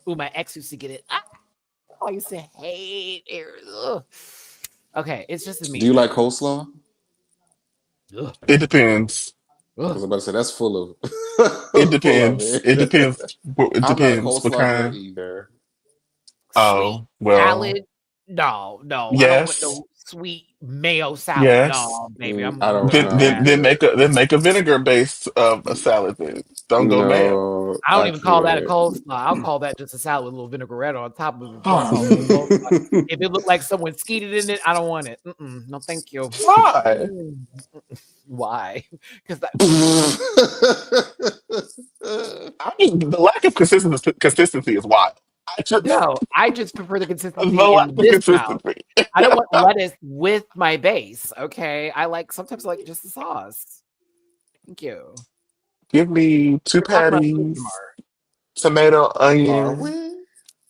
Speaker 2: Ooh, my ex used to get it. I used to hate it. Ugh. Okay, it's just a me
Speaker 3: Do you
Speaker 2: thing.
Speaker 3: like coleslaw?
Speaker 2: Ugh.
Speaker 4: It depends.
Speaker 3: I was
Speaker 2: Ugh.
Speaker 3: about to say that's full of
Speaker 4: It
Speaker 3: full of
Speaker 4: depends.
Speaker 3: it.
Speaker 4: It depends. It
Speaker 3: I'm not a
Speaker 4: depends what
Speaker 3: coleslaw girl
Speaker 4: kind.
Speaker 3: either.
Speaker 2: Sweet
Speaker 4: Oh, well,
Speaker 2: salad. No. I don't want
Speaker 4: yes.
Speaker 2: no sweet mayo salad.
Speaker 4: Yes.
Speaker 2: No, baby. I'm
Speaker 3: I
Speaker 2: good
Speaker 3: don't
Speaker 2: on
Speaker 3: know.
Speaker 4: Then
Speaker 2: that.
Speaker 4: then make a vinegar based a salad then. Don't go mayo.
Speaker 3: No,
Speaker 2: I don't
Speaker 3: I
Speaker 2: even call that a
Speaker 3: can't.
Speaker 2: coleslaw. I'll call that just a salad with a little vinaigrette on top of it. That's all.
Speaker 4: Oh,
Speaker 2: If it looked like someone skeeted in it, I don't want it. No, thank you.
Speaker 4: why?
Speaker 2: Why? Because that.
Speaker 4: I mean, the lack of consistency is wild. I just
Speaker 2: No, I just prefer the
Speaker 4: the
Speaker 2: consistency
Speaker 4: lack
Speaker 2: in
Speaker 4: of
Speaker 2: this mouth.
Speaker 4: consistency.
Speaker 2: I don't want lettuce with my base. Okay, sometimes I like just the sauce. Thank you.
Speaker 4: Give me two
Speaker 2: We're talking about food,
Speaker 4: patties,
Speaker 2: Jamar.
Speaker 4: tomato,
Speaker 3: Are
Speaker 4: onion,
Speaker 3: we?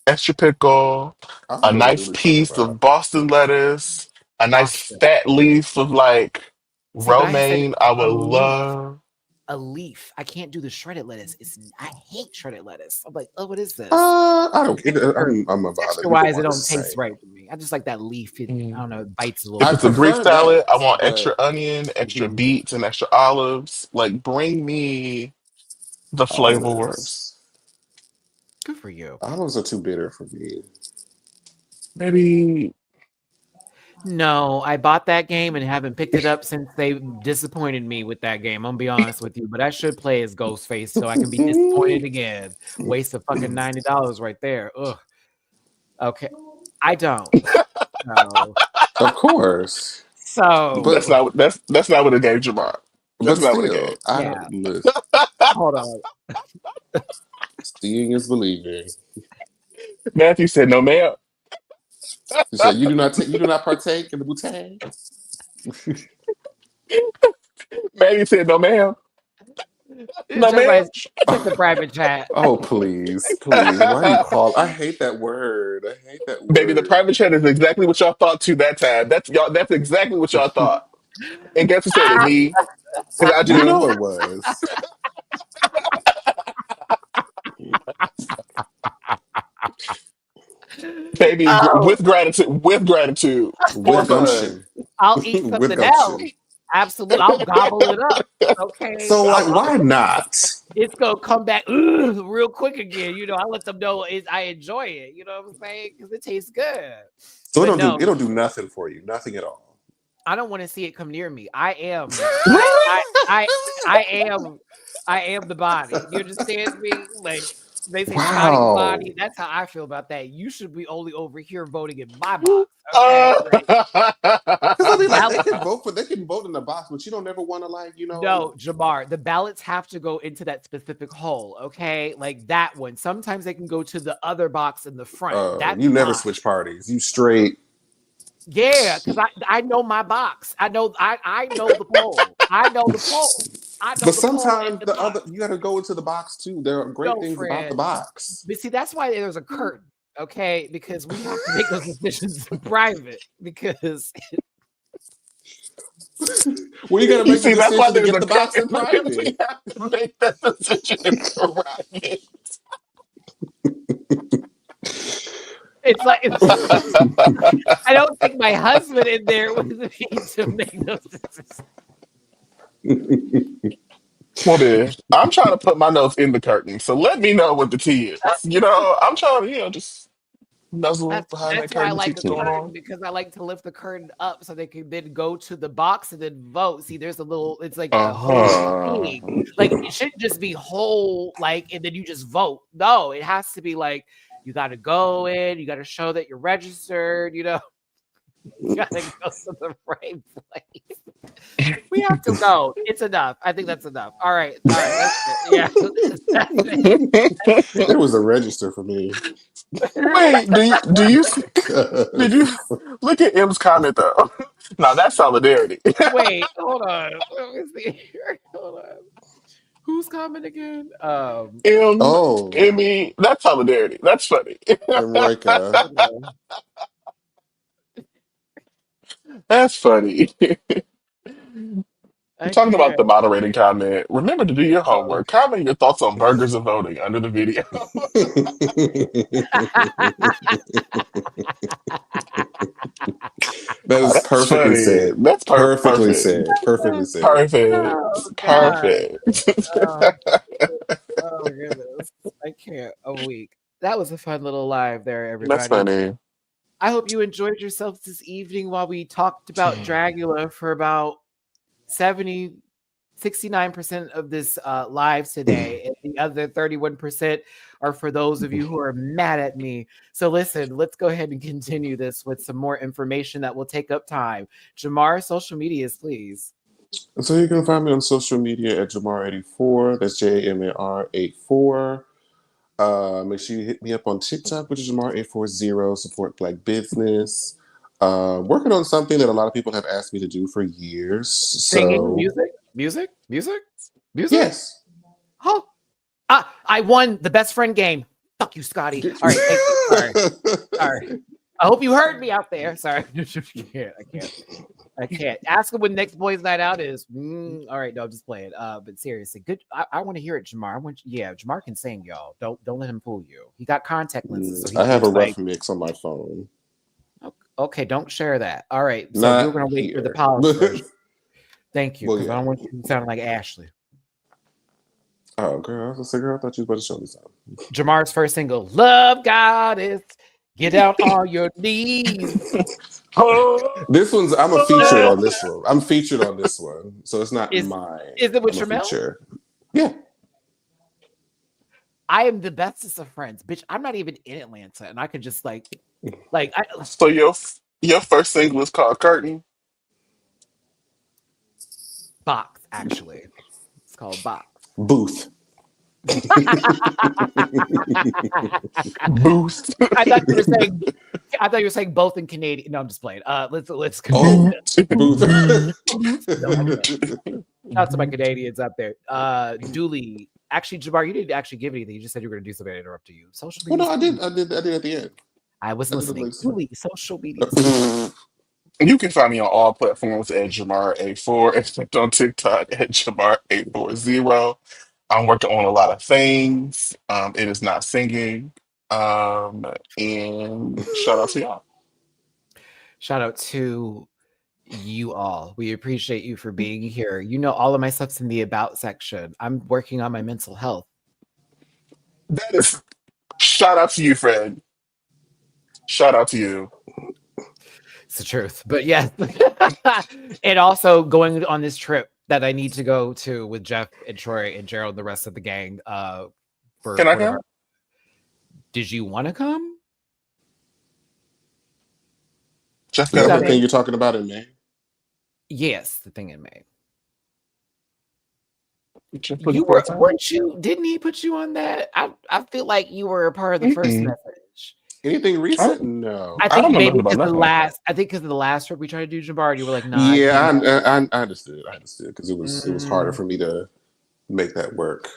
Speaker 4: extra pickle,
Speaker 3: I
Speaker 4: a
Speaker 3: don't know what
Speaker 4: nice
Speaker 3: Dooley's talking
Speaker 4: piece of
Speaker 3: about.
Speaker 4: Boston lettuce, a nice
Speaker 2: Boston.
Speaker 4: fat leaf of like
Speaker 2: See, but I said
Speaker 4: romaine. I
Speaker 2: a
Speaker 4: would
Speaker 2: leaf.
Speaker 4: love.
Speaker 2: A leaf. I can't do the shredded lettuce. I hate shredded lettuce. I'm like, oh, what is this?
Speaker 3: I don't.
Speaker 2: Texture,
Speaker 3: I'm a bother.
Speaker 2: texture
Speaker 3: Either
Speaker 2: wise, it
Speaker 3: one is
Speaker 2: don't
Speaker 3: the
Speaker 2: taste
Speaker 3: same.
Speaker 2: right to me. I just like that leaf. I
Speaker 4: Mm.
Speaker 2: don't know, it bites a little
Speaker 4: If
Speaker 3: I
Speaker 4: it's a
Speaker 2: different.
Speaker 4: Greek
Speaker 3: prefer
Speaker 4: salad,
Speaker 3: that,
Speaker 4: I want
Speaker 3: but
Speaker 4: extra onion, extra
Speaker 3: mhm,
Speaker 4: beets, and extra olives. Like, bring me the flavor works.
Speaker 3: olives.
Speaker 2: Good for you.
Speaker 3: Olives are too bitter for me.
Speaker 4: Maybe.
Speaker 2: No, I bought that game and haven't picked it up since they disappointed me with that game. I'm gonna be honest with you, but I should play as Ghostface so I can be disappointed again. Waste of fucking $90 right there. Ugh. Okay. I don't. No.
Speaker 3: Of course,
Speaker 2: So
Speaker 3: but
Speaker 4: That's not what a game, Jamar. That's not what a game.
Speaker 3: still, I
Speaker 2: yeah.
Speaker 3: don't listen.
Speaker 2: Hold on.
Speaker 3: Seeing is believing.
Speaker 4: Matthew said no, ma'am.
Speaker 3: You said you do not partake in the bouteille.
Speaker 4: Matthew said no, ma'am. No, ma'am.
Speaker 2: Jeremiah, check the private chat.
Speaker 3: Oh please, please. Why do you call? I hate that word. I hate that
Speaker 4: Baby, the
Speaker 3: word.
Speaker 4: private chat is exactly what y'all thought to that time. That's y'all. That's exactly what y'all thought. And guess who said it? Me, because I
Speaker 3: You
Speaker 4: do.
Speaker 3: know it was.
Speaker 4: Baby,
Speaker 2: Oh,
Speaker 4: with gratitude, for
Speaker 3: With
Speaker 4: fun.
Speaker 3: gumption.
Speaker 2: I'll eat
Speaker 3: With
Speaker 2: something else.
Speaker 3: gumption.
Speaker 2: Absolutely. I'll gobble it up. Okay.
Speaker 3: So like, why not?
Speaker 2: It's gonna come back real quick again. I let them know I enjoy it. You know what I'm saying? Because it tastes good.
Speaker 3: So
Speaker 2: But no,
Speaker 3: it don't do nothing for you. Nothing at all.
Speaker 2: I don't want to see it come near me. I am. I
Speaker 4: Really?
Speaker 2: I I am. I am the body. You understand me? Like they say, spotting the
Speaker 3: Wow.
Speaker 2: body. That's how I feel about that. You should be only over here voting in my box. Okay. Like
Speaker 3: Because I
Speaker 2: the
Speaker 3: mean, like
Speaker 2: ballot.
Speaker 3: they can vote in the box, but you don't ever want to
Speaker 2: No, Jamar, the ballots have to go into that specific hole, okay? Like that one. Sometimes they can go to the other box in the front. That's
Speaker 3: you never
Speaker 2: fine.
Speaker 3: switch parties. You straight.
Speaker 2: Yeah, because I know my box. I know the poll. I know the poll. I know
Speaker 3: But
Speaker 2: the poll in
Speaker 3: sometimes
Speaker 2: the
Speaker 3: the
Speaker 2: box.
Speaker 3: other you got to go into the box too. There are great
Speaker 2: No,
Speaker 3: things about the
Speaker 2: friend.
Speaker 3: box.
Speaker 2: But see, that's why there's a curtain, okay? Because we have to make those decisions in private. Because
Speaker 3: Well, you got to
Speaker 4: You
Speaker 3: make the
Speaker 4: see, that's why
Speaker 3: decision to
Speaker 4: there's
Speaker 3: get
Speaker 4: a
Speaker 3: the box
Speaker 4: curtain
Speaker 3: in
Speaker 4: because we
Speaker 3: private.
Speaker 4: have to make that decision in private.
Speaker 2: it's like I don't think my husband in there with me to make those decisions.
Speaker 4: Woman, I'm trying to put my nose in the curtain, so let me know what the tea is. I'm trying to, just nuzzle behind that
Speaker 2: That's why I
Speaker 4: curtain and see
Speaker 2: like
Speaker 4: what's
Speaker 2: the
Speaker 4: going
Speaker 2: curtain
Speaker 4: on.
Speaker 2: because I like to lift the curtain up so they can then go to the box and then vote. See, there's it's like a whole
Speaker 4: Uh-huh.
Speaker 2: thing. Like it shouldn't just be whole, and then you just vote. No, it has to be like you got to go in, you got to show that you're registered. You got to go to the right place. We have to know. It's enough. I think that's enough. All right. That's it. Yeah, that's it.
Speaker 3: There was a register for me.
Speaker 4: Wait, did you
Speaker 3: 'Cause
Speaker 4: look at M's comment though? Now that's solidarity.
Speaker 2: Wait, hold on. Let me see here. Hold on. Who's coming again?
Speaker 3: Oh,
Speaker 4: I mean, that's solidarity. That's funny.
Speaker 3: and Roika.
Speaker 4: That's funny.
Speaker 2: I
Speaker 4: Talking about
Speaker 2: can't.
Speaker 4: the moderating comment, remember to do your
Speaker 2: Oh.
Speaker 4: homework. Comment your thoughts on burgers and voting under the video.
Speaker 3: That
Speaker 4: Oh,
Speaker 3: is
Speaker 4: that's
Speaker 3: perfectly
Speaker 4: funny.
Speaker 3: said.
Speaker 4: That's
Speaker 3: Perfectly
Speaker 4: perfect.
Speaker 3: said. Perfectly said.
Speaker 2: Oh
Speaker 4: Perfect.
Speaker 2: God.
Speaker 4: Perfect.
Speaker 2: Oh, oh goodness. I can't. A week. That was a fun little live there,
Speaker 4: That's
Speaker 2: everybody.
Speaker 4: funny.
Speaker 2: I hope you enjoyed yourselves this evening while we talked about Dragula for about 70, 69% of this live today. And the other 31% are for those of you who are mad at me. So listen, let's go ahead and continue this with some more information that will take up time. Jamar, social medias, please.
Speaker 3: So you can find me on social media at Jamar84. That's JMAR84. Make sure you hit me up on TikTok, which is Jamar840, support Black business. Working on something that a lot of people have asked me to do for years.
Speaker 2: Singing,
Speaker 3: So
Speaker 2: music.
Speaker 3: yes.
Speaker 2: Oh, I won the best friend game. Fuck you, Scotty. All right, thank you. Sorry. I hope you heard me out there. Sorry. I can't. Ask him when next boys' night out is. All right, no, I'm just playing. But seriously, good. I want to hear it, Jamar. Jamar can sing, y'all. Don't let him fool you. He got contact lenses, so he
Speaker 3: I have a
Speaker 2: just
Speaker 3: rough mix on my phone.
Speaker 2: Okay, don't share that. All right, so
Speaker 3: Not
Speaker 2: we're gonna wait for the
Speaker 3: here.
Speaker 2: polished version. Thank you,
Speaker 3: Well,
Speaker 2: because I
Speaker 3: yeah.
Speaker 2: don't want you to sound like Ashley.
Speaker 3: Oh, girl, I was gonna say, girl, I thought you was about to show me something.
Speaker 2: Jamar's first single, "Love Goddess." Get down on your knees.
Speaker 3: This one's I'm a featured on this one. I'm featured on this one, so it's not mine.
Speaker 2: Is it with
Speaker 3: I'm a
Speaker 2: Tramel?
Speaker 3: feature. Yeah.
Speaker 2: I am the bestest of friends, bitch. I'm not even in Atlanta, and I could just
Speaker 4: So your first single is called Curtain?
Speaker 2: box. Actually, it's called box.
Speaker 3: Booth.
Speaker 4: Boost.
Speaker 2: I thought you were saying. I thought you were saying both in Canadian. No, I'm just playing. Let's go.
Speaker 3: Oh, Booth.
Speaker 2: No, I can't. Shout to my Canadians out there. Dooley. Actually, Jabbar, you didn't actually give anything. You just said you were going to do something. I interrupted you. Social
Speaker 3: Well,
Speaker 2: media.
Speaker 3: no, I did at the end.
Speaker 2: I was listening.
Speaker 3: Like,
Speaker 2: Dooley, social media.
Speaker 4: You can find me on all platforms at Jamar84, except on TikTok at Jamar840. I'm working on a lot of things. It is not singing. And shout out to y'all.
Speaker 2: Shout out to you all. We appreciate you for being here. You know, all of my stuff's in the about section. I'm working on my mental health.
Speaker 4: That is shout out to you, Fred. Shout out to you.
Speaker 2: It's the truth. But yes. And also going on this trip that I need to go to with Jeff and Troy and Gerald and the rest of the gang. For
Speaker 4: Can I come?
Speaker 2: Did you want to come?
Speaker 4: Jeff
Speaker 3: is
Speaker 4: got
Speaker 3: that
Speaker 4: a
Speaker 3: the thing you're talking about in May?
Speaker 2: Yes, the thing in May.
Speaker 4: You
Speaker 2: Weren't you? Didn't he put you on that? I feel like you were a part of the first message.
Speaker 3: Anything recent? No.
Speaker 2: I
Speaker 4: I
Speaker 2: think
Speaker 4: don't know
Speaker 2: maybe
Speaker 4: nothing about
Speaker 2: because
Speaker 4: nothing.
Speaker 2: of the last trip we tried to do Jabbar, you were like, nah.
Speaker 3: Yeah, I understood. I understood because it was harder for me to make that work.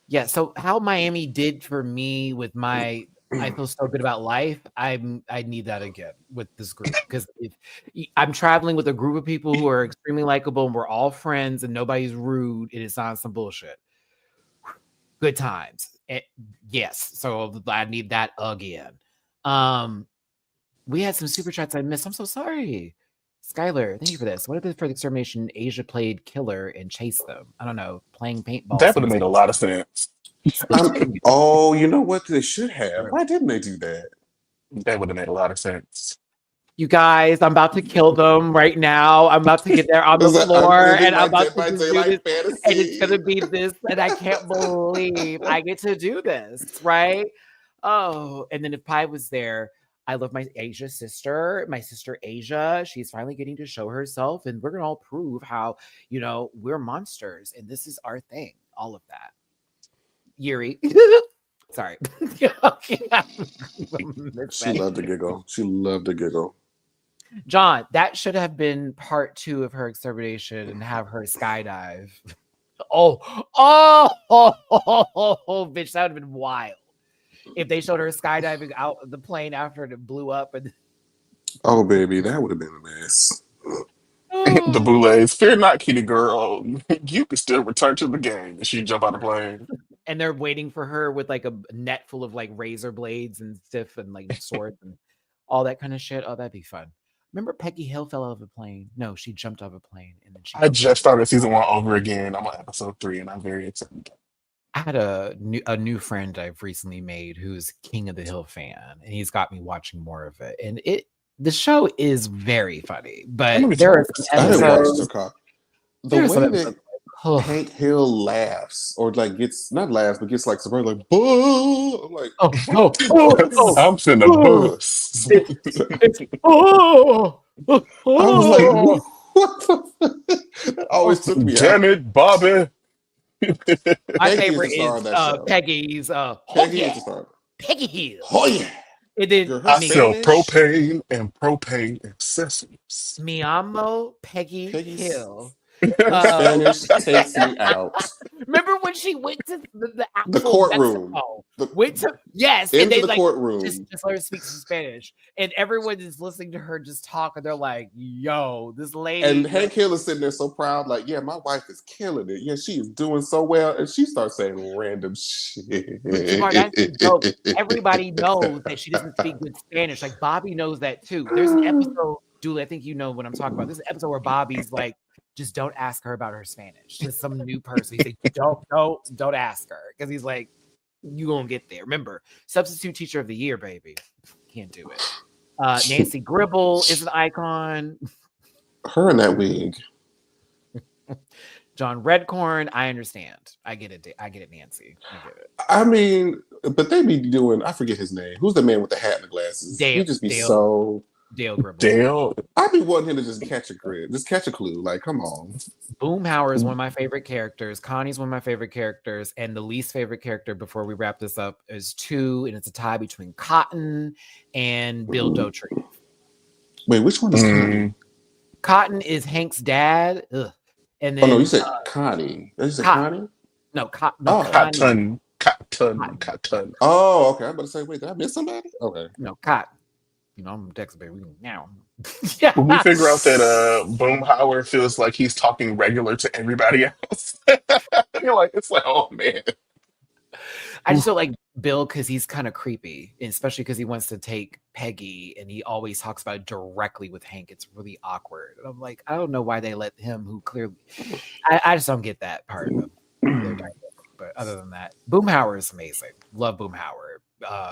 Speaker 2: Yeah. So how Miami did for me with my I feel so good about life. I need that again with this group because if I'm traveling with a group of people who are extremely likable and we're all friends and nobody's rude, it is not some bullshit. Good times. Yes. So I need that again. We had some super chats I missed. I'm so sorry. Skylar, thank you for this. What if for the extermination Asia played killer and chased them? I don't know, playing paintball.
Speaker 4: That would have made a lot of sense.
Speaker 3: Oh, you know what? They should have. Why didn't they do that?
Speaker 4: That would have made a lot of sense.
Speaker 2: You guys, I'm about to kill them right now. I'm about to get there on the floor and I'm about to do this.
Speaker 3: Fantasy.
Speaker 2: And it's going to be this. And I can't believe I get to do this, right? Oh, and then if Pi was there, I love my Asia sister, Asia. She's finally getting to show herself. And we're going to all prove how, we're monsters. And this is our thing. All of that. Yuri. Sorry.
Speaker 3: She loved to giggle. She loved to giggle.
Speaker 2: John, that should have been part 2 of her extermination and have her skydive Bitch, that would have been wild if they showed her skydiving out of the plane after it blew up. And
Speaker 3: Oh, baby, that would have been a mess.
Speaker 4: The Boulets, fear not, kitty girl. You can still return to the game. And she jump out of the plane.
Speaker 2: and they're waiting for her with like a net full of like razor blades and stuff and like swords and all that kind of shit. Oh, that'd be fun. Remember Peggy Hill fell out of a plane? No, she jumped out of a plane and then she.
Speaker 4: I just started season 1 over again. I'm on episode 3, and I'm very excited.
Speaker 2: I had a new friend I've recently made who's King of the Hill fan, and he's got me watching more of it. And the show is very funny, but there are some
Speaker 3: I didn't watch
Speaker 2: episodes.
Speaker 3: the cop. The
Speaker 2: There are some
Speaker 3: way
Speaker 2: episodes.
Speaker 3: that Hank Hill laughs, or like gets not laughs, but gets like surprised, like boo. I'm like,
Speaker 2: Oh,
Speaker 4: I'm finna bust.
Speaker 3: I was like, what the? That always took me
Speaker 4: Damn
Speaker 3: out.
Speaker 4: it, Bobby.
Speaker 2: My
Speaker 3: Peggy is
Speaker 2: favorite
Speaker 3: the star
Speaker 2: is
Speaker 3: of that show.
Speaker 2: Peggy's
Speaker 3: Peggy is the star.
Speaker 2: Peggy Hill.
Speaker 3: Oh yeah.
Speaker 2: And then
Speaker 3: Girl, her
Speaker 4: I sell
Speaker 3: Spanish-
Speaker 4: propane and propane accessories.
Speaker 2: Mi amo Peggy
Speaker 3: Peggy's-
Speaker 2: Hill.
Speaker 3: Spanish takes me out.
Speaker 2: Remember when she went to the actual
Speaker 3: The courtroom.
Speaker 2: Mexico?
Speaker 3: The-
Speaker 2: Went to yes,
Speaker 3: Into
Speaker 2: and they
Speaker 3: the
Speaker 2: like
Speaker 3: courtroom.
Speaker 2: just let her speak some Spanish, and everyone is listening to her just talk, and they're like, "Yo, this lady."
Speaker 3: And Hank Hill is sitting there so proud, like, yeah, my wife is killing it. Yeah, she is doing so well. And she starts saying random shit.
Speaker 2: Smart, that's the joke. Everybody knows that she doesn't speak good Spanish. Like Bobby knows that too. There's an episode, Dooley, I think you know what I'm talking about. There's an episode where Bobby's like, just don't ask her about her Spanish. Just some new person. He's like, don't ask her. Because he's like, you gonna get there. Remember, substitute teacher of the year, baby. Can't do it. Nancy Gribble is an icon.
Speaker 3: Her in that wig.
Speaker 2: John Redcorn, I understand. I get it. I get it, Nancy. I get it.
Speaker 3: I mean, but they be doing, I forget his name. Who's the man with the hat and the glasses?
Speaker 2: Dale.
Speaker 3: He just be
Speaker 2: Dale.
Speaker 3: so.
Speaker 2: Dale Gribble.
Speaker 3: Dale. I be wanting him to just catch a grid, just catch a clue. Like, come on.
Speaker 2: Boomhauer is one of my favorite characters. Connie's one of my favorite characters. And the least favorite character before we wrap this up is 2. And it's a tie between Cotton and Bill Dauterive.
Speaker 3: Wait, which one is Connie?
Speaker 2: Cotton is Hank's dad. Ugh. And then,
Speaker 3: Oh, no, you said Connie. Did you say Connie?
Speaker 2: No, Connie.
Speaker 4: Cotton.
Speaker 3: Oh, okay. I'm about to say, wait, did I miss somebody? Okay.
Speaker 2: No, Cotton. You know, I'm Dex, baby. Now.
Speaker 4: When we figure out that Boomhauer feels like he's talking regular to everybody else, you're like, it's like, oh man.
Speaker 2: I just feel like Bill because he's kind of creepy, especially because he wants to take Peggy and he always talks about it directly with Hank. It's really awkward. And I'm like, I don't know why they let him, who clearly, I just don't get that part of their dynamic. But other than that, Boomhauer is amazing. Love Boomhauer.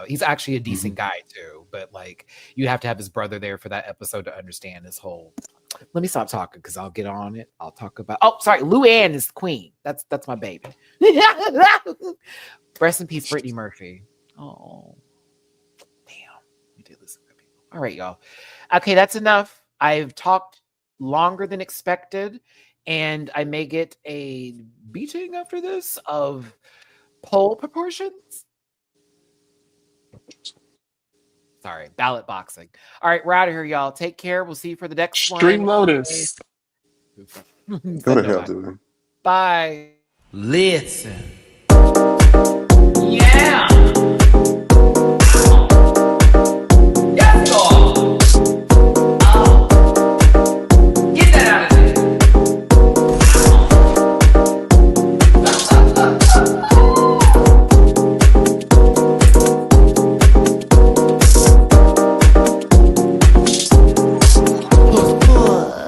Speaker 2: He's actually a decent guy too, but like you have to have his brother there for that episode to understand his whole. Let me stop talking because I'll get on it. I'll talk about. Oh, sorry, Luann is queen. That's my baby. Rest in peace, Brittany Murphy. Oh, damn, we did listen to people. All right, y'all. Okay, that's enough. I've talked longer than expected, and I may get a beating after this of poll proportions. Sorry, ballot boxing. All right, we're out of here, y'all. Take care. We'll see you for the next one.
Speaker 4: Stream Lotus.
Speaker 3: Go to hell, dude.
Speaker 2: Bye.
Speaker 1: Listen. Yeah.